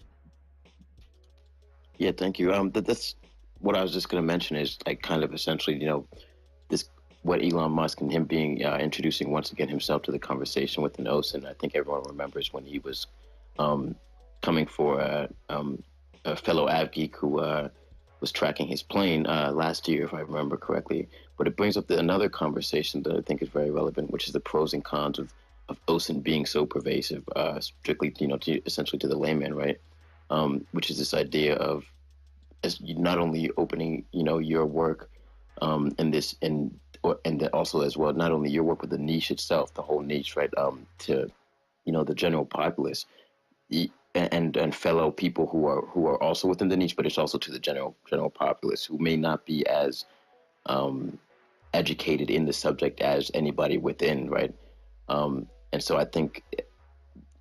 Yeah, thank you. That's what I was just going to mention is like kind of essentially, this what Elon Musk and him being introducing once again himself to the conversation with an OSINT. I think everyone remembers when he was coming for a fellow AvGeek who was tracking his plane last year, if I remember correctly. But it brings up another conversation that I think is very relevant, which is the pros and cons of OSINT being so pervasive, strictly, essentially to the layman, right? Which is this idea of as not only opening, your work, and also as well, not only your work, but the niche itself, the whole niche, right? To, the general populace, and fellow people who are also within the niche, but it's also to the general populace who may not be as educated in the subject as anybody within, right? And so I think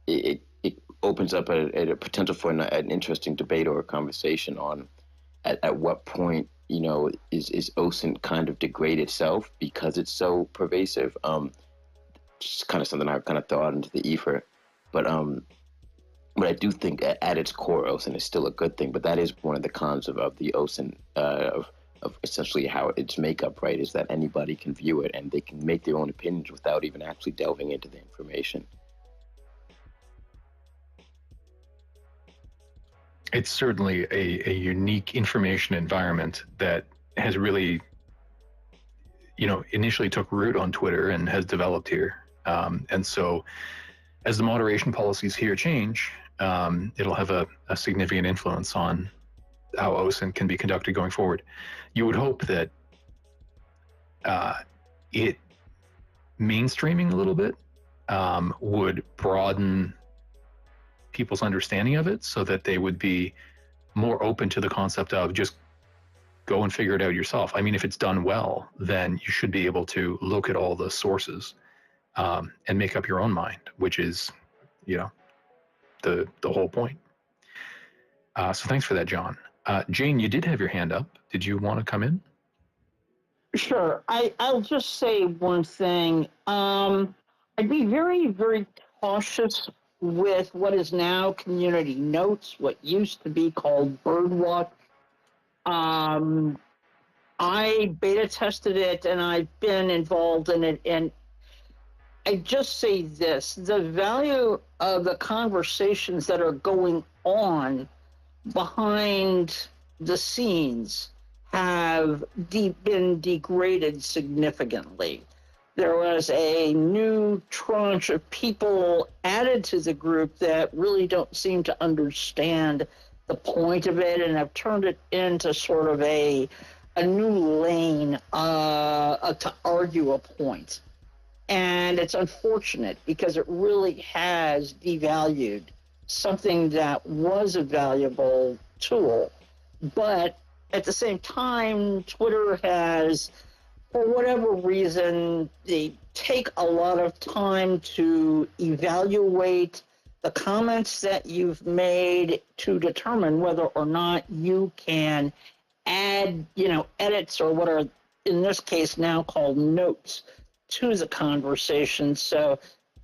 it opens up a potential for an interesting debate or a conversation on at what point, is OSINT kind of degrade itself because it's so pervasive? Just kind of something I kind of throw out into the ether. But I do think at its core, OSINT is still a good thing. But that is one of the cons of the OSINT, of essentially how its makeup, right, is that anybody can view it and they can make their own opinions without even actually delving into the information. It's certainly a unique information environment that has really, initially took root on Twitter and has developed here. And so as the moderation policies here change, it'll have a significant influence on how OSINT can be conducted going forward. You would hope that it mainstreaming a little bit would broaden people's understanding of it so that they would be more open to the concept of just go and figure it out yourself. I mean, if it's done well, then you should be able to look at all the sources and make up your own mind, which is, the whole point. So thanks for that, John. Jane, you did have your hand up. Did you want to come in? Sure. I'll just say one thing. I'd be very, very cautious with what is now Community Notes, what used to be called Birdwatch. I beta tested it and I've been involved in it, and I just say this: the value of the conversations that are going on behind the scenes have been degraded significantly. There was a new tranche of people added to the group that really don't seem to understand the point of it and have turned it into sort of a new lane to argue a point. And it's unfortunate because it really has devalued something that was a valuable tool. But at the same time, Twitter has, for whatever reason, they take a lot of time to evaluate the comments that you've made to determine whether or not you can add, edits or what are in this case now called notes to the conversation. So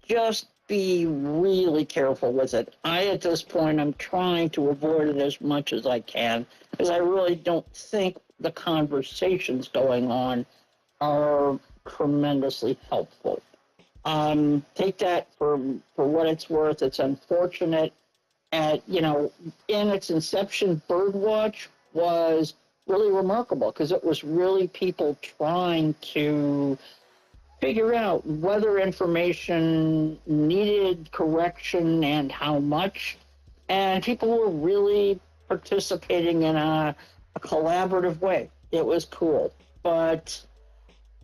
just be really careful with it. At this point, I'm trying to avoid it as much as I can because I really don't think the conversations going on are tremendously helpful. Take that for what it's worth. It's unfortunate. In its inception, Birdwatch was really remarkable because it was really people trying to figure out whether information needed correction and how much. And people were really participating in a collaborative way. It was cool. But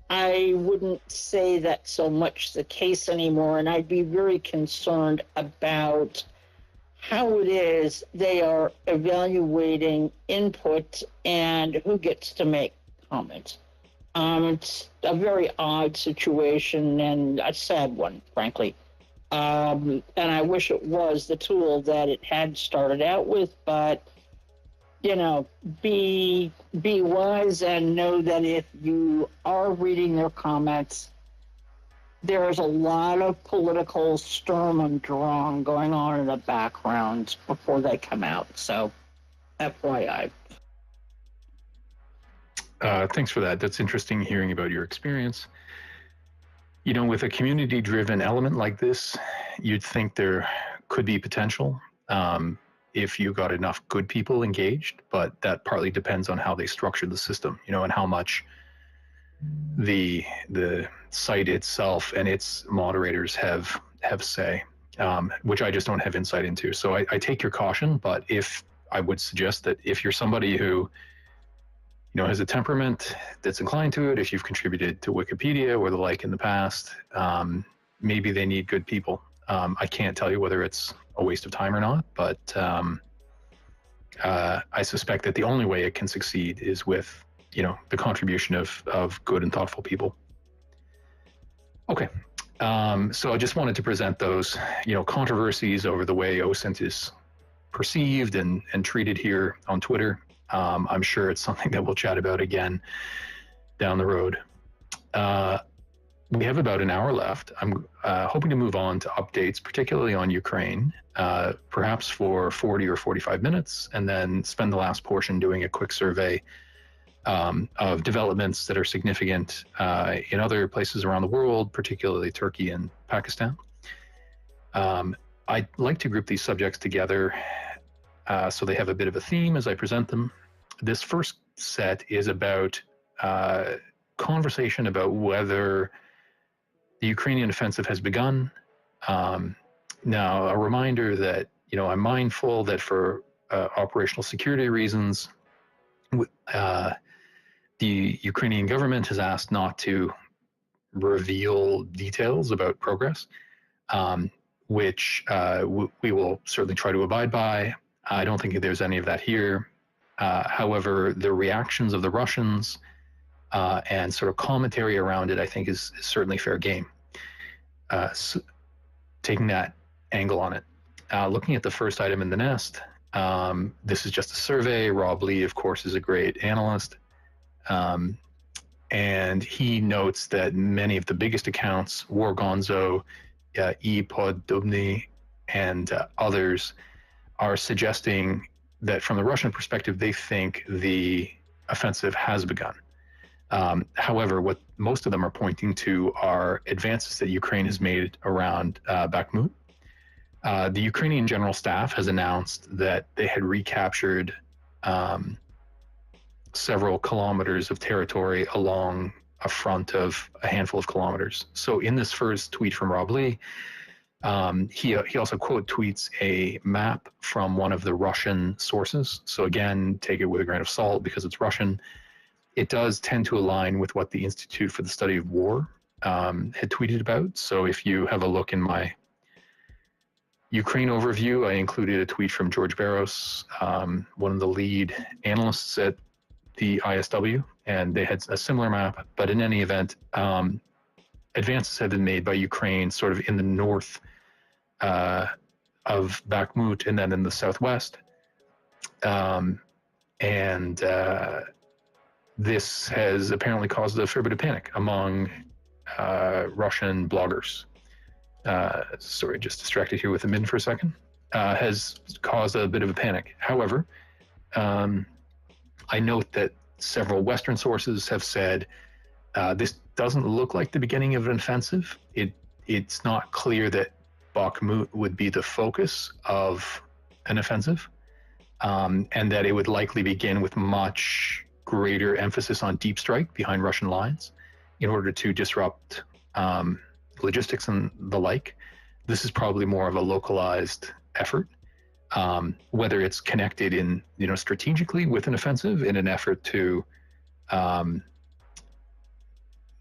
I wouldn't say that's so much the case anymore, and I'd be very concerned about how it is they are evaluating input and who gets to make comments. It's a very odd situation and a sad one, frankly. And I wish it was the tool that it had started out with, but be wise and know that if you are reading their comments, there's a lot of political Sturm und Drang going on in the background before they come out. So FYI. Thanks for that. That's interesting hearing about your experience. You know, with a community-driven element like this, you'd think there could be potential if you got enough good people engaged, but that partly depends on how they structure the system, you know, and how much the site itself and its moderators have say, which I just don't have insight into. So I take your caution, but if I would suggest that if you're somebody who, you know, has a temperament that's inclined to it, if you've contributed to Wikipedia or the like in the past, maybe they need good people. I can't tell you whether it's a waste of time or not, but I suspect that the only way it can succeed is with, you know, the contribution of good and thoughtful people. Okay, so I just wanted to present those, you know, controversies over the way OSINT is perceived and treated here on Twitter. I'm sure it's something that we'll chat about again down the road. We have about an hour left. I'm hoping to move on to updates, particularly on Ukraine, perhaps for 40 or 45 minutes, and then spend the last portion doing a quick survey of developments that are significant in other places around the world, particularly Turkey and Pakistan. I'd like to group these subjects together so they have a bit of a theme as I present them. This first set is about conversation about whether the Ukrainian offensive has begun. Now, a reminder that, you know, I'm mindful that for operational security reasons, the Ukrainian government has asked not to reveal details about progress, which we will certainly try to abide by. I don't think there's any of that here. However, the reactions of the Russians and sort of commentary around it, I think, is certainly fair game. So taking that angle on it. Looking at the first item in the nest, this is just a survey. Rob Lee, of course, is a great analyst. And he notes that many of the biggest accounts, War Gonzo, Podobny, and others, are suggesting that from the Russian perspective, they think the offensive has begun. However, what most of them are pointing to are advances that Ukraine has made around Bakhmut. The Ukrainian General Staff has announced that they had recaptured several kilometers of territory along a front of a handful of kilometers. So in this first tweet from Rob Lee, he also quote tweets a map from one of the Russian sources. So again, take it with a grain of salt because it's Russian. It does tend to align with what the Institute for the Study of War had tweeted about. So if you have a look in my Ukraine overview, I included a tweet from George Barros, one of the lead analysts at the ISW, and they had a similar map. But in any event, advances have been made by Ukraine sort of in the north of Bakhmut and then in the southwest. This has apparently caused a fair bit of panic among Russian bloggers. Sorry, just distracted here with the min for a second. Has caused a bit of a panic. However, I note that several Western sources have said this doesn't look like the beginning of an offensive. It's not clear that Bakhmut would be the focus of an offensive, and that it would likely begin with much greater emphasis on deep strike behind Russian lines in order to disrupt logistics and the like. This is probably more of a localized effort, whether it's connected in, you know, strategically with an offensive in an effort to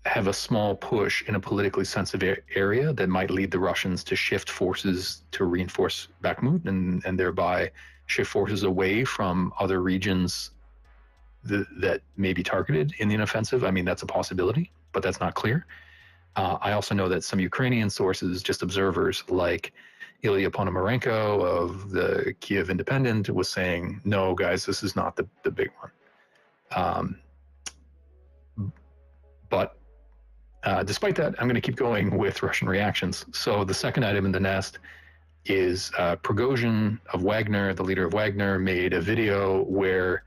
have a small push in a politically sensitive area that might lead the Russians to shift forces to reinforce Bakhmut and thereby shift forces away from other regions that may be targeted in the offensive. I mean, that's a possibility, but that's not clear. I also know that some Ukrainian sources, just observers like Ilya Ponomarenko of the Kiev Independent, was saying, no, guys, this is not the big one. But despite that, I'm going to keep going with Russian reactions. So the second item in the nest is Prigozhin of Wagner, the leader of Wagner, made a video where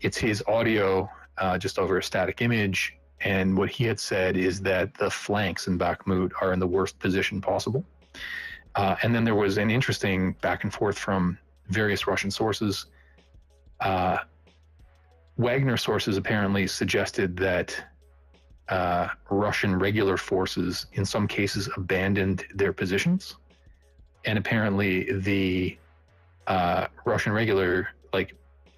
it's his audio just over a static image. And what he had said is that the flanks in Bakhmut are in the worst position possible. And then there was an interesting back and forth from various Russian sources. Wagner sources apparently suggested that Russian regular forces, in some cases, abandoned their positions. And apparently the Russian regular,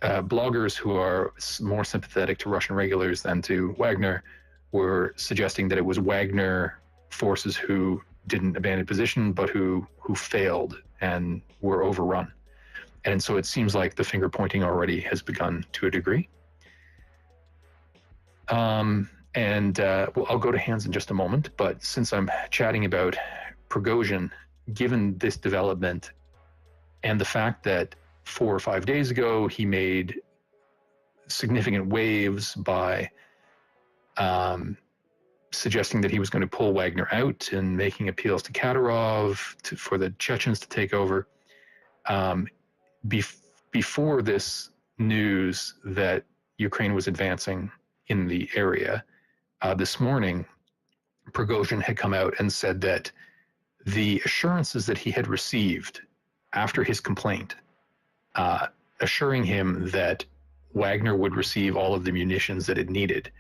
bloggers who are more sympathetic to Russian regulars than to Wagner, were suggesting that it was Wagner forces who didn't abandon position, but who failed and were overrun. And so it seems like the finger pointing already has begun to a degree. Well, I'll go to Hans in just a moment, but since I'm chatting about Prigozhin, given this development and the fact that 4 or 5 days ago he made significant waves by suggesting that he was going to pull Wagner out and making appeals to Kadyrov for the Chechens to take over. Before this news that Ukraine was advancing in the area, this morning, Prigozhin had come out and said that the assurances that he had received after his complaint, assuring him that Wagner would receive all of the munitions that it needed,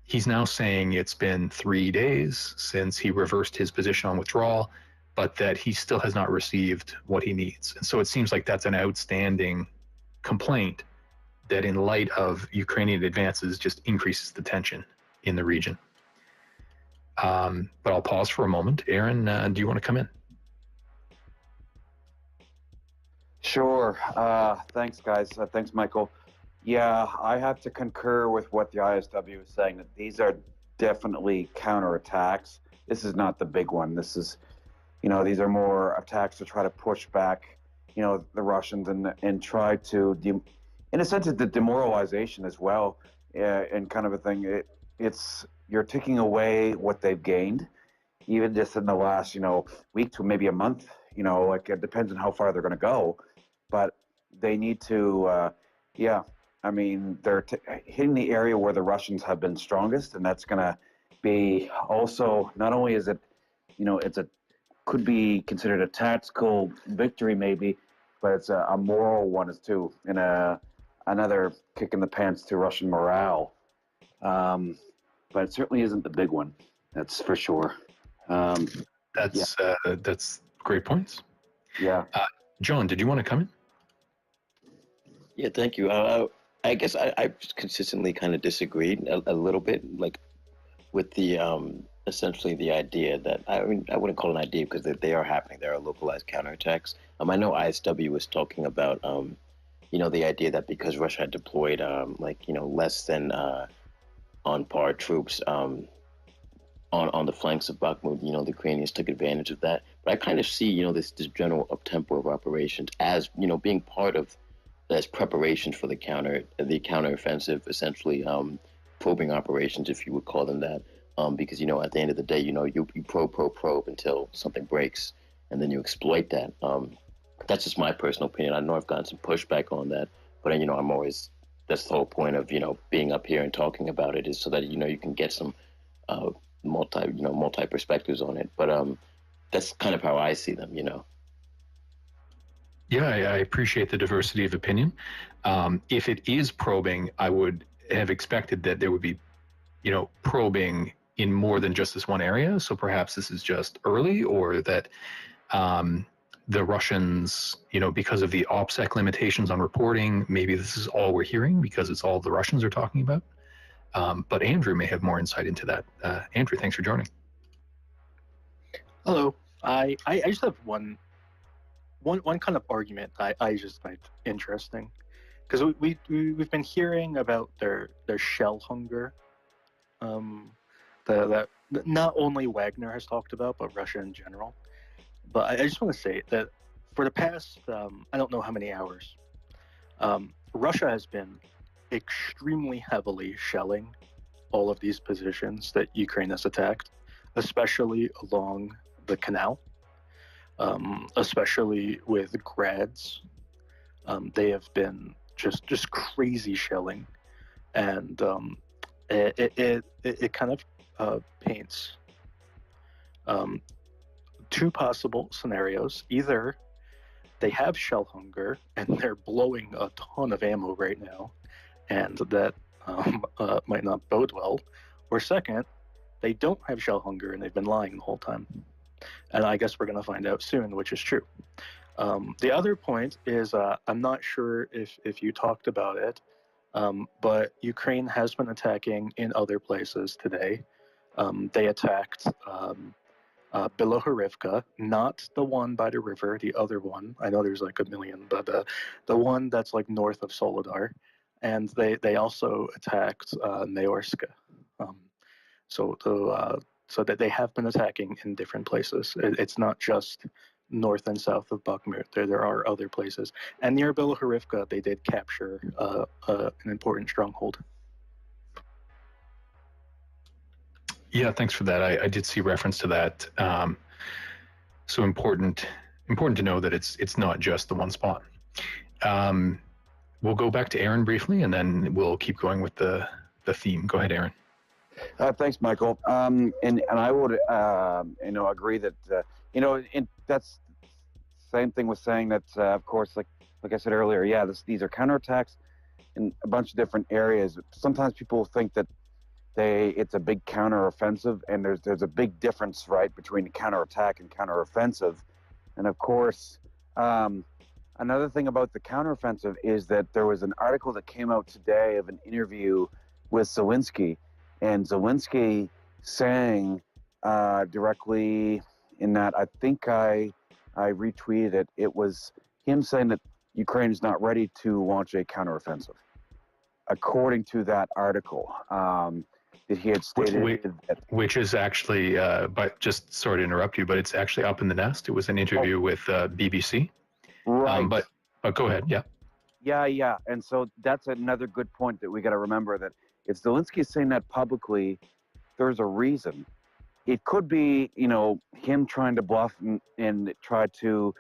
he's now saying it's been 3 days since he reversed his position on withdrawal, but that he still has not received what he needs. And so it seems like that's an outstanding complaint that, in light of Ukrainian advances, just increases the tension in the region. But I'll pause for a moment. Aaron, do you want to come in? Sure. Thanks, guys. Thanks, Michael. Yeah, I have to concur with what the ISW is saying, that these are definitely counterattacks. This is not the big one. This is, these are more attacks to try to push back, the Russians and try to, in a sense, it's the demoralization as well, and kind of a thing. You're taking away what they've gained, even just in the last, week to maybe a month. It depends on how far they're going to go, but they need to, they're hitting the area where the Russians have been strongest, and that's going to be also, not only is it, could be considered a tactical victory maybe, but it's a moral one as too, and another kick in the pants to Russian morale. But it certainly isn't the big one, that's for sure. That's great points. Yeah. John, did you want to come in? Yeah, thank you. I guess I consistently kind of disagreed a little bit, with the essentially the idea that, I wouldn't call it an idea because they are happening. There are localized counterattacks. I know ISW was talking about, the idea that because Russia had deployed, less than on par troops on the flanks of Bakhmut, the Ukrainians took advantage of that. But I kind of see, this general up-tempo of operations as, being part of as preparation for the counteroffensive, essentially probing operations, if you would call them that. Because, at the end of the day, you probe until something breaks, and then you exploit that. That's just my personal opinion. I know I've gotten some pushback on that, but, I'm always, that's the whole point of, being up here and talking about it, is so that, you can get some multi perspectives on it. But that's kind of how I see them, Yeah, I appreciate the diversity of opinion. If it is probing, I would have expected that there would be, probing in more than just this one area. So perhaps this is just early, or that the Russians, because of the OPSEC limitations on reporting, maybe this is all we're hearing because it's all the Russians are talking about. But Andrew may have more insight into that. Andrew, thanks for joining. Hello. I just have one kind of argument that I just find interesting, because we've been hearing about their shell hunger, that not only Wagner has talked about, but Russia in general. But I just want to say that for the past I don't know how many hours, Russia has been extremely heavily shelling all of these positions that Ukraine has attacked, especially along the canal. especially with grads. They have been just crazy shelling, and it kind of paints two possible scenarios. Either they have shell hunger and they're blowing a ton of ammo right now, and that might not bode well. Or second, they don't have shell hunger and they've been lying the whole time. And I guess we're going to find out soon, which is true. The other point is, I'm not sure if you talked about it, but Ukraine has been attacking in other places today. They attacked Bilohorivka, not the one by the river, the other one. I know there's like a million, but the one that's like north of Soledar. And they also attacked Mayorska. So that they have been attacking in different places. It's not just north and south of Bakhmut. There are other places. And near Bilohorivka, they did capture an important stronghold. Yeah, thanks for that. I did see reference to that. So important to know that it's not just the one spot. We'll go back to Aaron briefly, and then we'll keep going with the theme. Go ahead, Aaron. Thanks, Michael. And I would agree that that's same thing with saying that of course, like I said earlier, yeah, these are counterattacks in a bunch of different areas. Sometimes people think that it's a big counteroffensive, and there's a big difference, right, between counterattack and counteroffensive. And of course, another thing about the counteroffensive is that there was an article that came out today of an interview with Zelensky, and Zelensky saying directly in that, I think I retweeted it. It was him saying that Ukraine is not ready to launch a counteroffensive, according to that article. That he had stated which is actually, but just sorry to interrupt you, but it's actually up in the nest. It was an interview with BBC. Right. But go ahead. Yeah. Yeah. And so that's another good point that we got to remember, that if Zelensky is saying that publicly, there's a reason. It could be, him trying to bluff and try to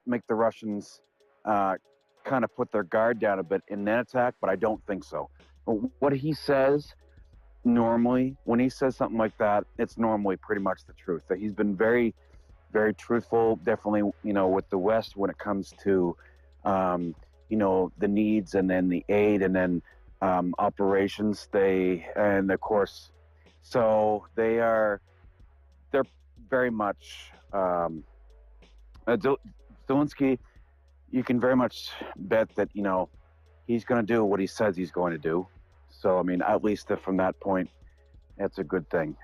make the Russians kind of put their guard down a bit and then attack, but I don't think so. What he says normally, when he says something like that, it's normally pretty much the truth. That he's been very, very truthful, definitely, with the West when it comes to, the needs and then the aid and then operations. And of course, so they're very much, Zelensky, you can very much bet that, he's going to do what he says he's going to do. So, I mean, at least from that point, that's a good thing.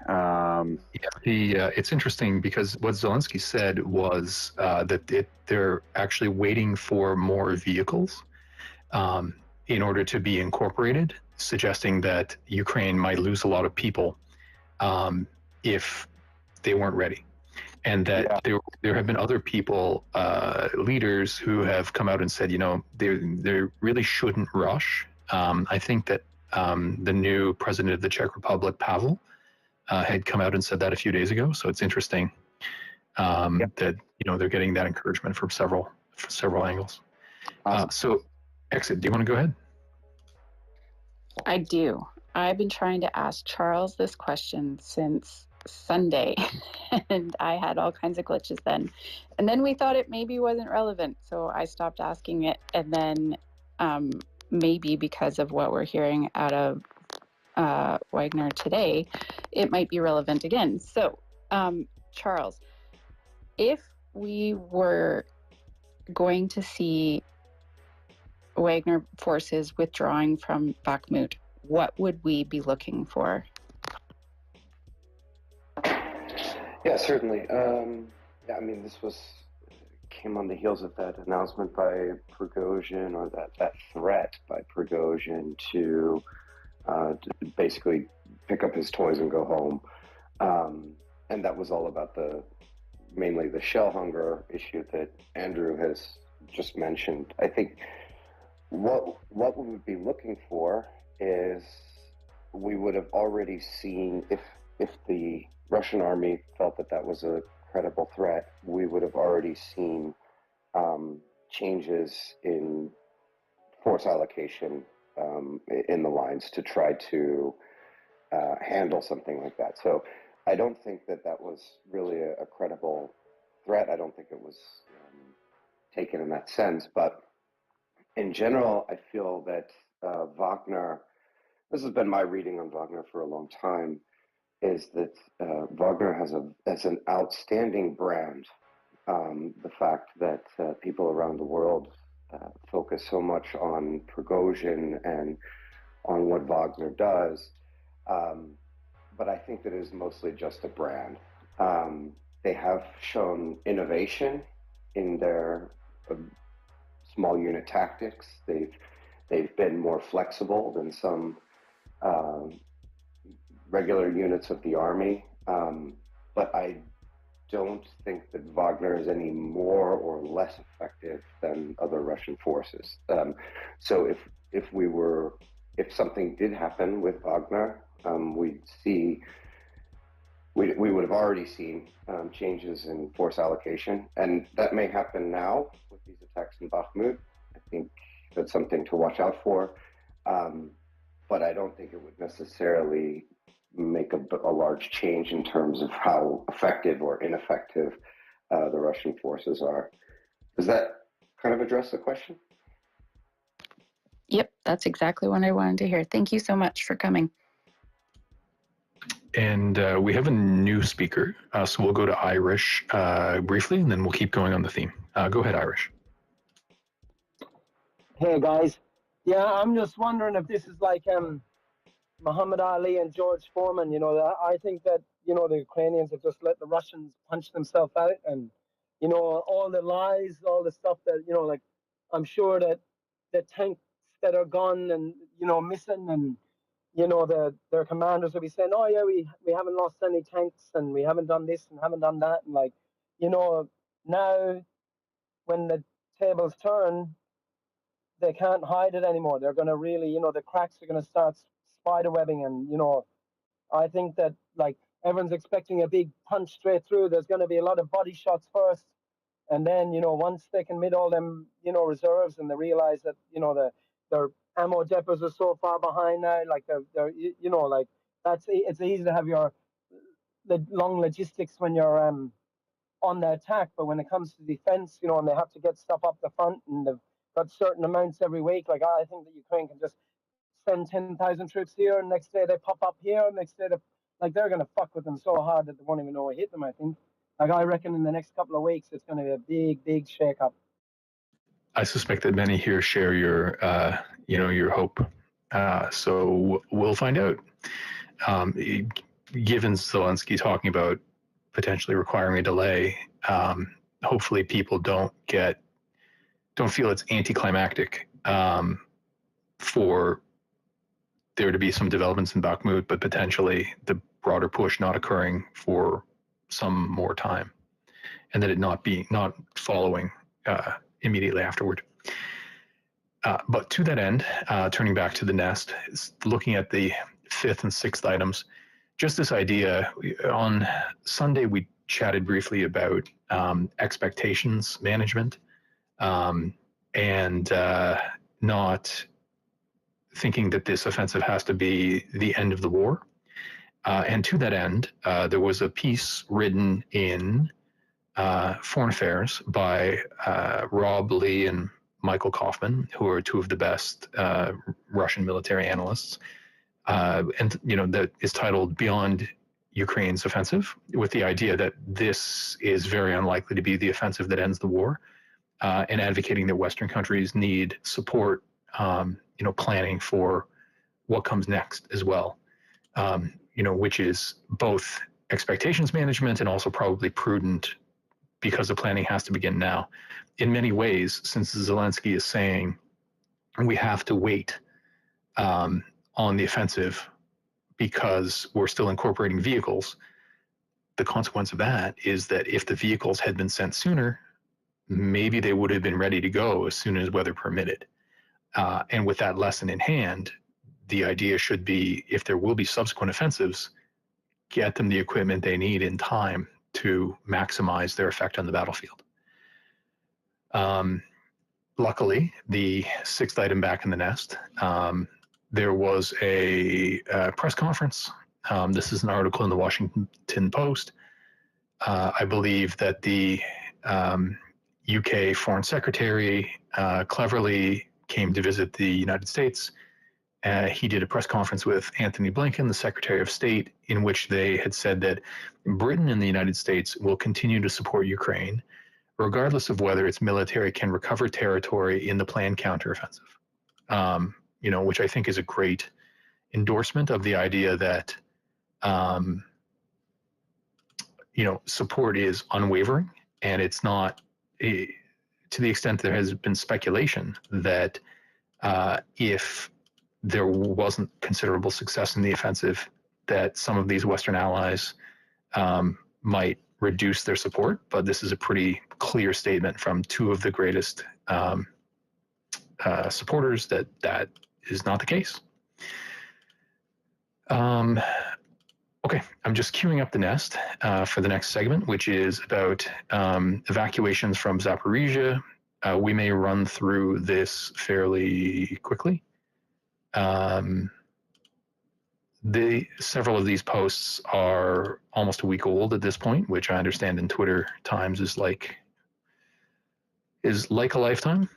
It's interesting because what Zelensky said was that they're actually waiting for more vehicles in order to be incorporated, suggesting that Ukraine might lose a lot of people if they weren't ready. And that there have been other people, leaders, who have come out and said, they really shouldn't rush. I think that the new president of the Czech Republic, Pavel, had come out and said that a few days ago. So it's interesting that they're getting that encouragement from several angles. Awesome. So, Exit, do you want to go ahead? I do. I've been trying to ask Charles this question since Sunday, and I had all kinds of glitches then. And then we thought it maybe wasn't relevant, so I stopped asking it. And then maybe because of what we're hearing out of Wagner today, it might be relevant again. So, Charles, if we were going to see Wagner forces withdrawing from Bakhmut, what would we be looking for? Yeah, certainly. This came on the heels of that announcement by Prigozhin, or that threat by Prigozhin to basically pick up his toys and go home. And that was all about mainly the shell hunger issue that Andrew has just mentioned. I think what we would be looking for is, we would have already seen, if the Russian army felt that was a credible threat, we would have already seen changes in force allocation in the lines to try to handle something like that. So I don't think that that was really a credible threat. I don't think it was taken in that sense. But in general, I feel that Wagner, this has been my reading on Wagner for a long time, is that Wagner has an outstanding brand. The fact that people around the world focus so much on Prigozhin and on what Wagner does, but I think that it is mostly just a brand. They have shown innovation in their small unit tactics. They've been more flexible than some regular units of the army, but I don't think that Wagner is any more or less effective than other Russian forces. So if something did happen with Wagner, we would have already seen changes in force allocation, and that may happen now with these attacks in Bakhmut. I think that's something to watch out for, but I don't think it would necessarily make a large change in terms of how effective or ineffective the Russian forces are. Does that kind of address the question? Yep, that's exactly what I wanted to hear. Thank you so much for coming. And we have a new speaker, so we'll go to Irish briefly, and then we'll keep going on the theme. Go ahead, Irish. Hey guys, yeah, I'm just wondering if this is like Muhammad Ali and George Foreman. You know, I think that, you know, the Ukrainians have just let the Russians punch themselves out, and, you know, all the lies, all the stuff that, you know, like, I'm sure that the tanks that are gone and, you know, missing, and, you know, their commanders will be saying, oh yeah, we haven't lost any tanks, and we haven't done this and haven't done that, and, like, you know, now when the tables turn, they can't hide it anymore. They're going to really, you know, the cracks are going to start spiderwebbing, and, you know, I think that, like, everyone's expecting a big punch straight through. There's going to be a lot of body shots first, and then, you know, once they can meet all them, you know, reserves, and they realize that, you know, their ammo depots are so far behind now, like they're you know, like, it's easy to have the long logistics when you're on the attack, but when it comes to defense, you know, and they have to get stuff up the front, and they've got certain amounts every week, like, I think that Ukraine can just send 10,000 troops here, and next day they pop up here, and next day they're going to fuck with them so hard that they won't even know what hit them, I think. Like, I reckon in the next couple of weeks, it's going to be a big shake-up. I suspect that many here share your, you know, your hope. So we'll find out. Given Zelensky talking about potentially requiring a delay, hopefully people don't feel it's anticlimactic for there to be some developments in Bakhmut, but potentially the broader push not occurring for some more time, and that it not following immediately afterward. But to that end, turning back to the nest, looking at the 5th and 6th items, just this idea, on Sunday we chatted briefly about expectations management, and not thinking that this offensive has to be the end of the war. And to that end, there was a piece written in Foreign Affairs by Rob Lee and Michael Kaufman, who are two of the best Russian military analysts. And, you know, that is titled Beyond Ukraine's Offensive, with the idea that this is very unlikely to be the offensive that ends the war, and advocating that Western countries need support, you know, planning for what comes next as well, you know, which is both expectations management and also probably prudent, because the planning has to begin now. In many ways, since Zelensky is saying we have to wait on the offensive because we're still incorporating vehicles, the consequence of that is that if the vehicles had been sent sooner, maybe they would have been ready to go as soon as weather permitted. And with that lesson in hand, the idea should be, if there will be subsequent offensives, get them the equipment they need in time to maximize their effect on the battlefield. Luckily, the sixth item back in the nest, there was a press conference. This is an article in the Washington Post. I believe that the UK Foreign Secretary cleverly came to visit the United States. He did a press conference with Anthony Blinken, the Secretary of State, in which they had said that Britain and the United States will continue to support Ukraine, regardless of whether its military can recover territory in the planned counteroffensive. Which I think is a great endorsement of the idea that, support is unwavering, and it's not, to the extent there has been speculation that if there wasn't considerable success in the offensive, that some of these Western allies might reduce their support, but this is a pretty clear statement from two of the greatest supporters that that is not the case. Okay, I'm just queuing up the nest for the next segment, which is about evacuations from Zaporizhia. We may run through this fairly quickly. Several of these posts are almost a week old at this point, which I understand in Twitter times is like a lifetime.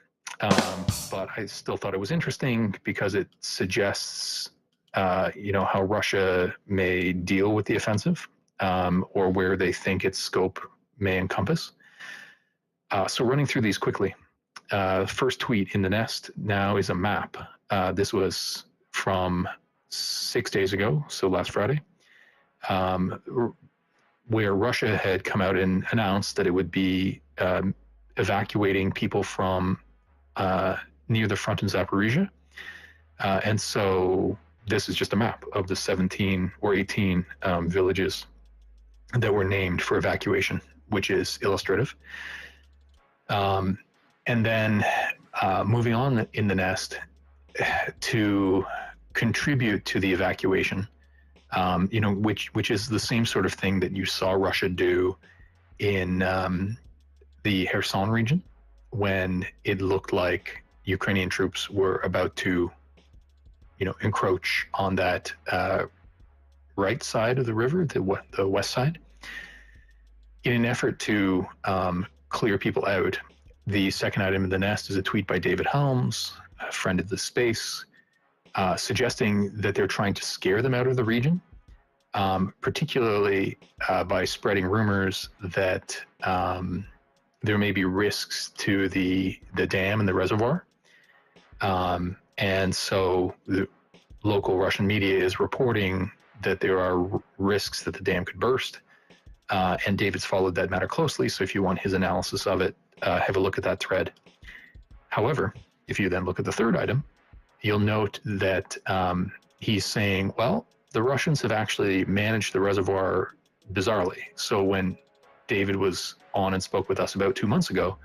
But I still thought it was interesting because it suggests, how Russia may deal with the offensive, or where they think its scope may encompass. So running through these quickly. First tweet in the nest now is a map. This was from 6 days ago, so last Friday, where Russia had come out and announced that it would be evacuating people from near the front in Zaporizhia. And so this is just a map of the 17 or 18 villages that were named for evacuation, which is illustrative. And then moving on in the nest to contribute to the evacuation, which is the same sort of thing that you saw Russia do in the Kherson region when it looked like Ukrainian troops were about to, encroach on that right side of the river, the west side. In an effort to clear people out, the second item in the nest is a tweet by David Helms, a friend of the space, suggesting that they're trying to scare them out of the region, particularly by spreading rumors that there may be risks to the dam and the reservoir. And so the local Russian media is reporting that there are risks that the dam could burst. And David's followed that matter closely, so if you want his analysis of it, have a look at that thread. However, if you then look at the third item, you'll note that he's saying, well, the Russians have actually managed the reservoir bizarrely. So when David was on and spoke with us about 2 months ago,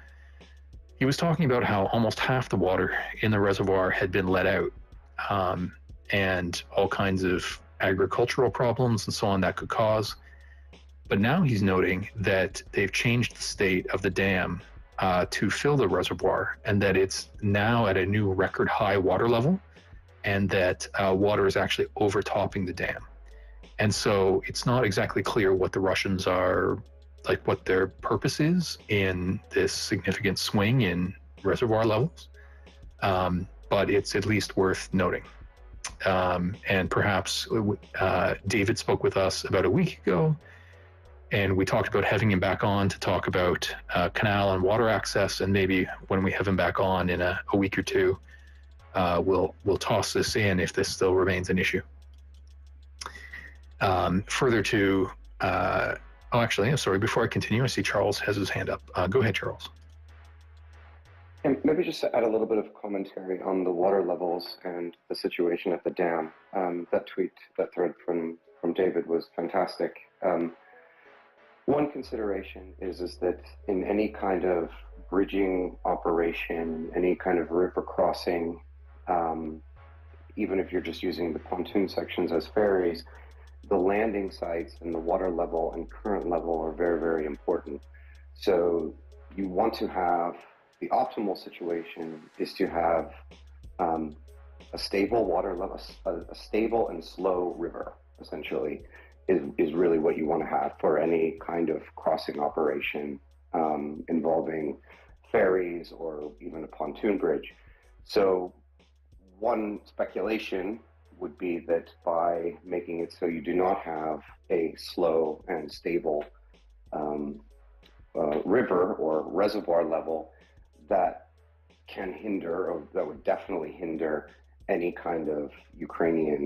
he was talking about how almost half the water in the reservoir had been let out, and all kinds of agricultural problems and so on that could cause. But now he's noting that they've changed the state of the dam to fill the reservoir, and that it's now at a new record high water level, and that water is actually overtopping the dam. And so it's not exactly clear what the Russians are, like what their purpose is in this significant swing in reservoir levels. But it's at least worth noting. And perhaps David spoke with us about a week ago, and we talked about having him back on to talk about canal and water access. And maybe when we have him back on in a week or two, we'll toss this in if this still remains an issue. Further to, I'm sorry, before I continue, I see Charles has his hand up. Go ahead, Charles. And maybe just to add a little bit of commentary on the water levels and the situation at the dam. That thread from David was fantastic. One consideration is that in any kind of bridging operation, any kind of river crossing, even if you're just using the pontoon sections as ferries, the landing sites and the water level and current level are very, very important. So you want to have, the optimal situation is to have a stable water level, a stable and slow river, essentially, is really what you want to have for any kind of crossing operation involving ferries or even a pontoon bridge. So one speculation would be that by making it so you do not have a slow and stable river or reservoir level, that can hinder, or that would definitely hinder, any kind of Ukrainian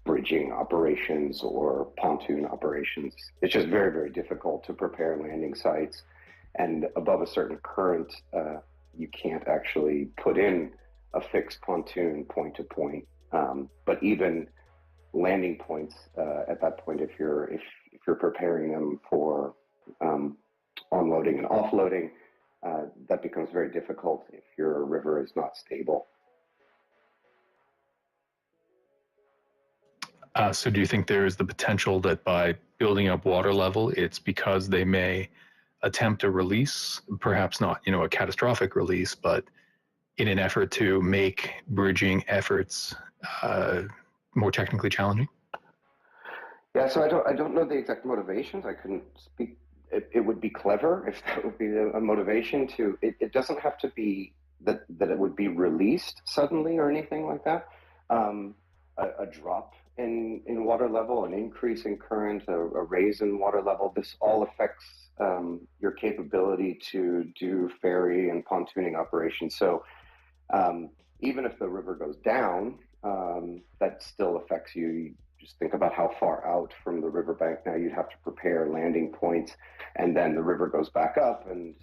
bridging operations or pontoon operations. It's just very, very difficult to prepare landing sites, and above a certain current, you can't actually put in a fixed pontoon point to point. But even landing points at that point, if you're preparing them for onloading and offloading, that becomes very difficult if your river is not stable. So do you think there is the potential that by building up water level, it's because they may attempt a release, perhaps not, a catastrophic release, but in an effort to make bridging efforts more technically challenging? Yeah, so I don't know the exact motivations. I couldn't speak. It would be clever if that would be a motivation to. It doesn't have to be that it would be released suddenly or anything like that. A drop in water level, an increase in current, a raise in water level. This all affects your capability to do ferry and pontooning operations. So even if the river goes down, that still affects you. You just think about how far out from the riverbank now you'd have to prepare landing points, and then the river goes back up, and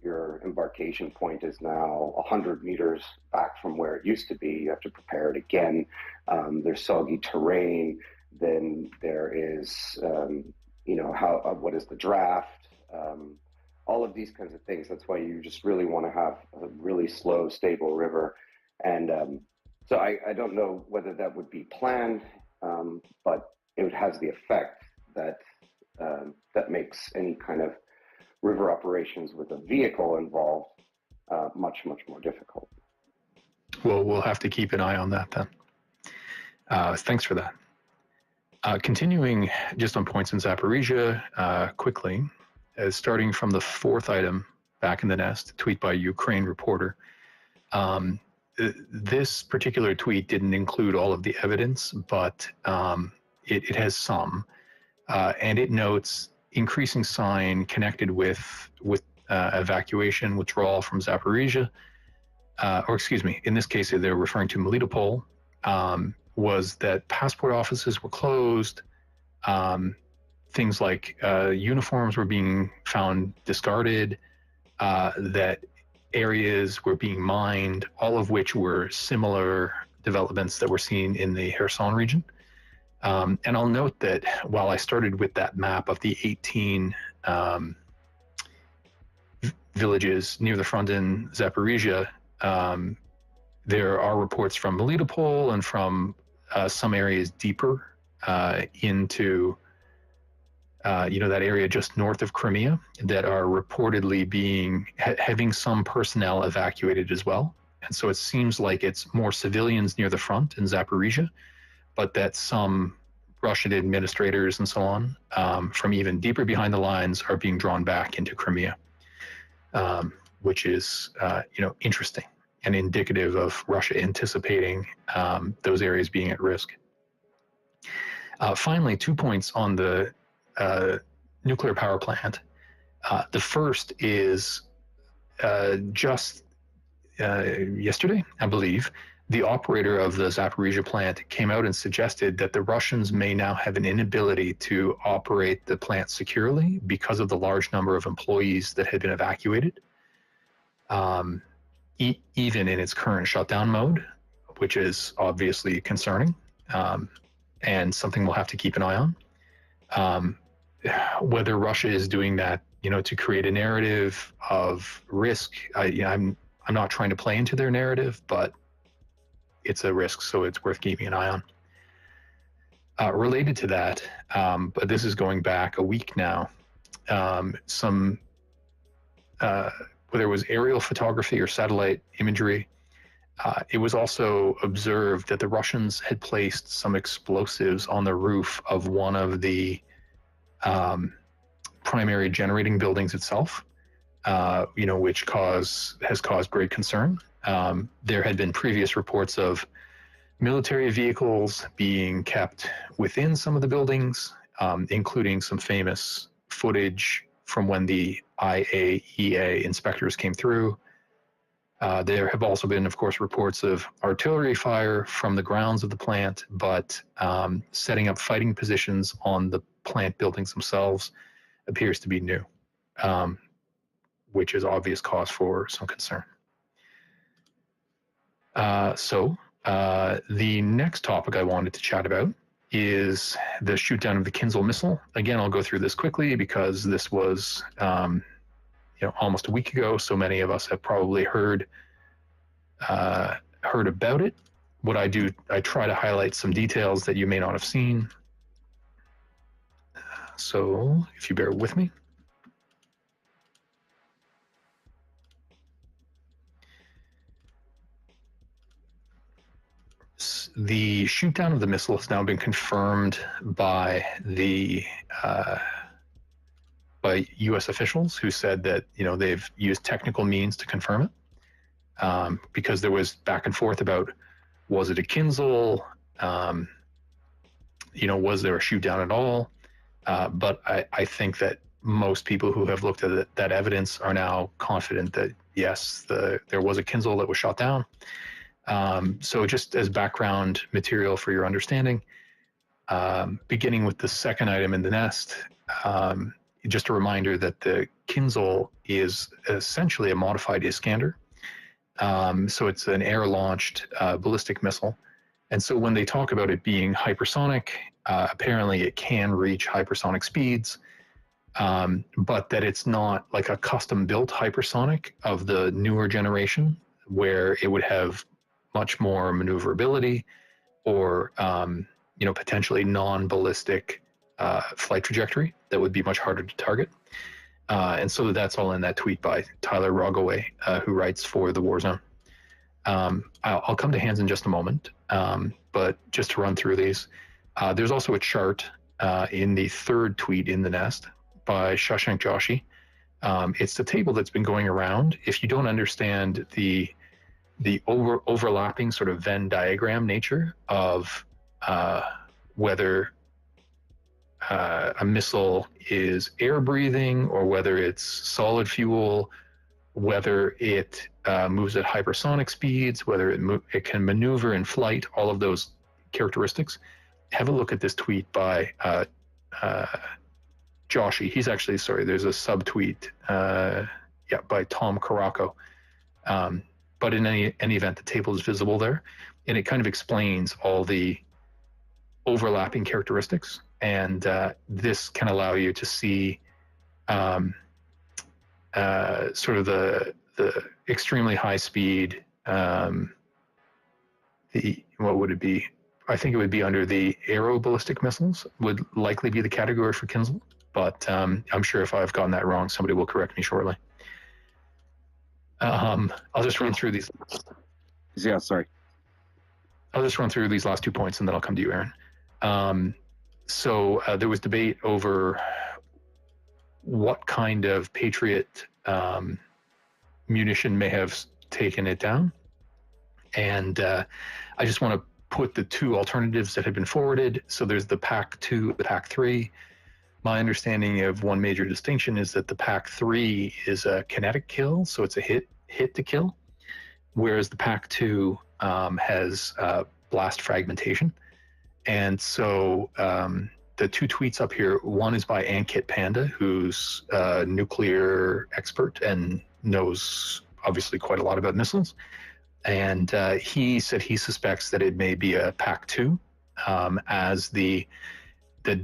your embarkation point is now 100 meters back from where it used to be. You have to prepare it again. There's soggy terrain. Then there is, what is the draft? All of these kinds of things. That's why you just really want to have a really slow, stable river. And so I don't know whether that would be planned, but it has the effect that that makes any kind of river operations with a vehicle involved much, much more difficult. Well, we'll have to keep an eye on that then. Thanks for that. Continuing just on points in Zaporizhia quickly, starting from the fourth item back in the nest, tweet by Ukraine reporter. This particular tweet didn't include all of the evidence, but it has some, and it notes increasing sign connected with evacuation, withdrawal from Zaporizhia, or excuse me, in this case, they're referring to Melitopol, was that passport offices were closed, things like uniforms were being found discarded, that areas were being mined, all of which were similar developments that were seen in the Kherson region. And I'll note that while I started with that map of the 18 villages near the front in Zaporizhia, there are reports from Melitopol and from some areas deeper into that area just north of Crimea that are reportedly having some personnel evacuated as well. And so it seems like it's more civilians near the front in Zaporizhia, but that some Russian administrators and so on from even deeper behind the lines are being drawn back into Crimea, which is interesting and indicative of Russia anticipating those areas being at risk. Finally, 2 points on the nuclear power plant. The first is just yesterday, I believe, the operator of the Zaporizhia plant came out and suggested that the Russians may now have an inability to operate the plant securely because of the large number of employees that had been evacuated, even in its current shutdown mode, which is obviously concerning and something we'll have to keep an eye on. Whether Russia is doing that, to create a narrative of risk, I'm not trying to play into their narrative, but it's a risk, so it's worth keeping an eye Related to that, but this is going back a week now, whether it was aerial photography or satellite imagery, it was also observed that the Russians had placed some explosives on the roof of one of the primary generating buildings itself, which has caused great concern. There had been previous reports of military vehicles being kept within some of the buildings, including some famous footage from when the IAEA inspectors came through. There have also been, of course, reports of artillery fire from the grounds of the plant, but setting up fighting positions on the plant buildings themselves appears to be new, which is obvious cause for some concern. So the next topic I wanted to chat about is the shoot down of the Kinzhal missile. Again, I'll go through this quickly because this was almost a week ago, so many of us have probably heard about it. What I do, I try to highlight some details that you may not have seen. So if you bear with me. The shoot down of the missile has now been confirmed by by U.S. officials, who said that they've used technical means to confirm it, because there was back and forth about, was it a Kinzhal, was there a shoot down at all? But I think that most people who have looked at that evidence are now confident that yes, there was a Kinzhal that was shot down. So just as background material for your understanding, beginning with the second item in the nest, just a reminder that the Kinzhal is essentially a modified Iskander. So it's an air-launched ballistic missile. And so when they talk about it being hypersonic, apparently it can reach hypersonic speeds, but that it's not like a custom-built hypersonic of the newer generation, where it would have much more maneuverability or potentially non-ballistic flight trajectory that would be much harder to target. And so that's all in that tweet by Tyler Rogaway, who writes for the Warzone. I'll come to hands in just a moment, but just to run through these, there's also a chart in the third tweet in the nest by Shashank Joshi. It's the table that's been going around. If you don't understand the overlapping sort of Venn diagram nature of whether a missile is air breathing or whether it's solid fuel, whether it moves at hypersonic speeds, whether it can maneuver in flight, all of those characteristics, have a look at this tweet by Joshi. He's actually, sorry, there's a subtweet by Tom Caraco. But in any event, the table is visible there, and it kind of explains all the overlapping characteristics. And this can allow you to see sort of the extremely high speed. What would it be? I think it would be under the aeroballistic missiles, would likely be the category for Kinzhal. But I'm sure if I've gotten that wrong, somebody will correct me shortly. I'll just run through these. Yeah, sorry. I'll just run through these last 2 points and then I'll come to you, Aaron. So there was debate over what kind of Patriot munition may have taken it down. And I just want to put the two alternatives that had been forwarded. So there's the PAC-2, the PAC-3. My understanding of one major distinction is that the PAC-3 is a kinetic kill, so it's a hit to kill, whereas the PAC-2 has blast fragmentation. And so the two tweets up here, one is by Ankit Panda, who's a nuclear expert and knows obviously quite a lot about missiles. And he said he suspects that it may be a PAC-2 as the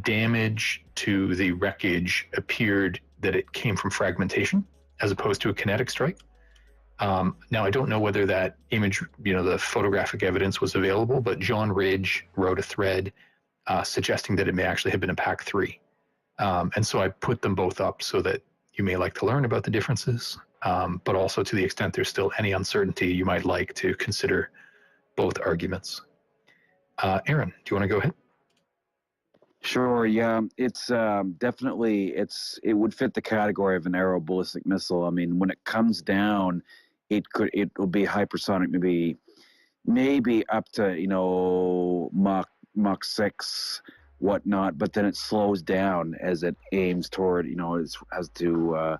damage to the wreckage appeared that it came from fragmentation as opposed to a kinetic strike. Now, I don't know whether that image, the photographic evidence was available, but John Ridge wrote a thread suggesting that it may actually have been a PAC-3. And so I put them both up so that you may like to learn about the differences, but also to the extent there's still any uncertainty, you might like to consider both arguments. Aaron, do you want to go ahead? Sure. Yeah, it's definitely it would fit the category of an aero ballistic missile. I mean, when it comes down, it will be hypersonic, maybe up to Mach 6, whatnot. But then it slows down as it aims toward it has to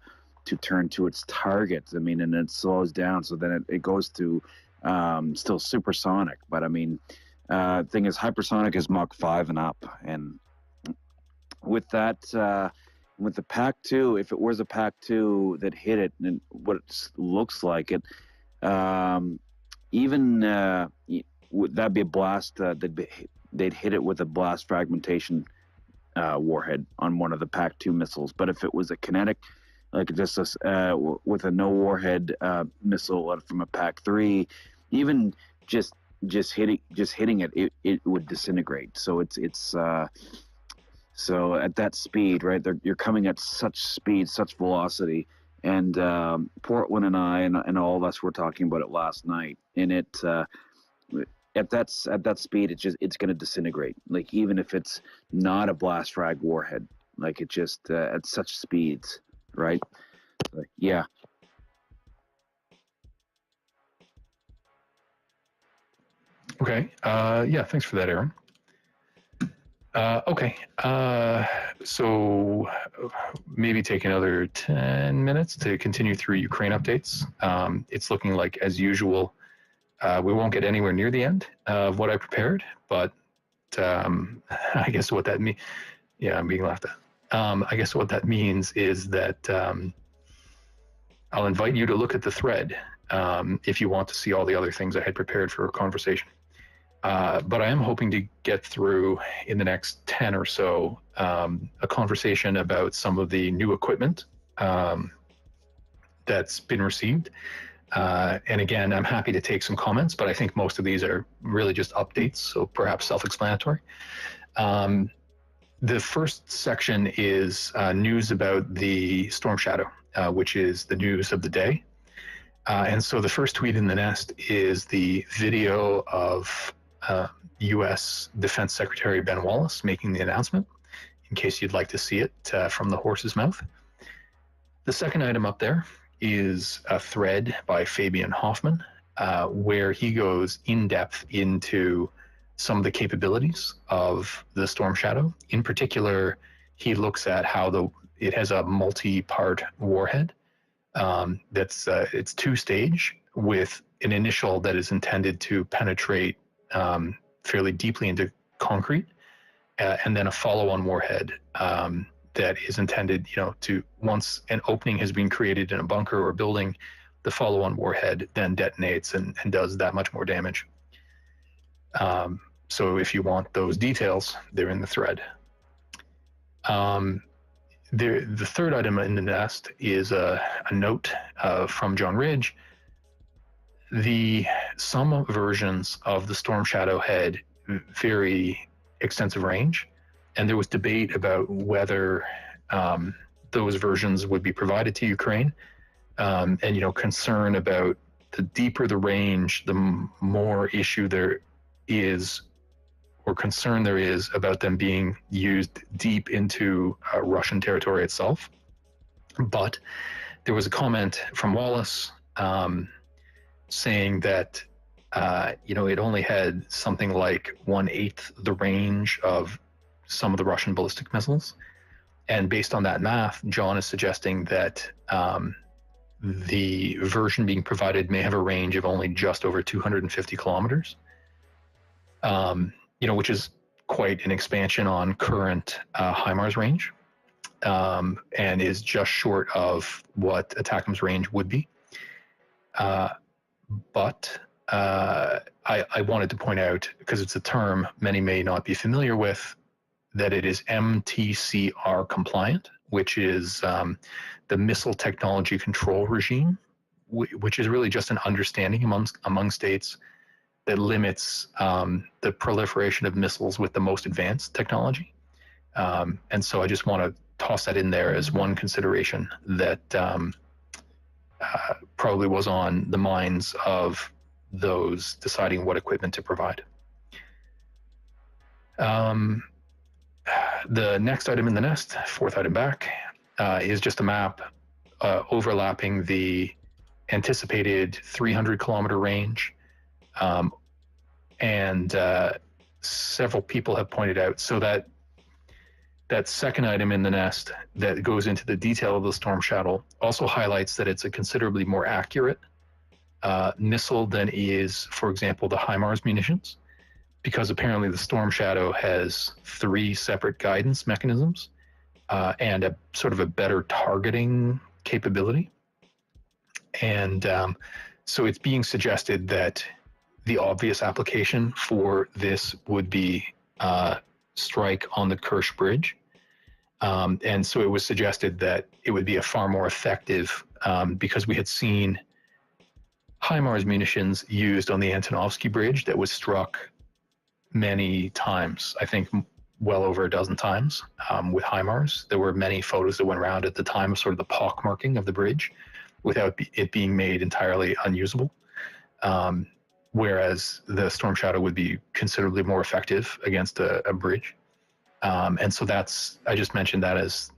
turn to its target. I mean, and it slows down, so then it goes to still supersonic. But I mean, thing is, hypersonic is Mach 5 and up, and with that, with the PAC-2, if it was a PAC-2 that hit it, and what it looks like it, even that'd be a blast. They'd hit it with a blast fragmentation warhead on one of the PAC-2 missiles. But if it was a kinetic, like just with a no warhead missile from a PAC-3, even just hitting it would disintegrate. So it's so at that speed, right? You're coming at such speed, such velocity, and Portland and I and all of us were talking about it last night. And it at that speed, it's going to disintegrate. Like even if it's not a blast frag warhead, like it just at such speeds, right? Yeah. Okay. Yeah. Thanks for that, Aaron. Okay, so maybe take another 10 minutes to continue through Ukraine updates. It's looking like, as usual, we won't get anywhere near the end of what I prepared, but I guess what that means, yeah, I'm being laughed at. I guess what that means is that I'll invite you to look at the thread if you want to see all the other things I had prepared for a conversation. But I am hoping to get through in the next 10 or so a conversation about some of the new equipment that's been received. And again, I'm happy to take some comments, but I think most of these are really just updates, so perhaps self-explanatory. The first section is news about the Storm Shadow, which is the news of the day. And so the first tweet in the nest is the video of U.S. Defense Secretary Ben Wallace making the announcement, in case you'd like to see it from the horse's mouth. The second item up there is a thread by Fabian Hoffman, where he goes in depth into some of the capabilities of the Storm Shadow. In particular, he looks at how it has a multi-part warhead that's it's two-stage with an initial that is intended to penetrate fairly deeply into concrete, and then a follow-on warhead that is intended, to, once an opening has been created in a bunker or building, the follow-on warhead then detonates and does that much more damage. So if you want those details, they're in the thread. The third item in the nest is a note from John Ridge. Some versions of the Storm Shadow had very extensive range, and there was debate about whether those versions would be provided to Ukraine, and concern about the deeper the range, the more issue there is, or concern there is about them being used deep into Russian territory itself. But there was a comment from Wallace saying that it only had something like 1/8 the range of some of the Russian ballistic missiles. And based on that math, John is suggesting that the version being provided may have a range of only just over 250 kilometers, which is quite an expansion on current HIMARS range, and is just short of what ATACMS range would be. But I wanted to point out, because it's a term many may not be familiar with, that it is MTCR compliant, which is the Missile Technology Control Regime, which is really just an understanding among states that limits the proliferation of missiles with the most advanced technology. And so I just want to toss that in there as one consideration that probably was on the minds of those deciding what equipment to provide. The next item in the nest, fourth item back, is just a map overlapping the anticipated 300-kilometer range. And several people have pointed out, so that second item in the nest that goes into the detail of the Storm Shadow also highlights that it's a considerably more accurate missile than is, for example, the HIMARS munitions, because apparently the Storm Shadow has 3 separate guidance mechanisms and a sort of a better targeting capability. And so it's being suggested that the obvious application for this would be strike on the Kersh Bridge. And so it was suggested that it would be a far more effective, because we had seen HIMARS munitions used on the Antonovsky Bridge that was struck many times, I think well over a dozen times with HIMARS. There were many photos that went around at the time of sort of the pockmarking of the bridge without it being made entirely unusable. Whereas the Storm Shadow would be considerably more effective against a bridge. And so I just mentioned that as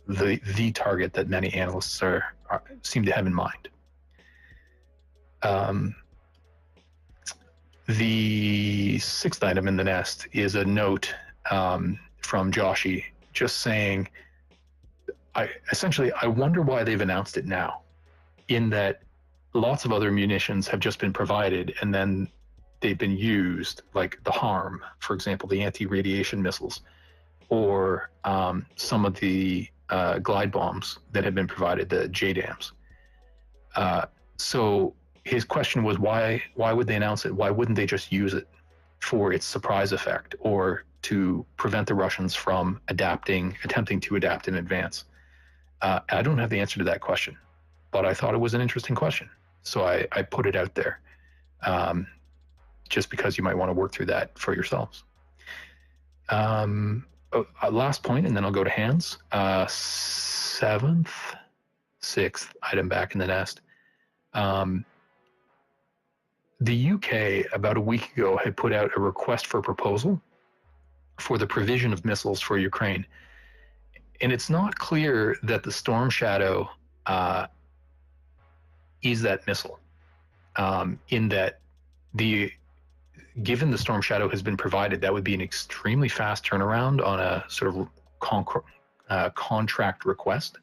the target that many analysts seem to have in mind. The sixth item in the nest is a note from Joshi just saying, I wonder why they've announced it now, in that lots of other munitions have just been provided and then they've been used, like the HARM, for example, the anti-radiation missiles, or some of the glide bombs that have been provided, the JDAMs. So his question was, why would they announce it? Why wouldn't they just use it for its surprise effect, or to prevent the Russians from attempting to adapt in advance? I don't have the answer to that question, but I thought it was an interesting question. So I put it out there, just because you might want to work through that for yourselves. Last point, and then I'll go to hands. Sixth item back in the nest. The UK, about a week ago, had put out a request for proposal for the provision of missiles for Ukraine. And it's not clear that the Storm Shadow is that missile, in that given the Storm Shadow has been provided, that would be an extremely fast turnaround on a sort of contract request.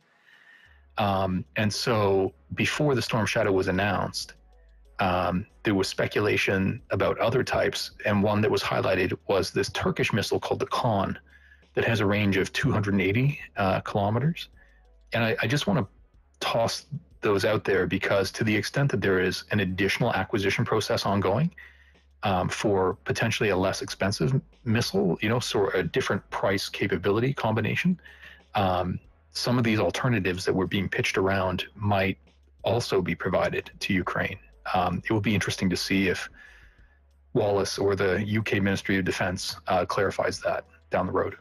And so before the Storm Shadow was announced, there was speculation about other types, and one that was highlighted was this Turkish missile called the Khan that has a range of 280 kilometers. And I just want to toss those out there, because to the extent that there is an additional acquisition process ongoing for potentially a less expensive missile, so a different price capability combination, some of these alternatives that were being pitched around might also be provided to Ukraine. It will be interesting to see if Wallace or the UK Ministry of Defense clarifies that down the road.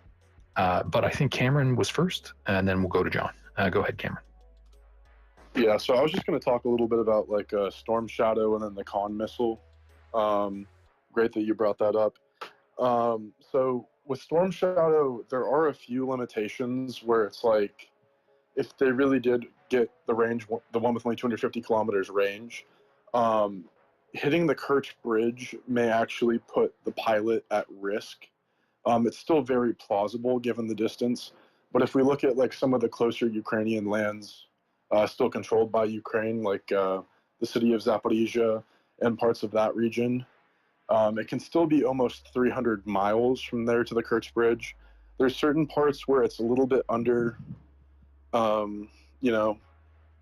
But I think Cameron was first, and then we'll go to John. Go ahead, Cameron. Yeah, so I was just going to talk a little bit about like Storm Shadow and then the Khan missile. Great that you brought that up. So with Storm Shadow, there are a few limitations where it's like, if they really did get the range, the one with only 250 kilometers range, hitting the Kerch Bridge may actually put the pilot at risk. It's still very plausible given the distance, but if we look at like some of the closer Ukrainian lands still controlled by Ukraine, like the city of Zaporizhia and parts of that region, it can still be almost 300 miles from there to the Kerch Bridge. There's certain parts where it's a little bit under,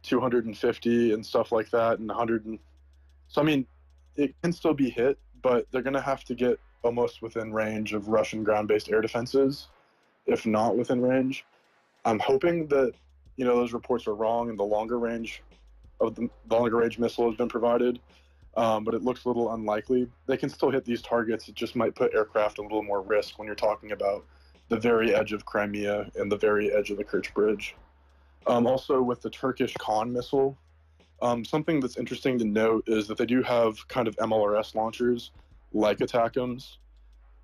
250 and stuff like that, and 100. So, I mean, it can still be hit, but they're going to have to get almost within range of Russian ground-based air defenses, if not within range. I'm hoping that, those reports are wrong and the longer range missile has been provided. but it looks a little unlikely. They can still hit these targets. It just might put aircraft in a little more risk when you're talking about the very edge of Crimea and the very edge of the Kerch Bridge. Also, with the Turkish Khan missile, something that's interesting to note is that they do have kind of MLRS launchers like ATACMS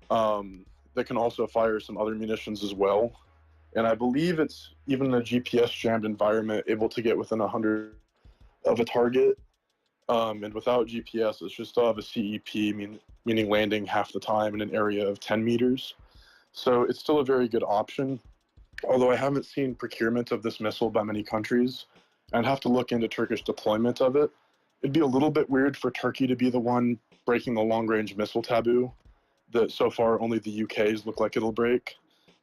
that can also fire some other munitions as well. And I believe it's even in a GPS jammed environment able to get within 100 of a target. And without GPS, it's just still have a CEP, meaning landing half the time in an area of 10 meters. So it's still a very good option. Although I haven't seen procurement of this missile by many countries, and I'd have to look into Turkish deployment of it. It'd be a little bit weird for Turkey to be the one breaking the long-range missile taboo that so far only the UK's look like it'll break.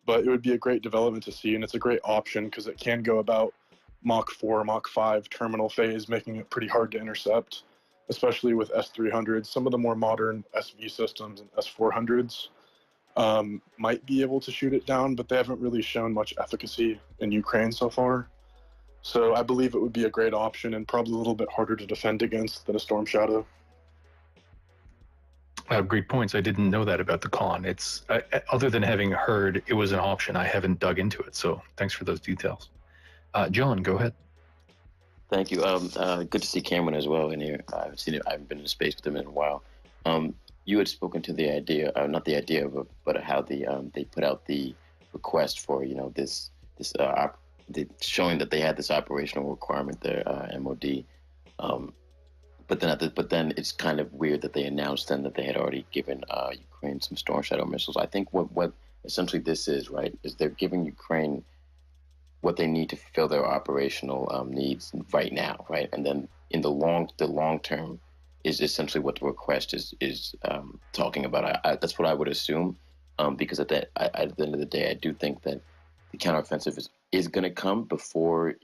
But it would be a great development to see, and it's a great option because it can go about Mach 4, Mach 5 terminal phase, making it pretty hard to intercept, especially with S-300s. Some of the more modern SV systems and S-400s might be able to shoot it down, but they haven't really shown much efficacy in Ukraine so far. So I believe it would be a great option and probably a little bit harder to defend against than a Storm Shadow. Great points. I didn't know that about the Khan. It's other than having heard it was an option, I haven't dug into it. So thanks for those details. John, go ahead. Thank you. Good to see Cameron as well in here. I haven't seen it. I haven't been in space with him in a while. You had spoken to the idea, not the idea of, but how they put out the request for this showing that they had this operational requirement there, MOD. But then it's kind of weird that they announced then that they had already given Ukraine some Storm Shadow missiles. I think what essentially this is, right, is they're giving Ukraine what they need to fulfill their operational needs right now, right? And then in the long term is essentially what the request is talking about. That's what I would assume, because at the end of the day, I do think that the counteroffensive is going to come before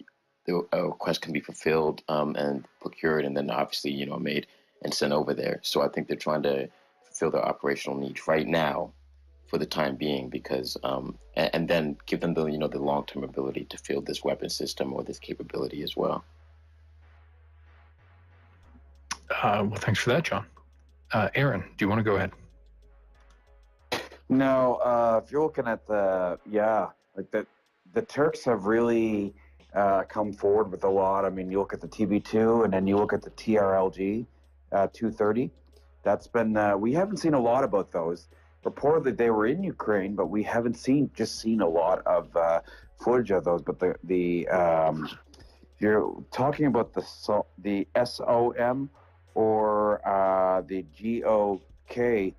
the request can be fulfilled and procured, and then obviously made and sent over there. So I think they're trying to fulfill their operational needs right now, for the time being, because and then give them the the long-term ability to field this weapon system or this capability as well. Well, thanks for that, John. Aaron, do you want to go ahead? No, if you're looking at the Turks have really come forward with a lot. I mean, you look at the TB2 and then you look at the TRLG 230. That's been we haven't seen a lot about those. Reportedly they were in Ukraine, but we haven't seen a lot of footage of those. But if you're talking about the SOM or the GOKHAN,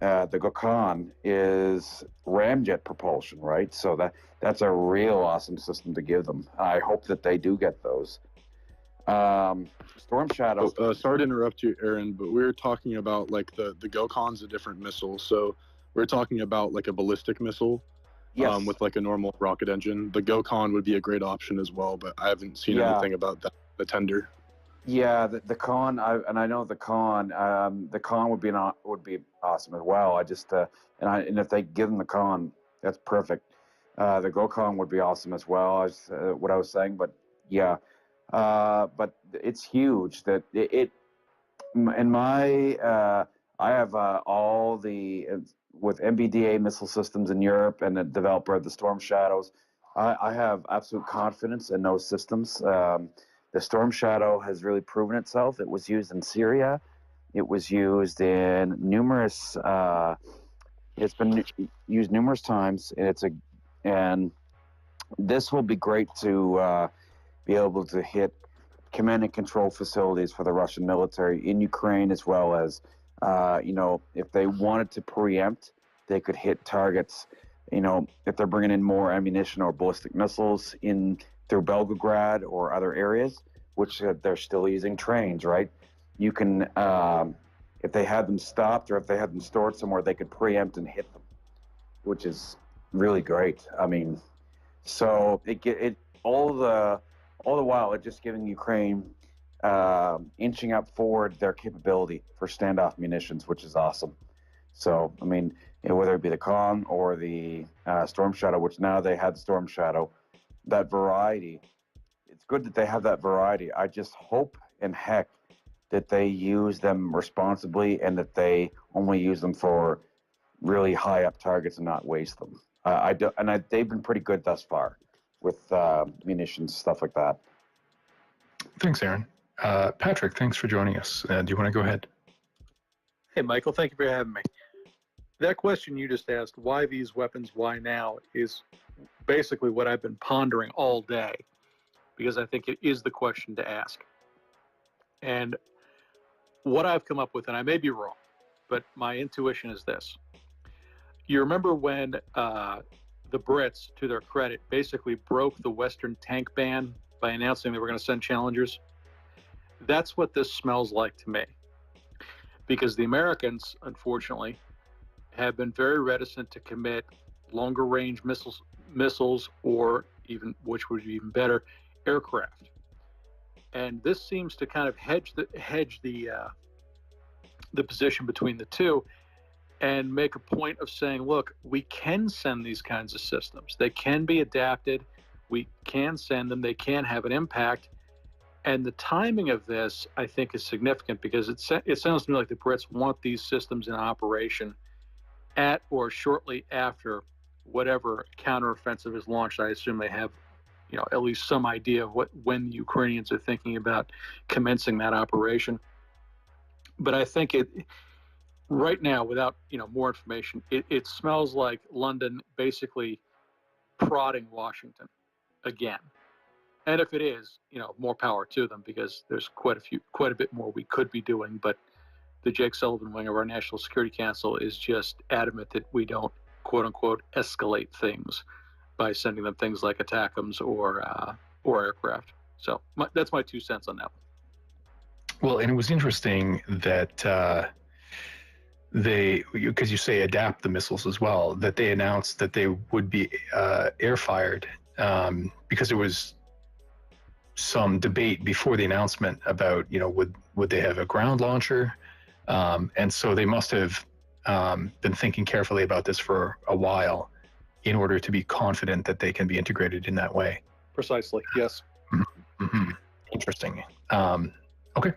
the Gokhan is ramjet propulsion, right? So that's a real awesome system to give them. I hope that they do get those. Storm Shadow. Sorry to interrupt you, Aaron, but we were talking about like the Gokhan's a different missile. So we're talking about like a ballistic missile, yes, with like a normal rocket engine. The Gokhan would be a great option as well, but I haven't seen anything about that. The tender. Yeah, the Khan, I know the Khan. The Khan would be awesome as well. I just and if they give them the Khan, that's perfect. The Gokhan would be awesome as well. What I was saying, but yeah. But it's huge that I have all the with MBDA missile systems in Europe and the developer of the Storm Shadows. I have absolute confidence in those systems. The Storm Shadow has really proven itself. It was used in Syria. It was used in numerous. It's been used numerous times, and this will be great to. Be able to hit command and control facilities for the Russian military in Ukraine, as well as, if they wanted to preempt, they could hit targets, if they're bringing in more ammunition or ballistic missiles in through Belgorod or other areas, which they're still using trains, right? You can, if they had them stopped or if they had them stored somewhere, they could preempt and hit them, which is really great. I mean, so all the while, it's just giving Ukraine inching up forward their capability for standoff munitions, which is awesome. So, I mean, whether it be the Khan or the Storm Shadow, which now they had the Storm Shadow, that variety, it's good that they have that variety. I just hope and heck that they use them responsibly and that they only use them for really high up targets and not waste them. They've been pretty good thus far with munitions, stuff like that. Thanks, Aaron. Patrick, thanks for joining us. Do you want to go ahead? Hey, Michael, thank you for having me. That question you just asked, why these weapons, why now, is basically what I've been pondering all day, because I think it is the question to ask. And what I've come up with, and I may be wrong, but my intuition is this. You remember when the Brits, to their credit, basically broke the Western tank ban by announcing they were going to send Challengers? That's what this smells like to me. Because the Americans, unfortunately, have been very reticent to commit longer range missiles or even, which would be even better, aircraft. And this seems to kind of hedge the position between the two and make a point of saying, look, we can send these kinds of systems. They can be adapted. We can send them. They can have an impact. And the timing of this, I think, is significant because it sounds to me like the Brits want these systems in operation at or shortly after whatever counteroffensive is launched. I assume they have, at least some idea of when the Ukrainians are thinking about commencing that operation. But I think right now, without more information, it smells like London basically prodding Washington again. And if it is, more power to them, because there's quite a bit more we could be doing. But the Jake Sullivan wing of our National Security Council is just adamant that we don't, quote unquote, escalate things by sending them things like ATACMS or aircraft. So that's my 2 cents on that one. Well, and it was interesting that because you say adapt the missiles as well, that they announced that they would be air-fired because there was some debate before the announcement about, would they have a ground launcher? And so they must have been thinking carefully about this for a while in order to be confident that they can be integrated in that way. Precisely, yes. Mm-hmm. Interesting. Okay.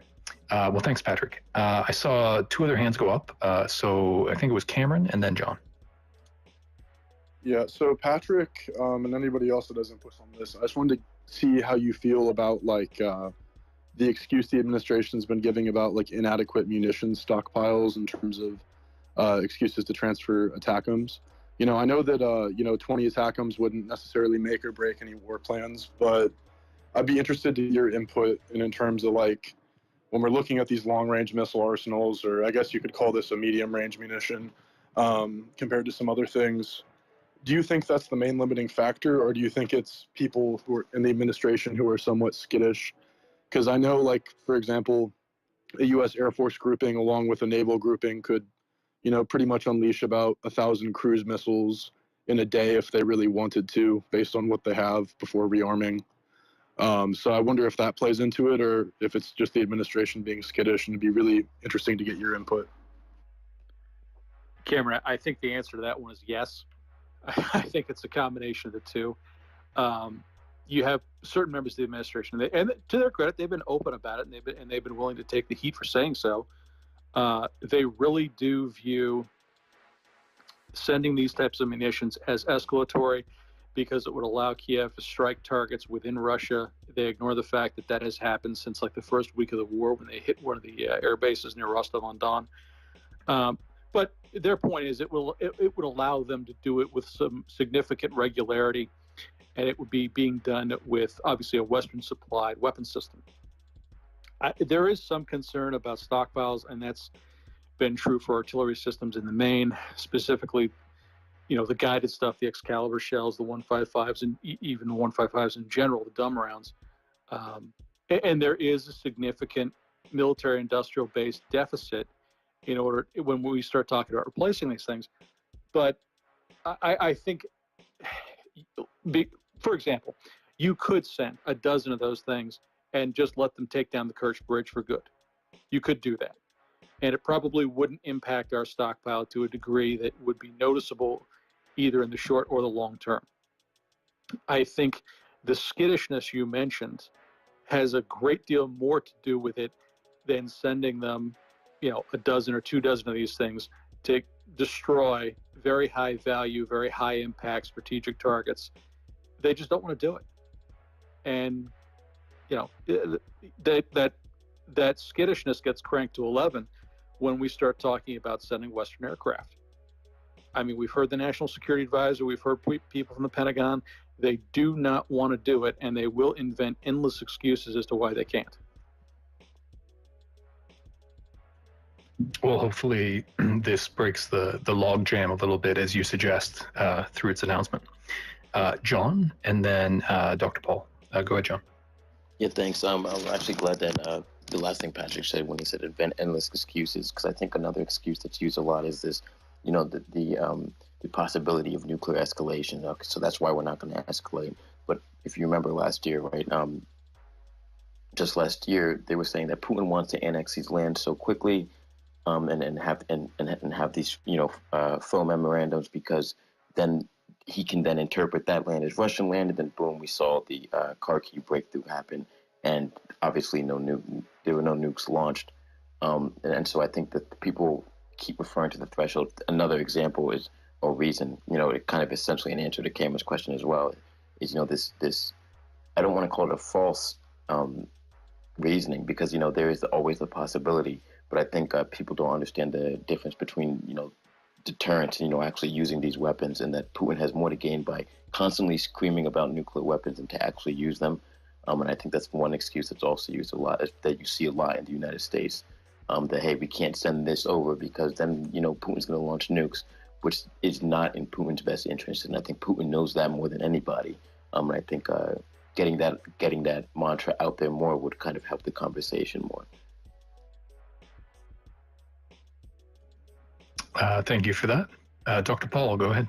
Well, thanks, Patrick. I saw 2 other hands go up. So I think it was Cameron and then John. Yeah, so Patrick and anybody else that doesn't push on this, I just wanted to see how you feel about the excuse the administration's been giving about inadequate munitions stockpiles in terms of excuses to transfer ATACMS. I know that 20 ATACMS wouldn't necessarily make or break any war plans, but I'd be interested to your input in terms of when we're looking at these long-range missile arsenals, or I guess you could call this a medium-range munition, compared to some other things. Do you think that's the main limiting factor, or do you think it's people who are in the administration who are somewhat skittish? Because I know, for example, a U.S. Air Force grouping along with a naval grouping could, pretty much unleash about 1,000 cruise missiles in a day if they really wanted to, based on what they have before rearming. So I wonder if that plays into it, or if it's just the administration being skittish, and it'd be really interesting to get your input. Cameron, I think the answer to that one is yes. I think it's a combination of the two. You have certain members of the administration, and to their credit, they've been open about it, and they've been willing to take the heat for saying so. They really do view sending these types of munitions as escalatory, because it would allow Kiev to strike targets within Russia. They ignore the fact that has happened since the first week of the war, when they hit one of the air bases near Rostov-on-Don. But their point is it would allow them to do it with some significant regularity, and it would be being done with obviously a Western supplied weapon system. There is some concern about stockpiles, and that's been true for artillery systems in the main, specifically, the guided stuff, the Excalibur shells, the 155s, and even the 155s in general, the dumb rounds. And there is a significant military industrial base deficit when we start talking about replacing these things. But I think, for example, you could send a dozen of those things and just let them take down the Kerch Bridge for good. You could do that. And it probably wouldn't impact our stockpile to a degree that would be noticeable either in the short or the long term. I think the skittishness you mentioned has a great deal more to do with it than sending them, a dozen or 2 dozen of these things to destroy very high value, very high impact strategic targets. They just don't want to do it. And, that skittishness gets cranked to 11 when we start talking about sending Western aircraft. I mean, we've heard the National Security Advisor, we've heard people from the Pentagon. They do not want to do it, and they will invent endless excuses as to why they can't. Well, hopefully this breaks the log jam a little bit, as you suggest, through its announcement. John, and then Dr. Paul. Go ahead, John. Yeah, thanks. I'm actually glad that the last thing Patrick said when he said invent endless excuses, because I think another excuse that's used a lot is this, the possibility of nuclear escalation. So that's why we're not going to escalate. But if you remember last year, right? Just last year, they were saying that Putin wants to annex these lands so quickly, and have these faux memorandums, because then he can then interpret that land as Russian land, and then boom, we saw the Kharkiv breakthrough happen, and obviously there were no nukes launched, and so I think that people keep referring to the threshold. Another example is, or reason, it kind of essentially an answer to Cameron's question as well, is this I don't want to call it a false reasoning, because there is always the possibility, but I think people don't understand the difference between deterrence, actually using these weapons, and that Putin has more to gain by constantly screaming about nuclear weapons than to actually use them. And I think that's one excuse that's also used a lot, that you see a lot in the United States, that, hey, we can't send this over because then, Putin's going to launch nukes, which is not in Putin's best interest. And I think Putin knows that more than anybody. And I think getting that mantra out there more would kind of help the conversation more. Thank you for that. Dr. Paul, go ahead.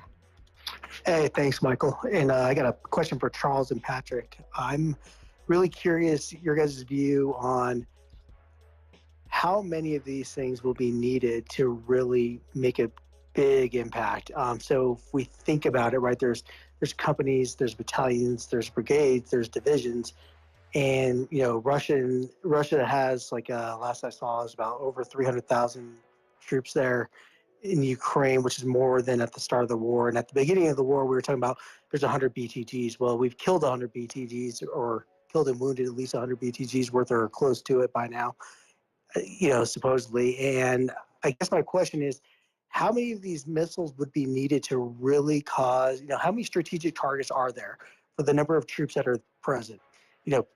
Hey, thanks, Michael. And I got a question for Charles and Patrick. I'm really curious your guys' view on how many of these things will be needed to really make a big impact. So if we think about it, right, there's companies, there's battalions, there's brigades, there's divisions, and Russia has, like last I saw, is about over 300,000 troops there in Ukraine, which is more than at the start of the war. And at the beginning of the war, we were talking about there's 100 BTGs. Well, we've killed 100 BTGs, or killed and wounded at least 100 BTGs worth, or close to it by now, supposedly. And I guess my question is, how many of these missiles would be needed to really cause, how many strategic targets are there for the number of troops that are present?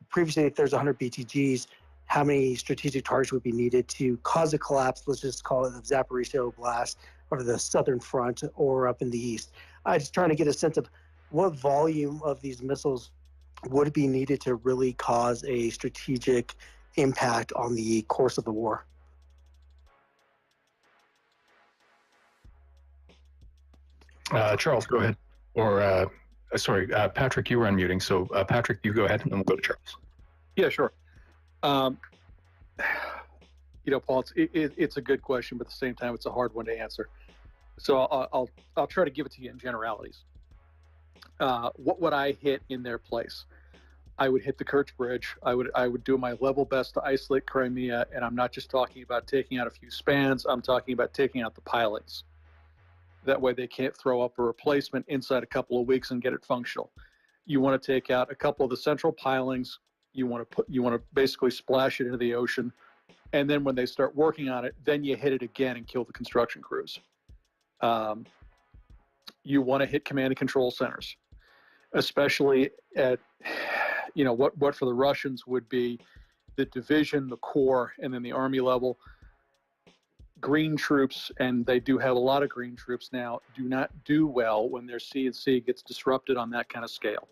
Previously, if there's 100 BTGs, how many strategic targets would be needed to cause a collapse, let's just call it the Zaporizhzhia Oblast, or the southern front, or up in the east? I'm just trying to get a sense of what volume of these missiles would be needed to really cause a strategic impact on the course of the war. Charles, go ahead. Or, sorry, Patrick, you were unmuting. So, Patrick, you go ahead, and then we'll go to Charles. Yeah, sure. Paul, it's a good question, but at the same time, it's a hard one to answer. So I'll try to give it to you in generalities. What would I hit in their place? I would hit the Kerch Bridge. I would do my level best to isolate Crimea, and I'm not just talking about taking out a few spans. I'm talking about taking out the pilings. That way, they can't throw up a replacement inside a couple of weeks and get it functional. You want to take out a couple of the central pilings. You want to basically splash it into the ocean, and then when they start working on it, then you hit it again and kill the construction crews. You want to hit command and control centers, especially at what for the Russians would be the division, the corps, and then the army level. Green troops, and they do have a lot of green troops now, do not do well when their C&C gets disrupted on that kind of scale.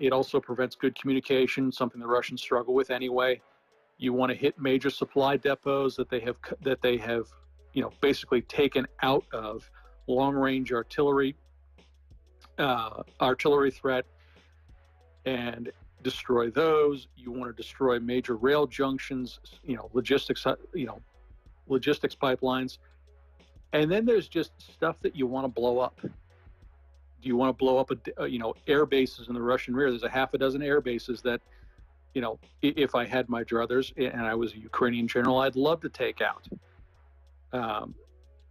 It also prevents good communication, something the Russians struggle with anyway. You want to hit major supply depots that they have, basically taken out of long-range artillery threat, and destroy those. You want to destroy major rail junctions, logistics pipelines, and then there's just stuff that you want to blow up. Do you want to blow up air bases in the Russian rear? There's a half a dozen air bases that if I had my druthers and I was a Ukrainian general, I'd love to take out.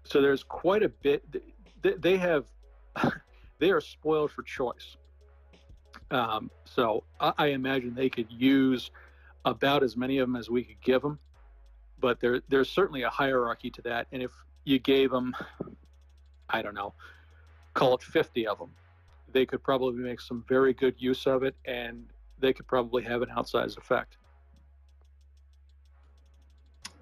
So there's quite a bit. They are spoiled for choice. So I imagine they could use about as many of them as we could give them, but there's certainly a hierarchy to that. And if you gave them, I don't know, call it 50 of them, they could probably make some very good use of it, and they could probably have an outsized effect.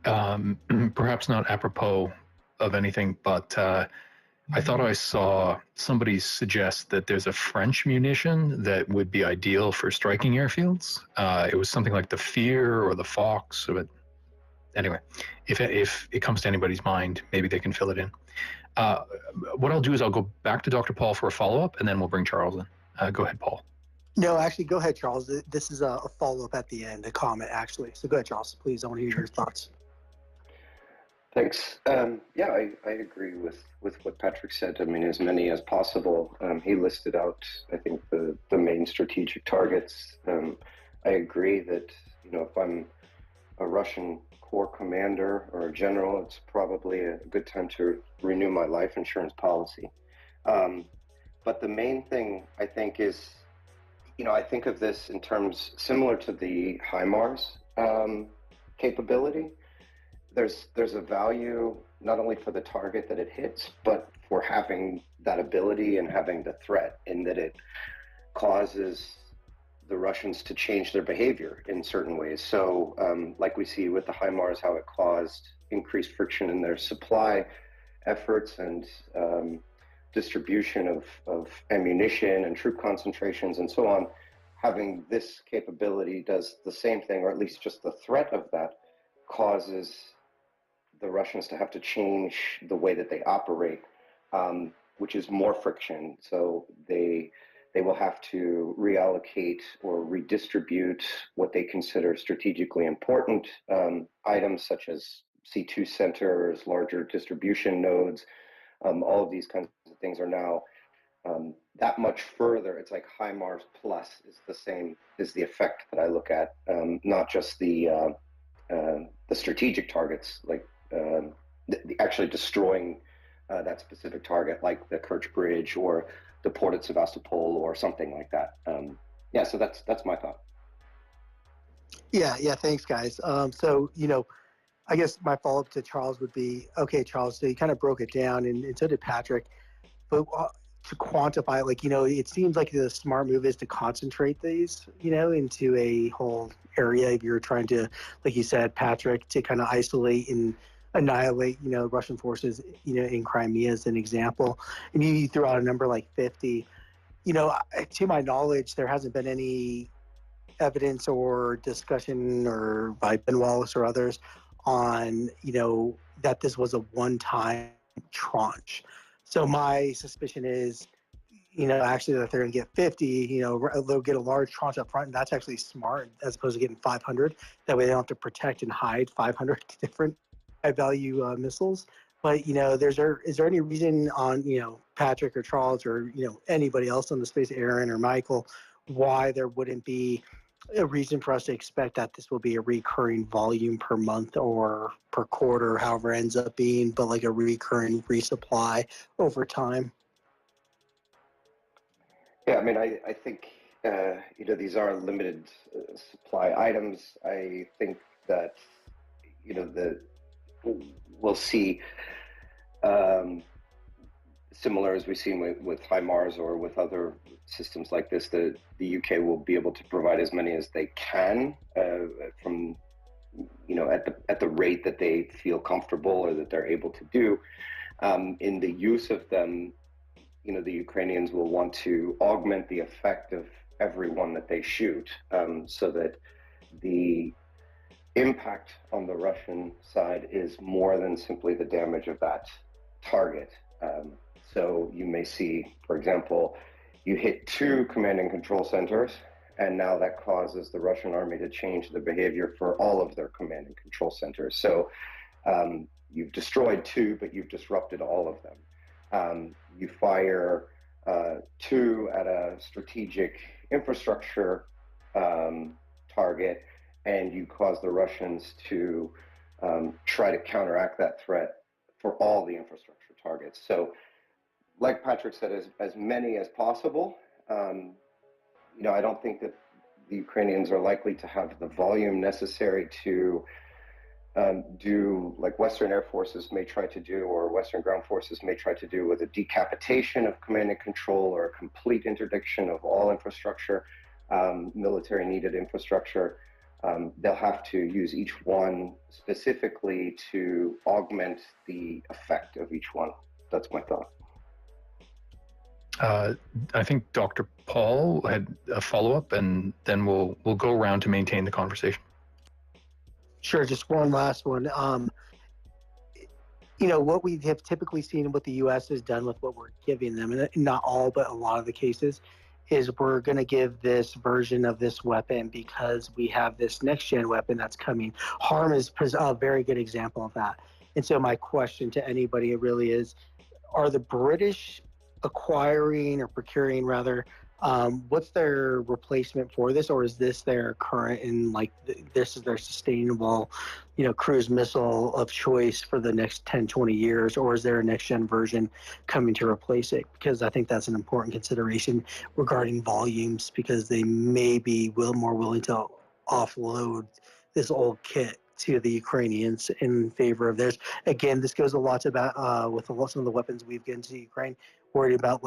Perhaps not apropos of anything, but I thought I saw somebody suggest that there's a French munition that would be ideal for striking airfields. It was something like the Fear or the Fox. But anyway, if it comes to anybody's mind, maybe they can fill it in. What I'll do is I'll go back to Dr. Paul for a follow-up, and then we'll bring Charles in. Go ahead, Paul. No, actually, go ahead, Charles. This is a follow-up at the end, a comment, actually. So go ahead, Charles. Please, I want to hear your thoughts. Thanks. Yeah, I agree with what Patrick said. I mean, as many as possible. He listed out, I think, the main strategic targets. I agree that, if I'm a Russian corps commander or a general, it's probably a good time to renew my life insurance policy. But the main thing, I think, is, I think of this in terms similar to the HIMARS capability. There's a value not only for the target that it hits, but for having that ability and having the threat, in that it causes the Russians to change their behavior in certain ways. So like we see with the HIMARS, how it caused increased friction in their supply efforts and distribution of ammunition and troop concentrations and so on. Having this capability does the same thing, or at least just the threat of that causes the Russians to have to change the way that they operate, which is more friction. So they will have to reallocate or redistribute what they consider strategically important items, such as C2 centers, larger distribution nodes. All of these kinds of things are now that much further. It's like HIMARS plus is the effect that I look at, not just the strategic targets, like actually destroying that specific target, like the Kerch Bridge or the port at Sevastopol or something like that. Yeah, so that's my thought. Yeah, thanks, guys. So, I guess my follow-up to Charles would be, okay, Charles, so you kind of broke it down, and so did Patrick, but to quantify it, it seems like the smart move is to concentrate these, into a whole area. If you're trying to, like you said, Patrick, to kind of isolate and annihilate, Russian forces, in Crimea as an example, and you threw out a number like 50, to my knowledge, there hasn't been any evidence or discussion or by Ben Wallace or others on, that this was a one-time tranche. So my suspicion is, actually that they're going to get 50, they'll get a large tranche up front, and that's actually smart as opposed to getting 500. That way they don't have to protect and hide 500 different high-value missiles. But, is there any reason on, Patrick or Charles or, anybody else on the space, Aaron or Michael, why there wouldn't be a reason for us to expect that this will be a recurring volume per month or per quarter, however it ends up being, but like a recurring resupply over time? Yeah, I mean, I think, these are limited supply items. I think that, we'll see similar as we've seen with HIMARS or with other systems like this, the UK will be able to provide as many as they can from, at the rate that they feel comfortable or that they're able to do. In the use of them, the Ukrainians will want to augment the effect of every one that they shoot, so that the impact on the Russian side is more than simply the damage of that target. So you may see, for example, you hit 2 command and control centers, and now that causes the Russian army to change the behavior for all of their command and control centers. So you've destroyed 2, but you've disrupted all of them. You fire 2 at a strategic infrastructure target, and you cause the Russians to try to counteract that threat for all the infrastructure targets. So, like Patrick said, as many as possible. I don't think that the Ukrainians are likely to have the volume necessary to do like Western Air Forces may try to do, or Western Ground Forces may try to do, with a decapitation of command and control or a complete interdiction of all infrastructure, military needed infrastructure. They'll have to use each one specifically to augment the effect of each one. That's my thought. I think Dr. Paul had a follow-up, and then we'll go around to maintain the conversation. Sure, just one last one. What we have typically seen, what the U.S. has done with what we're giving them, and not all, but a lot of the cases, is we're going to give this version of this weapon because we have this next-gen weapon that's coming. HARM is a very good example of that. And so my question to anybody really is, are the British acquiring or procuring, rather, what's their replacement for this, or is this their current and this is their sustainable, cruise missile of choice for the next 10, 20 years, or is there a next gen version coming to replace it? Because I think that's an important consideration regarding volumes, because they may be more willing to offload this old kit to the Ukrainians in favor of theirs. Again, this goes a lot about with some of the weapons we've given to Ukraine, worried about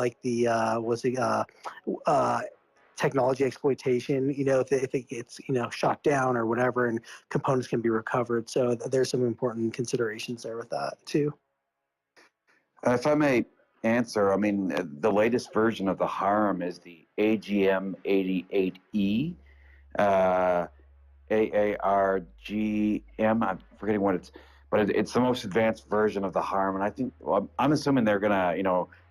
technology exploitation, if it gets, shot down or whatever, and components can be recovered. So there's some important considerations there with that too. If I may answer, the latest version of the HARM is the AGM-88E. AARGM, I'm forgetting what but it's the most advanced version of the HARM, and I think, I'm assuming they're gonna,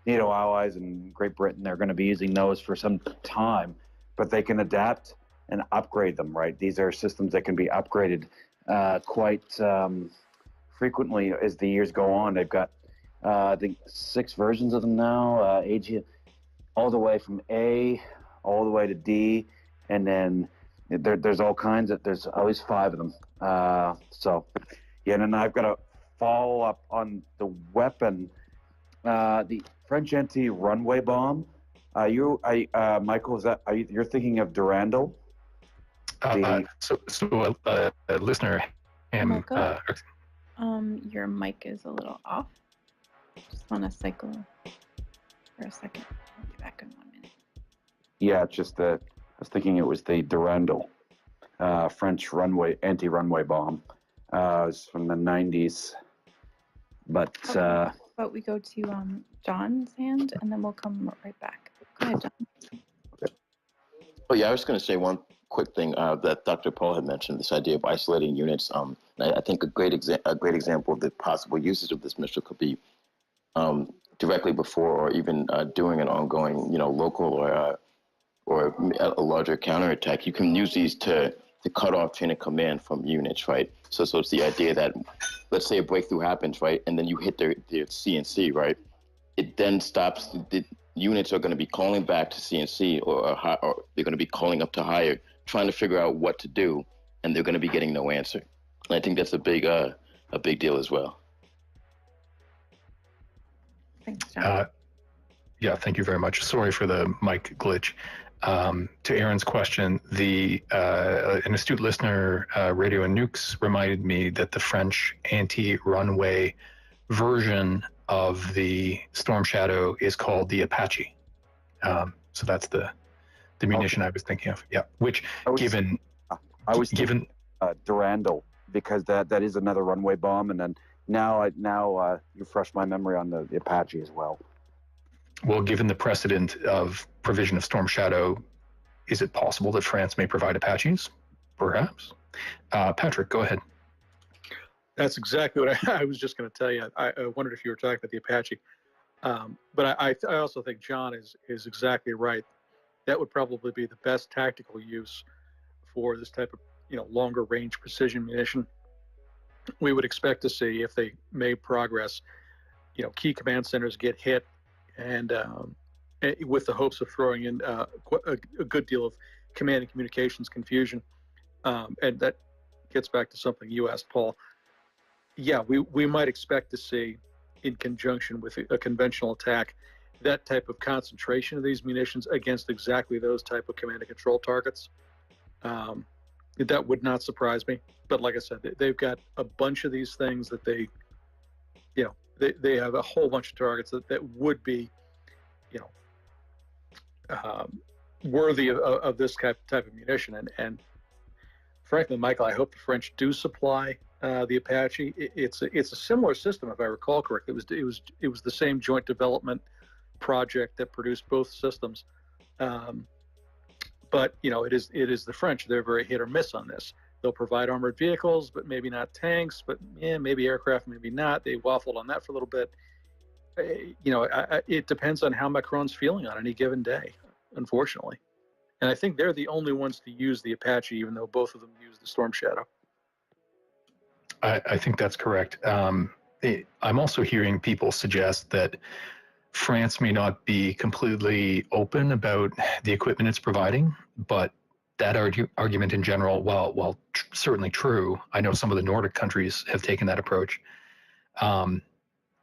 NATO allies and Great Britain, they're gonna be using those for some time, but they can adapt and upgrade them, right? These are systems that can be upgraded quite frequently as the years go on. They've got, I think, 6 versions of them now, AG, all the way from A, all the way to D, and then there's all kinds of, there's always 5 of them. And then I've got a follow up on the weapon, the French anti-runway bomb. Michael, you're thinking of Durandal? A listener, Michael, your mic is a little off. Just want to cycle for a second. I'll be back in 1 minute. Yeah, just that. I was thinking it was the Durandal, French anti-runway bomb. It was from the 90s. But we go to John's hand, and then we'll come right back. Go ahead, John. Okay. Oh yeah, I was going to say one quick thing that Dr. Paul had mentioned, this idea of isolating units. I think a great example of the possible usage of this missile could be directly before or even during an ongoing, local or a larger counterattack. You can use these to cut off chain of command from units, right? So it's the idea that, let's say a breakthrough happens, right, and then you hit their CNC, right? It then stops. The units are going to be calling back to CNC, or they're going to be calling up to higher, trying to figure out what to do, and they're going to be getting no answer. And I think that's a big deal as well. Thanks, John. Yeah, thank you very much. Sorry for the mic glitch. To Aaron's question, an astute listener, Radio and Nukes, reminded me that the French anti-runway version of the Storm Shadow is called the Apache. So that's the munition I was thinking of. Yeah, which given Durandal, because that is another runway bomb, and then now you refresh my memory on the Apache as well. Well, given the precedent of provision of Storm Shadow, is it possible that France may provide Apaches? Perhaps. Patrick, go ahead. That's exactly what I was just going to tell you. I wondered if you were talking about the Apache. But I also think John is exactly right. That would probably be the best tactical use for this type of longer range precision munition. We would expect to see, if they made progress, key command centers get hit, and with the hopes of throwing in a good deal of command and communications confusion. and that gets back to something you asked, Paul. Yeah, we might expect to see, in conjunction with a conventional attack, that type of concentration of these munitions against exactly those type of command and control targets. That would not surprise me. But like I said, they've got a bunch of these things that they have a whole bunch of targets that would be, worthy of this type of munition. And frankly, Michael, I hope the French do supply the Apache. It's a similar system, if I recall correctly. It was the same joint development project that produced both systems. But it is the French. They're very hit or miss on this. They'll provide armored vehicles, but maybe not tanks. But maybe aircraft, maybe not. They waffled on that for a little bit. It depends on how Macron's feeling on any given day, unfortunately. And I think they're the only ones to use the Apache, even though both of them use the Storm Shadow. I think that's correct. I'm also hearing people suggest that France may not be completely open about the equipment it's providing, but that argument in general, while certainly true, I know some of the Nordic countries have taken that approach.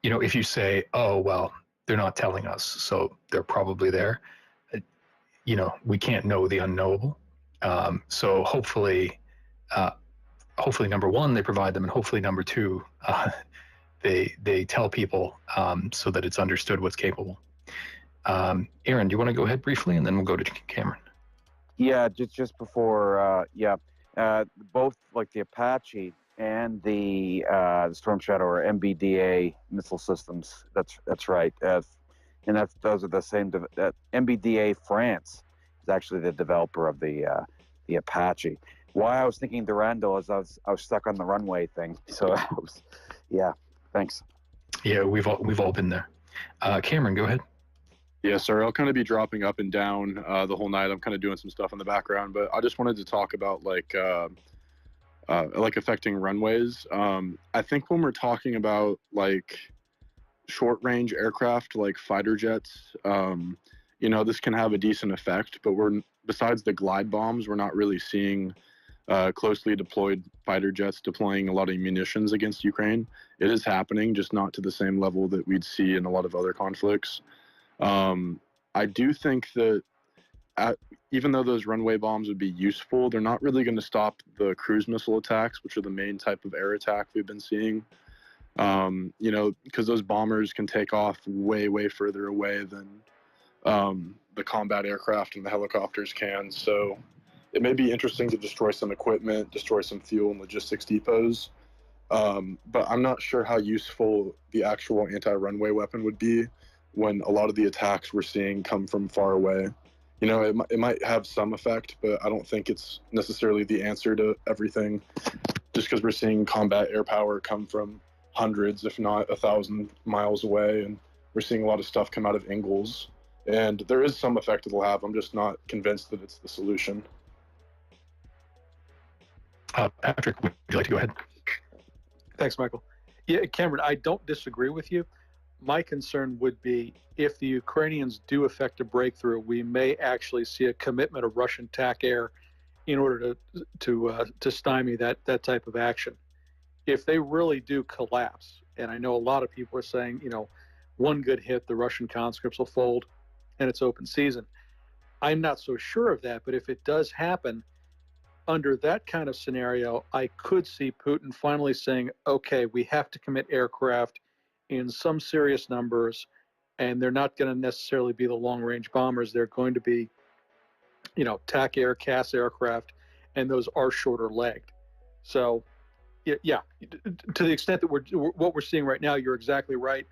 If you say, oh, well, they're not telling us, so they're probably there, we can't know the unknowable. So hopefully, number one, they provide them, and hopefully number two, they tell people so that it's understood what's capable. Aaron, do you want to go ahead briefly, and then we'll go to Cameron? Yeah, just before, both like the Apache and the Storm Shadow are MBDA missile systems. That's right, and those are the same. MBDA France is actually the developer of the Apache. Why I was thinking Durandal is I was stuck on the runway thing. So thanks. Yeah, we've all been there. Cameron, go ahead. Yeah, sorry, I'll kind of be dropping up and down the whole night. I'm kind of doing some stuff in the background, but I just wanted to talk about like affecting runways. I think when we're talking about like short range aircraft like fighter jets, this can have a decent effect, but besides the glide bombs, we're not really seeing closely deployed fighter jets deploying a lot of munitions against Ukraine. It is happening, just not to the same level that we'd see in a lot of other conflicts. I do think that even though those runway bombs would be useful, they're not really going to stop the cruise missile attacks, which are the main type of air attack we've been seeing. Because those bombers can take off way, way further away than the combat aircraft and the helicopters can. So it may be interesting to destroy some equipment, destroy some fuel and logistics depots. But I'm not sure how useful the actual anti-runway weapon would be when a lot of the attacks we're seeing come from far away. It might have some effect, but I don't think it's necessarily the answer to everything, just because we're seeing combat air power come from hundreds, if not 1,000 miles away, and we're seeing a lot of stuff come out of Ingalls. And there is some effect it'll have. I'm just not convinced that it's the solution. Patrick, would you like to go ahead? Thanks, Michael. Yeah, Cameron, I don't disagree with you. My concern would be if the Ukrainians do effect a breakthrough, we may actually see a commitment of Russian TAC air in order to stymie that type of action. If they really do collapse, and I know a lot of people are saying, one good hit, the Russian conscripts will fold, and it's open season. I'm not so sure of that, but if it does happen, under that kind of scenario, I could see Putin finally saying, okay, we have to commit aircraft in some serious numbers, and they're not going to necessarily be the long-range bombers. They're going to be, TAC air, CAS aircraft, and those are shorter-legged. So, yeah, to the extent that what we're seeing right now, you're exactly right.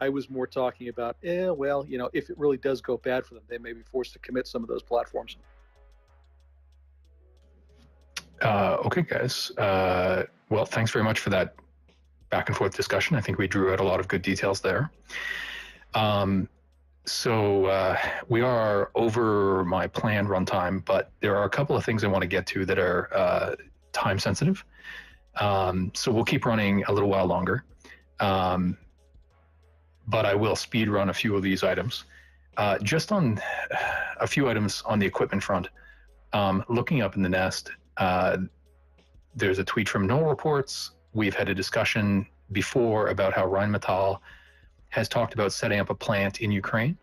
I was more talking about, if it really does go bad for them, they may be forced to commit some of those platforms. Okay, guys. Well, thanks very much for that back and forth discussion. I think we drew out a lot of good details there. So we are over my planned runtime, but there are a couple of things I want to get to that are time sensitive. So we'll keep running a little while longer. But I will speed run a few of these items. Just on a few items on the equipment front, looking up in the nest, There's a tweet from Null Reports. We've had a discussion before about how Rheinmetall has talked about setting up a plant in Ukraine.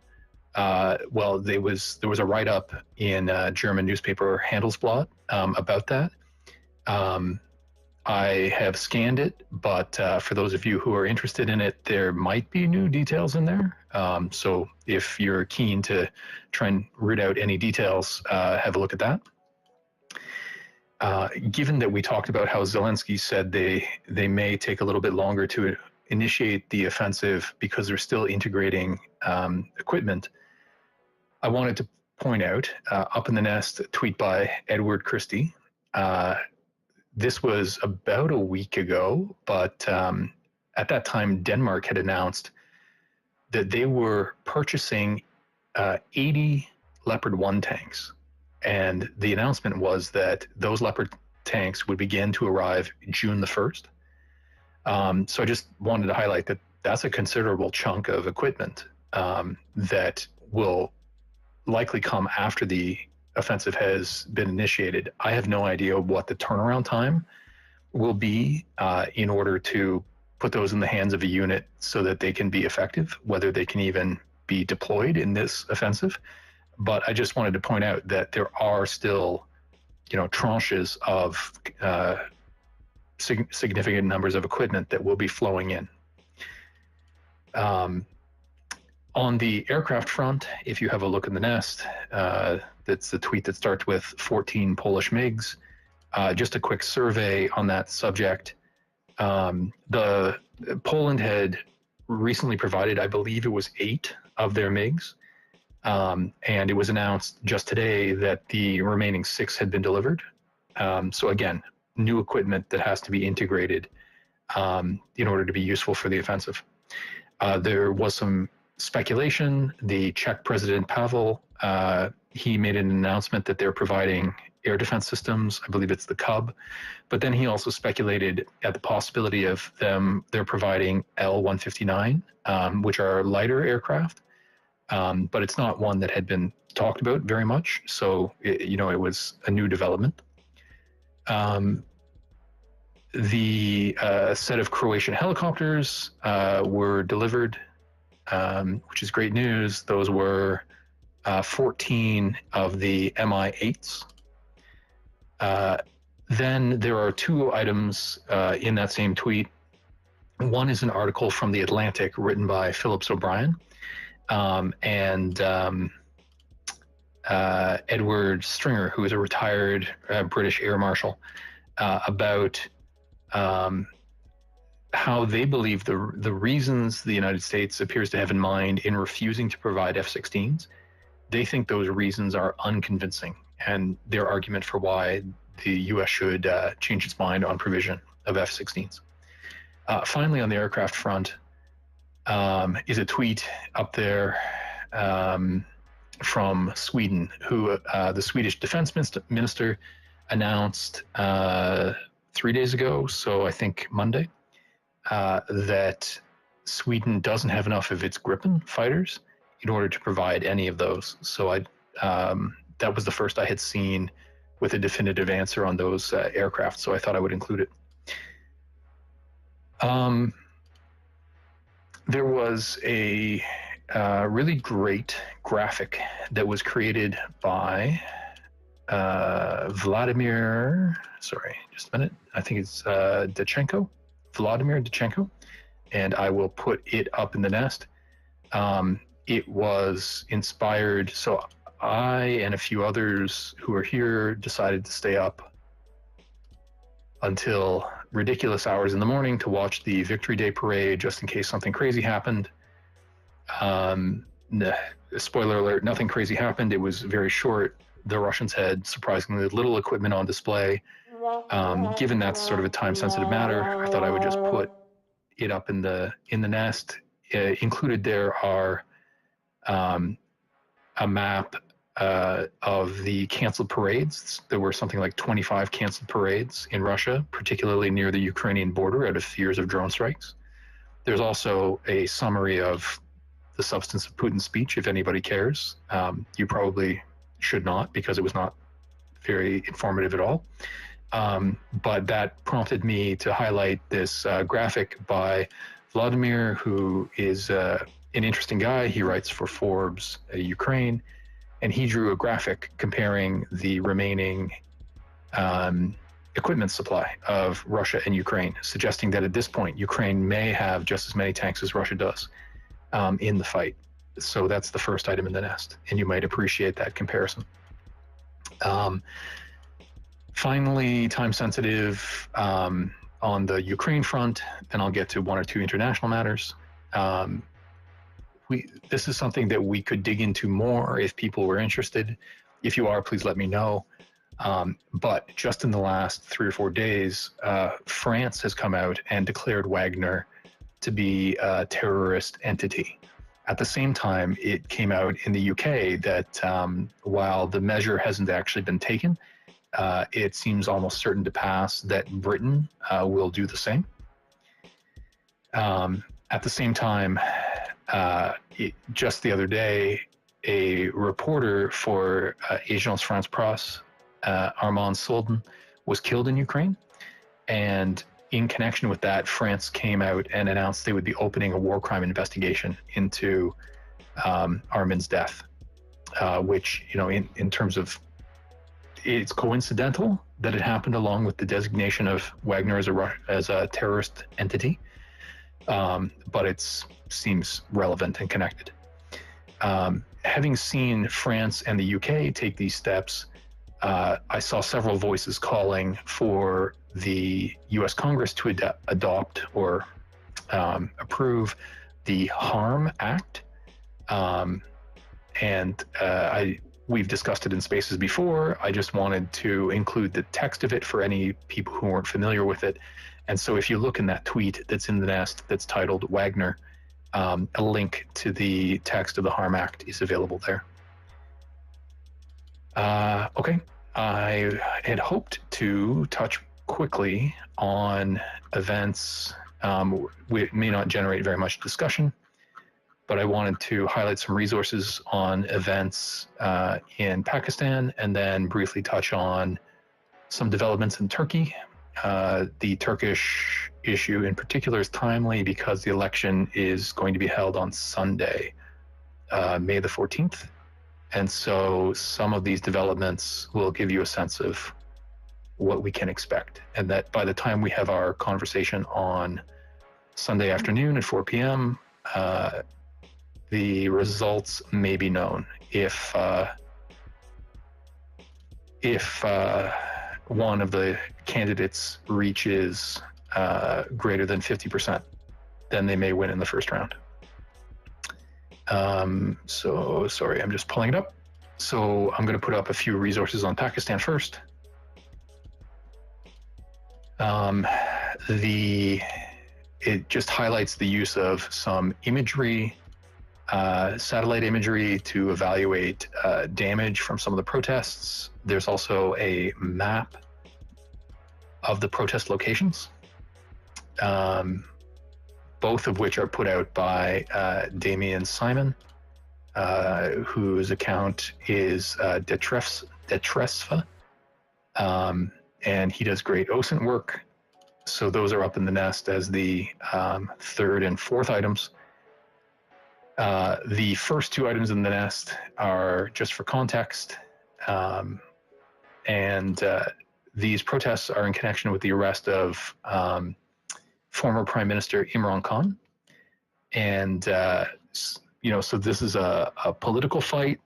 Well, there was a write-up in German newspaper Handelsblatt about that. I have scanned it, but for those of you who are interested in it, there might be new details in there. So if you're keen to try and root out any details, have a look at that. Given that we talked about how Zelensky said they may take a little bit longer to initiate the offensive because they're still integrating equipment, I wanted to point out, up in the nest, a tweet by Edward Christie. This was about a week ago, but at that time, Denmark had announced that they were purchasing 80 Leopard 1 tanks. And the announcement was that those Leopard tanks would begin to arrive June the 1st. So I just wanted to highlight that that's a considerable chunk of equipment that will likely come after the offensive has been initiated. I have no idea what the turnaround time will be in order to put those in the hands of a unit so that they can be effective, whether they can even be deployed in this offensive. But I just wanted to point out that there are still, tranches of significant numbers of equipment that will be flowing in. On the aircraft front, if you have a look in the nest, that's the tweet that starts with 14 Polish MiGs. Just a quick survey on that subject. Poland had recently provided, I believe it was 8 of their MiGs. And it was announced just today that the remaining 6 had been delivered. So again, new equipment that has to be integrated in order to be useful for the offensive. There was some speculation. The Czech President Pavel, he made an announcement that they're providing air defense systems. I believe it's the Cub. But then he also speculated at the possibility of they're providing L-159, which are lighter aircraft. But it's not one that had been talked about very much. So, it was a new development. The set of Croatian helicopters were delivered, which is great news. Those were 14 of the Mi-8s. Then there are 2 items in that same tweet. One is an article from The Atlantic written by Phillips O'Brien and Edward Stringer, who is a retired British Air Marshal, about how they believe the reasons the United States appears to have in mind in refusing to provide F-16s, they think those reasons are unconvincing, and their argument for why the U.S. should change its mind on provision of F-16s. Finally, on the aircraft front, is a tweet up there from Sweden, who the Swedish defense minister announced 3 days ago, so I think Monday, that Sweden doesn't have enough of its Gripen fighters in order to provide any of those. So that was the first I had seen with a definitive answer on those aircraft, so I thought I would include it. There was a really great graphic that was created by Vladimir, sorry, just a minute. I think it's Vladimir Dachenko, and I will put it up in the nest. It was inspired, so I and a few others who are here decided to stay up until ridiculous hours in the morning to watch the Victory Day parade just in case something crazy happened. Spoiler alert, nothing crazy happened. It was very short. The Russians had surprisingly little equipment on display. Given that's sort of a time-sensitive matter, I thought I would just put it up in the nest. Included there are a map of the canceled parades. There were something like 25 canceled parades in Russia, particularly near the Ukrainian border out of fears of drone strikes. There's also a summary of the substance of Putin's speech, if anybody cares. You probably should not, because it was not very informative at all. But that prompted me to highlight this graphic by Vladimir, who is an interesting guy. He writes for Forbes Ukraine, and he drew a graphic comparing the remaining equipment supply of Russia and Ukraine, suggesting that at this point, Ukraine may have just as many tanks as Russia does in the fight. So that's the first item in the nest, and you might appreciate that comparison. Finally, time sensitive on the Ukraine front, then I'll get to one or two international matters. This is something that we could dig into more if people were interested. If you are, please let me know. But just in the last 3 or 4 days, France has come out and declared Wagner to be a terrorist entity. At the same time, it came out in the UK that while the measure hasn't actually been taken, it seems almost certain to pass that Britain will do the same. At the same time, just the other day, a reporter for Agence France Presse, Armand Solden, was killed in Ukraine. And in connection with that, France came out and announced they would be opening a war crime investigation into Armand's death, which, you know, in terms of, it's coincidental that it happened along with the designation of Wagner as a terrorist entity, but it seems relevant and connected. Having seen France and the UK take these steps, I saw several voices calling for the US Congress to adopt or approve the HARM Act. We've discussed it in spaces before. I just wanted to include the text of it for any people who weren't familiar with it. And so if you look in that tweet that's in the nest that's titled Wagner, a link to the text of the HARM Act is available there. Okay, I had hoped to touch quickly on events. We may not generate very much discussion, but I wanted to highlight some resources on events in Pakistan and then briefly touch on some developments in Turkey. The Turkish issue in particular is timely because the election is going to be held on Sunday, May the 14th. And so some of these developments will give you a sense of what we can expect. And that by the time we have our conversation on Sunday afternoon at 4 p.m., the results may be known. If one of the candidates reaches greater than 50%, then they may win in the first round. So sorry, I'm just pulling it up. So I'm going to put up a few resources on Pakistan first. It just highlights the use of some imagery, satellite imagery to evaluate damage from some of the protests. There's also a map of the protest locations, both of which are put out by Damien Simon, whose account is Detresfa, and he does great OSINT work. So those are up in the nest as the third and fourth items. The first two items in the nest are just for context, and these protests are in connection with the arrest of former Prime Minister Imran Khan. And, so this is a political fight.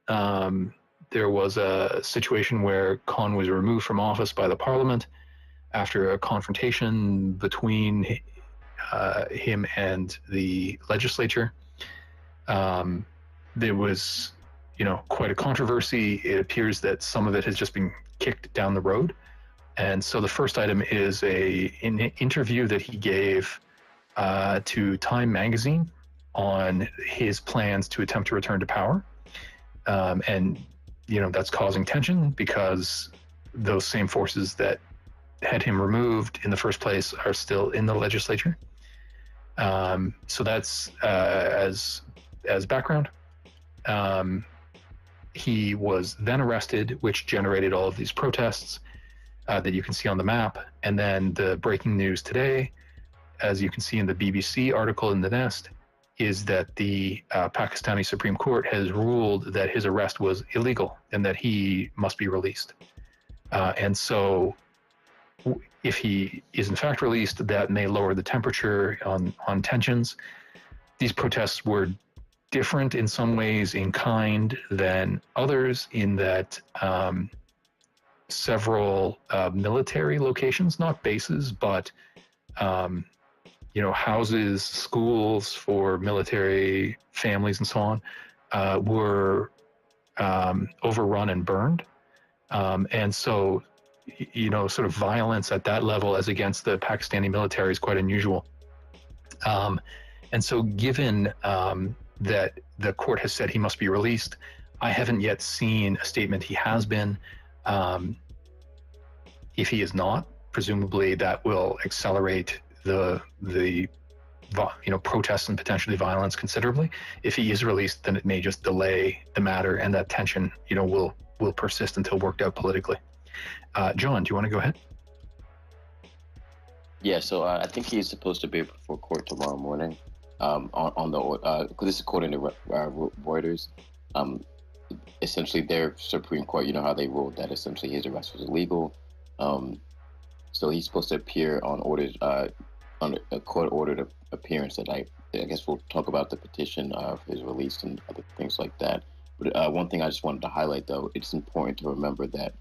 There was a situation where Khan was removed from office by the parliament after a confrontation between him and the legislature. There was, quite a controversy. It appears that some of it has just been kicked down the road. And so the first item is an interview that he gave to Time magazine on his plans to attempt to return to power. And that's causing tension because those same forces that had him removed in the first place are still in the legislature. So that's as background. He was then arrested, which generated all of these protests. that you can see on the map. And then the breaking news today, as you can see in the BBC article in the Nest, is that the Pakistani Supreme Court has ruled that his arrest was illegal and that he must be released. And so if he is in fact released, that may lower the temperature on tensions. These protests were different in some ways in kind than others, in that several military locations, not bases, but houses, schools for military families and so on, were overrun and burned. And so, sort of violence at that level as against the Pakistani military is quite unusual. And so given that the court has said he must be released, I haven't yet seen a statement he has been. If he is not, presumably that will accelerate the protests and potentially violence considerably. If he is released, then it may just delay the matter, and that tension, will persist until worked out politically. John, do you want to go ahead? Yeah, so I think he is supposed to be before court tomorrow morning. On the because this is according to Reuters. Essentially, their Supreme Court, how they ruled that essentially his arrest was illegal. So he's supposed to appear on orders, on a court-ordered appearance that I guess we'll talk about the petition of his release and other things like that. But one thing I just wanted to highlight, though, it's important to remember that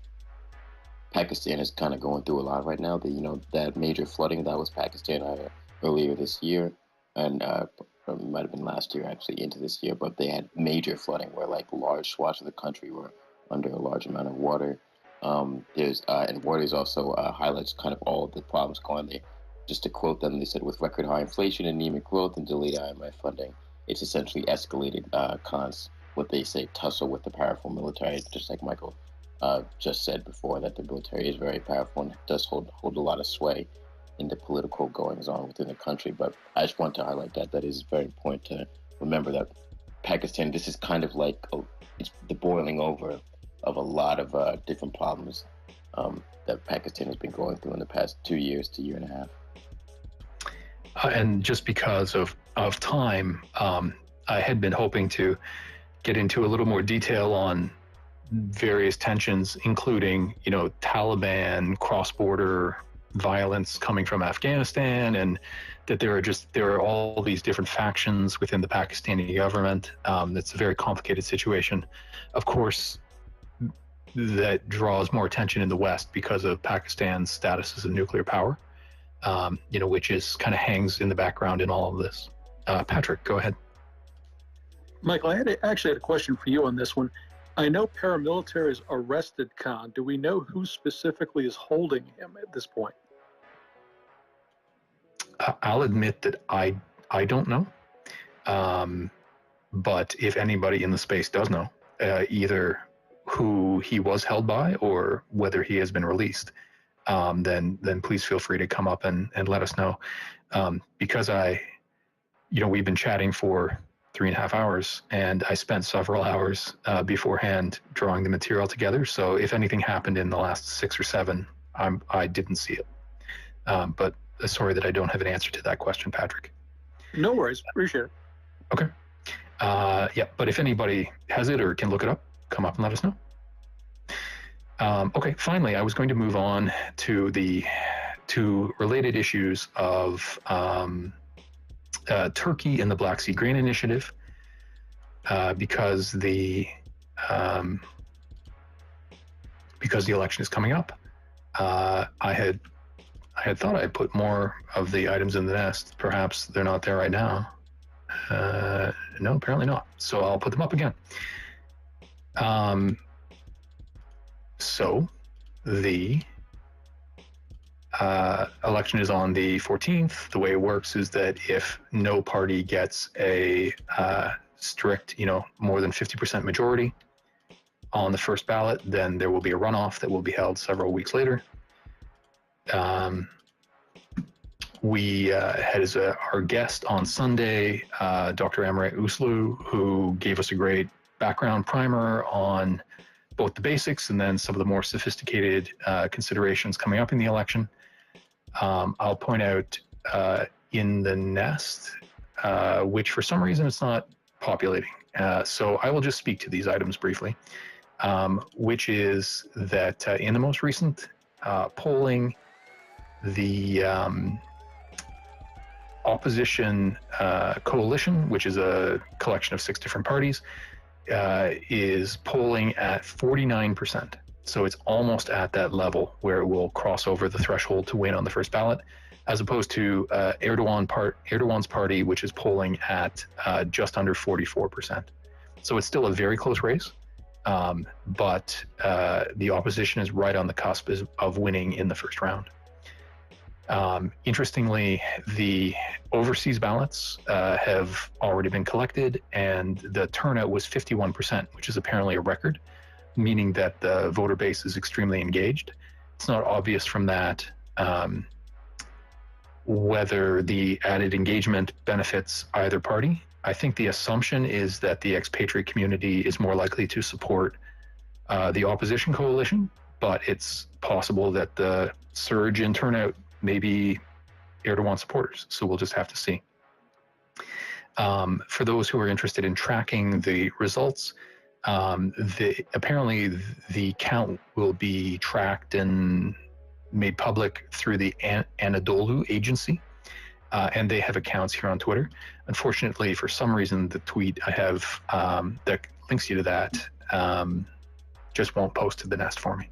Pakistan is kind of going through a lot right now. That major flooding that was Pakistan earlier this year, and it might have been last year actually into this year, but they had major flooding where like large swaths of the country were under a large amount of water. And Reuters also highlights kind of all of the problems going there. Just to quote them, they said, with record high inflation, anemic growth, and delayed IMF funding, it's essentially escalated what they say, tussle with the powerful military, just like Michael just said before, that the military is very powerful and does hold a lot of sway in the political goings on within the country. But I just want to highlight that is very important to remember that Pakistan, this is kind of like it's the boiling over of a lot of different problems that Pakistan has been going through in the past 2 years to year and a half. And just because of time, I had been hoping to get into a little more detail on various tensions, including, Taliban cross-border violence coming from Afghanistan, and that there are all these different factions within the Pakistani government. It's a very complicated situation. Of course, that draws more attention in the West because of Pakistan's status as a nuclear power, which is kind of hangs in the background in all of this. Patrick, go ahead. Michael, I actually had a question for you on this one. I know paramilitaries arrested Khan. Do we know who specifically is holding him at this point? I'll admit that I don't know. But if anybody in the space does know, either who he was held by or whether he has been released, then please feel free to come up and let us know. Because we've been chatting for 3.5 hours, and I spent several hours beforehand drawing the material together. So if anything happened in the last 6 or 7, I didn't see it. But sorry that I don't have an answer to that question, Patrick. No worries. Appreciate it. Okay. But if anybody has it or can look it up, come up and let us know. Okay, finally, I was going to move on to related issues of Turkey and the Black Sea Grain Initiative, because the election is coming up. I had thought I'd put more of the items in the nest. Perhaps they're not there right now. No, apparently not. So I'll put them up again. So the election is on the 14th. The way it works is that if no party gets a strict, more than 50% majority on the first ballot, then there will be a runoff that will be held several weeks later. We had as our guest on Sunday, Dr. Emre Uslu, who gave us a great background primer on both the basics and then some of the more sophisticated considerations coming up in the election. I'll point out in the nest, which for some reason it's not populating. So I will just speak to these items briefly, which is that in the most recent polling, the opposition coalition, which is a collection of 6 different parties, is polling at 49%. So it's almost at that level where it will cross over the threshold to win on the first ballot, as opposed to Erdogan's party, which is polling at just under 44%. So it's still a very close race, but the opposition is right on the cusp of winning in the first round. Interestingly, the overseas ballots have already been collected, and the turnout was 51%, which is apparently a record, meaning that the voter base is extremely engaged. It's not obvious from that whether the added engagement benefits either party. I think the assumption is that the expatriate community is more likely to support the opposition coalition, but it's possible that the surge in turnout may be Erdogan supporters, so we'll just have to see. For those who are interested in tracking the results, apparently the count will be tracked and made public through the Anadolu agency, and they have accounts here on Twitter. Unfortunately, for some reason, the tweet I have that links you to that just won't post to the nest for me.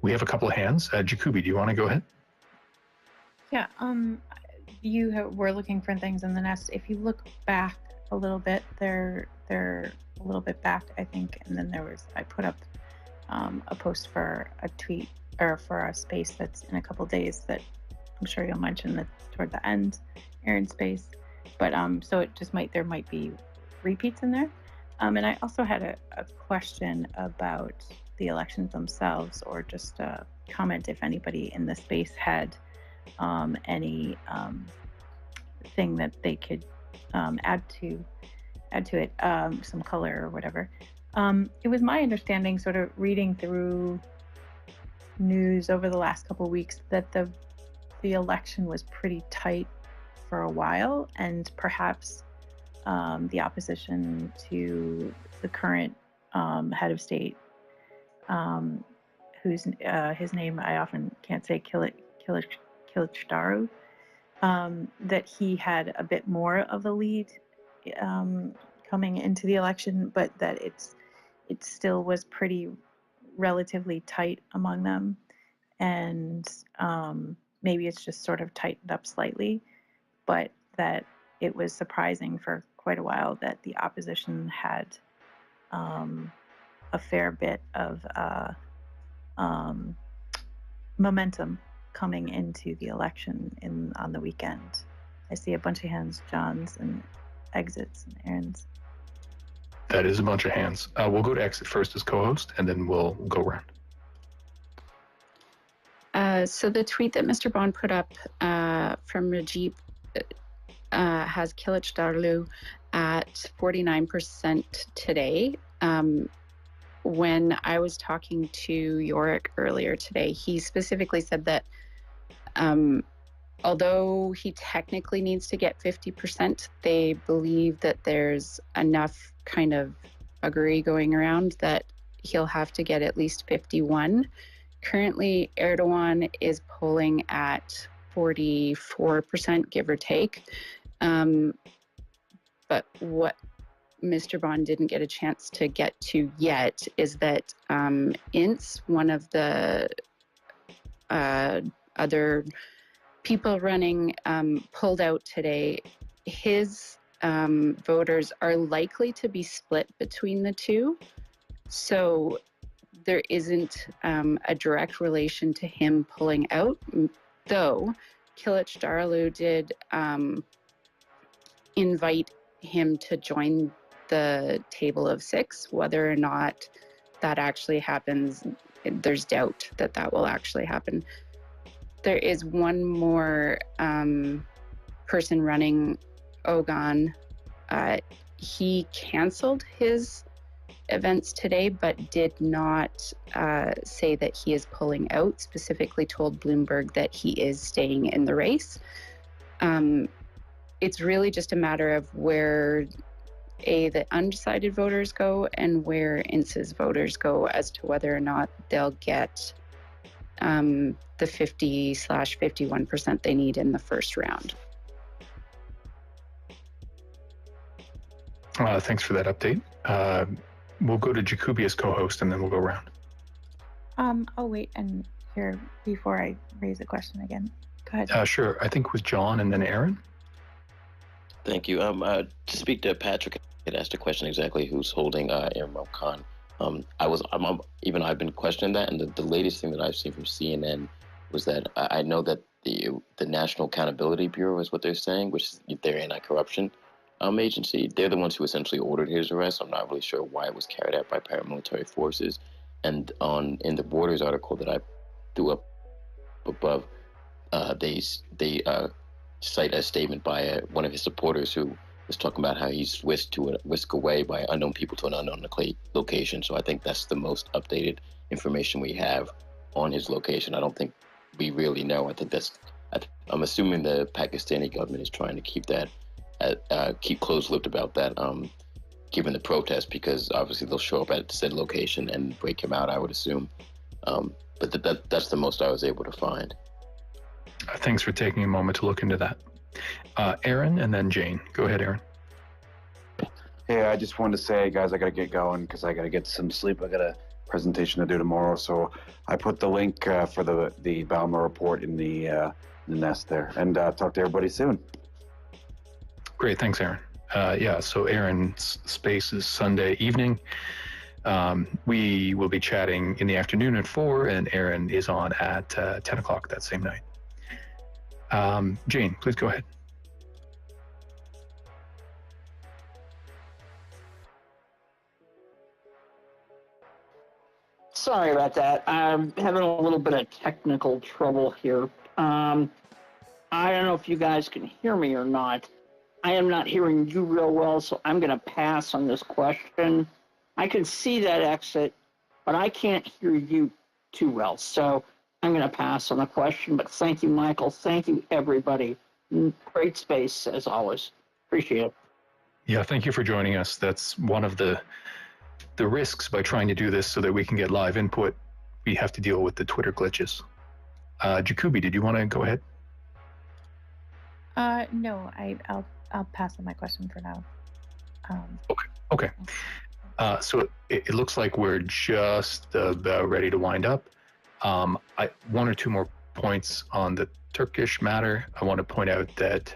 We have a couple of hands. Jacoby, do you want to go ahead? Yeah, we're looking for things in the nest. If you look back a little bit, they're a little bit back, I think. And then I put up a post for a tweet or for a space that's in a couple days that I'm sure you'll mention that toward the end, Aaron space. But so it just there might be repeats in there. And I also had a question about the elections themselves, or just a comment if anybody in the space had any thing that they could add to it, some color or whatever. It was my understanding, sort of reading through news over the last couple of weeks, that the election was pretty tight for a while, and perhaps the opposition to the current head of state, whose his name I often can't say, Kılıçdaroğlu, that he had a bit more of a lead coming into the election, but that it still was pretty relatively tight among them, and maybe it's just sort of tightened up slightly, but that it was surprising for quite a while that the opposition had a fair bit of momentum coming into the election on the weekend. I see a bunch of hands, John's and Exits and Aaron's. That is a bunch of hands. We'll go to Exit first as co-host, and then we'll go around. So the tweet that Mr. Bond put up from Rajib has Kılıçdaroğlu at 49% today. When I was talking to Yorick earlier today, he specifically said that although he technically needs to get 50%, they believe that there's enough kind of buggery going around that he'll have to get at least 51. Currently, Erdogan is polling at 44%, give or take. But what Mr. Bond didn't get a chance to get to yet is that INTS, one of the other people running, pulled out today. His voters are likely to be split between the two. So there isn't a direct relation to him pulling out, though Kılıçdaroğlu did invite him to join the table of 6. Whether or not that actually happens, there's doubt that that will actually happen. There is one more person running, Ogan. He canceled his events today, but did not say that he is pulling out, specifically told Bloomberg that he is staying in the race. It's really just a matter of where the undecided voters go and where INS's voters go as to whether or not they'll get the 50/51% they need in the first round. Thanks for that update. We'll go to Jacoby as co-host, and then we'll go around. I'll wait and hear before I raise a question again. Go ahead. Sure. I think with John and then Aaron. Thank you. To speak to Patrick, I had asked a question exactly who's holding Imran Khan. I've been questioning that, and the latest thing that I've seen from CNN was that I know that the National Accountability Bureau is what they're saying, which is their anti-corruption agency. They're the ones who essentially ordered his arrest. I'm not really sure why it was carried out by paramilitary forces. And in the Borders article that I threw up above, they cite a statement by one of his supporters who was talking about how he's whisked away by unknown people to an unknown location. So I think that's the most updated information we have on his location. I don't think we really know. I think I'm assuming the Pakistani government is trying to keep that, keep closed-lipped about that, given the protest, because obviously they'll show up at said location and break him out, I would assume. But that's the most I was able to find. Thanks for taking a moment to look into that. Aaron and then Jane. Go ahead, Aaron. Hey, I just wanted to say, guys, I got to get going because I got to get some sleep. I got a presentation to do tomorrow. So I put the link for the Balmer report in the nest there. And talk to everybody soon. Great. Thanks, Aaron. So Aaron's space is Sunday evening. We will be chatting in the afternoon at 4, and Aaron is on at 10 o'clock that same night. Jane, please go ahead. Sorry about that. I'm having a little bit of technical trouble here. I don't know if you guys can hear me or not. I am not hearing you real well, so I'm going to pass on this question. I can see that exit, but I can't hear you too well. So I'm going to pass on the question, but thank you, Michael. Thank you, everybody. Great space, as always. Appreciate it. Yeah, thank you for joining us. That's one of the risks by trying to do this so that we can get live input. We have to deal with the Twitter glitches. Jacoby, did you want to go ahead? No, I'll pass on my question for now. Okay. So it looks like we're just about ready to wind up. One or two more points on the Turkish matter. I want to point out that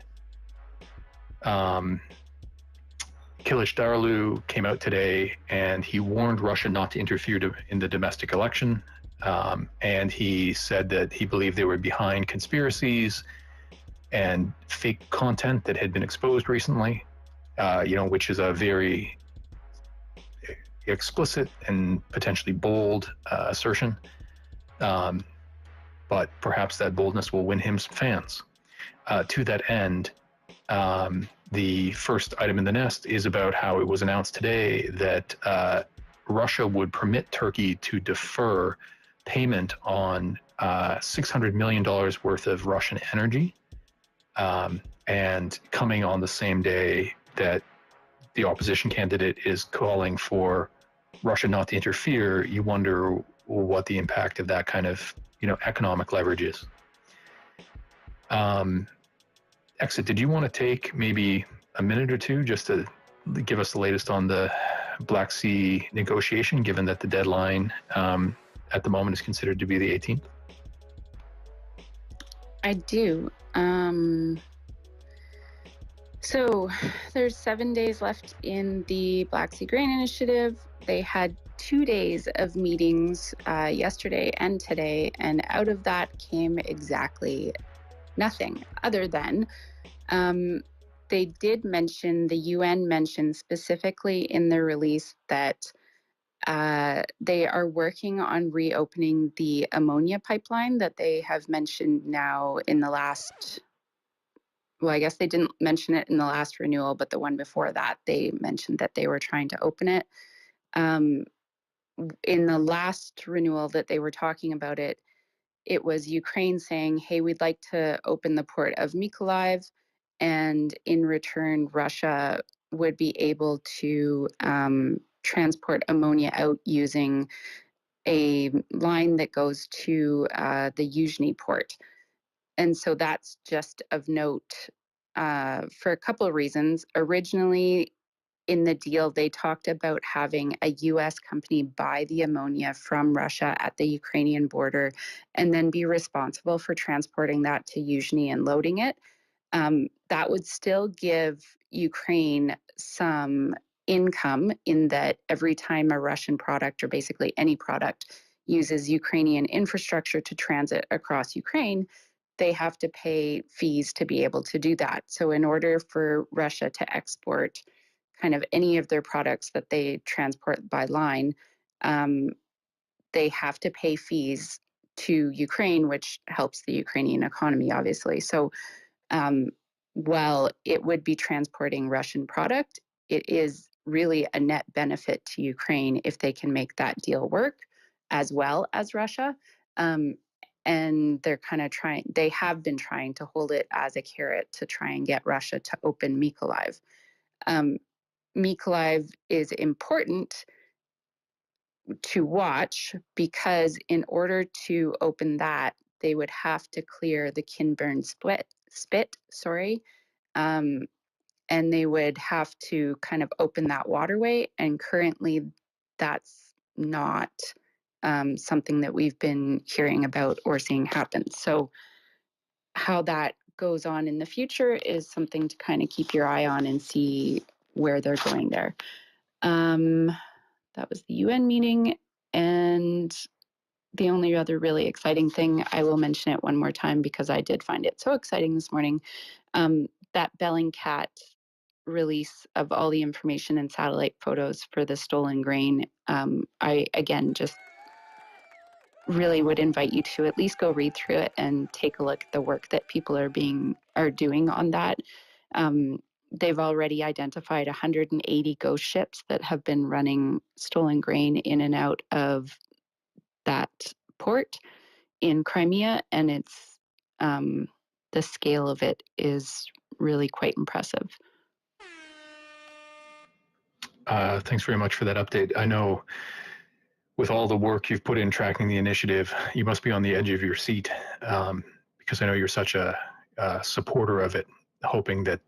Kılıçdaroğlu came out today and he warned Russia not to interfere in the domestic election. And he said that he believed they were behind conspiracies and fake content that had been exposed recently, which is a very explicit and potentially bold assertion. But perhaps that boldness will win him some fans. To that end, the first item in the nest is about how it was announced today that Russia would permit Turkey to defer payment on $600 million worth of Russian energy. And coming on the same day that the opposition candidate is calling for Russia not to interfere, you wonder what the impact of that kind of economic leverage is. Exit, did you want to take maybe a minute or two just to give us the latest on the Black Sea negotiation, given that the deadline at the moment is considered to be the 18th? I do. So there's 7 days left in the Black Sea Grain Initiative. They had 2 days of meetings yesterday and today, and out of that came exactly nothing other than they did mention, the UN mentioned specifically in their release that they are working on reopening the ammonia pipeline that they have mentioned now in the last, well, I guess they didn't mention it in the last renewal, but the one before that, they mentioned that they were trying to open it. In the last renewal that they were talking about it, it was Ukraine saying, hey, we'd like to open the port of Mykolaiv, and in return, Russia would be able to transport ammonia out using a line that goes to the Yuzhny port. And so that's just of note for a couple of reasons. Originally, in the deal, they talked about having a U.S. company buy the ammonia from Russia at the Ukrainian border and then be responsible for transporting that to Yuzhny and loading it. That would still give Ukraine some income in that every time a Russian product, or basically any product, uses Ukrainian infrastructure to transit across Ukraine, they have to pay fees to be able to do that. So in order for Russia to export kind of any of their products that they transport by line, they have to pay fees to Ukraine, which helps the Ukrainian economy, obviously. So while it would be transporting Russian product, it is really a net benefit to Ukraine if they can make that deal work, as well as Russia. And they're kind of they have been trying to hold it as a carrot to try and get Russia to open Mykolaiv. Mykolaiv is important to watch because in order to open that, they would have to clear the Kinburn spit, and they would have to kind of open that waterway. And currently, that's not something that we've been hearing about or seeing happen. So how that goes on in the future is something to kind of keep your eye on and see where they're going there. That was the UN meeting. And the only other really exciting thing, I will mention it one more time because I did find it so exciting this morning, that Bellingcat release of all the information and satellite photos for the stolen grain. I, again, just really would invite you to at least go read through it and take a look at the work that people are doing on that. They've already identified 180 ghost ships that have been running stolen grain in and out of that port in Crimea, and it's the scale of it is really quite impressive. Thanks very much for that update. I know with all the work you've put in tracking the initiative, you must be on the edge of your seat because I know you're such a supporter of it, hoping that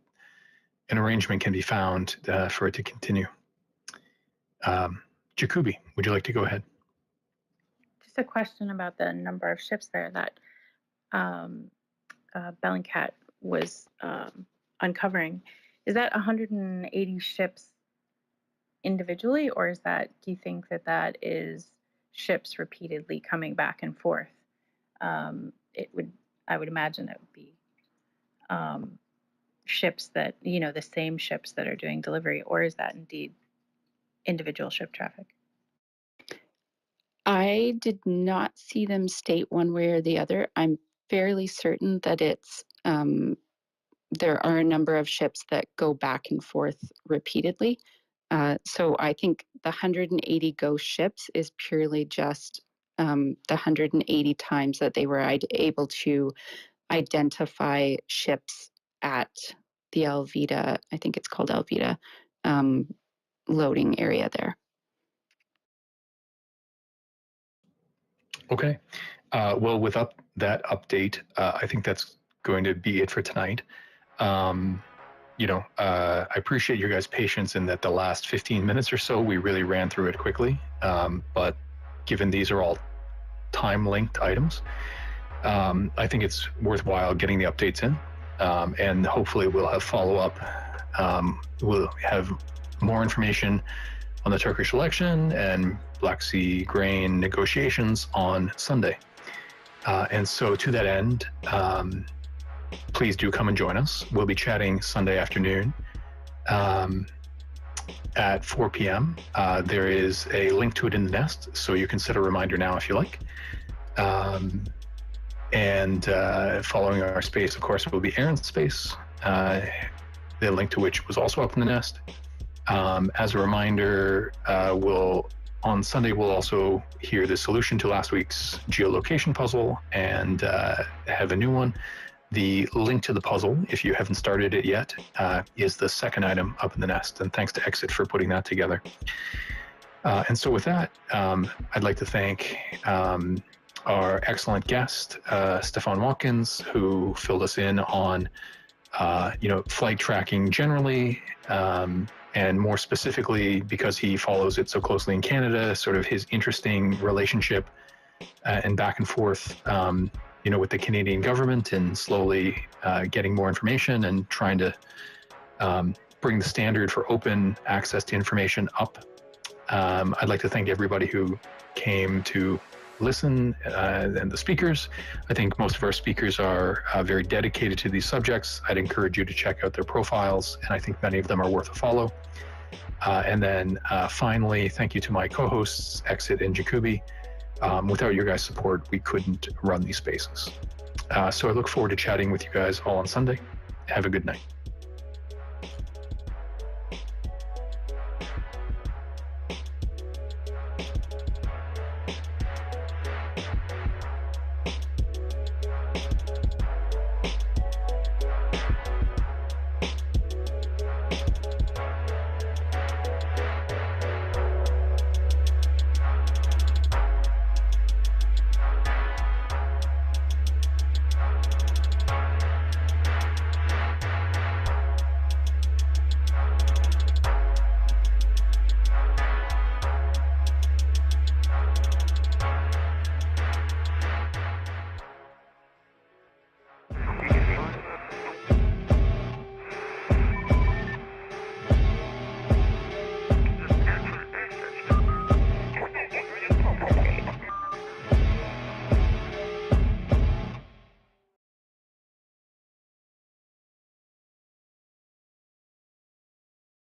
an arrangement can be found for it to continue. Jacoby, would you like to go ahead? Just a question about the number of ships there that Bellingcat was uncovering. Is that 180 ships individually, or is that, do you think that that is ships repeatedly coming back and forth? I would imagine it would be ships that, the same ships that are doing delivery, or is that indeed individual ship traffic? I did not see them state one way or the other. I'm fairly certain that it's there are a number of ships that go back and forth repeatedly. So I think the 180 ghost ships is purely just the 180 times that they were able to identify ships at the Alvita, I think it's called Alvita, loading area there. Okay. Well, with that update, I think that's going to be it for tonight. I appreciate your guys' patience in that the last 15 minutes or so, we really ran through it quickly. But given these are all time-linked items, I think it's worthwhile getting the updates in. And hopefully we'll have follow-up. We'll have more information on the Turkish election and Black Sea grain negotiations on Sunday. And so to that end, please do come and join us. We'll be chatting Sunday afternoon at 4 p.m. There is a link to it in the nest, so you can set a reminder now if you like. And following our space, of course, will be Aaron's space, the link to which was also up in the nest. As a reminder, on Sunday, we'll also hear the solution to last week's geolocation puzzle and have a new one. The link to the puzzle, if you haven't started it yet, is the second item up in the nest. And thanks to Exit for putting that together. And so with that, I'd like to thank our excellent guest, Stefan Watkins, who filled us in on flight tracking generally, and more specifically, because he follows it so closely in Canada, sort of his interesting relationship and back and forth, with the Canadian government, and slowly getting more information and trying to bring the standard for open access to information up. I'd like to thank everybody who came to listen and the speakers. I think most of our speakers are very dedicated to these subjects. I'd encourage you to check out their profiles, and I think many of them are worth a follow. And then finally, thank you to my co-hosts, Exit and Jacoby. Without your guys' support, we couldn't run these spaces. So I look forward to chatting with you guys all on Sunday. Have a good night.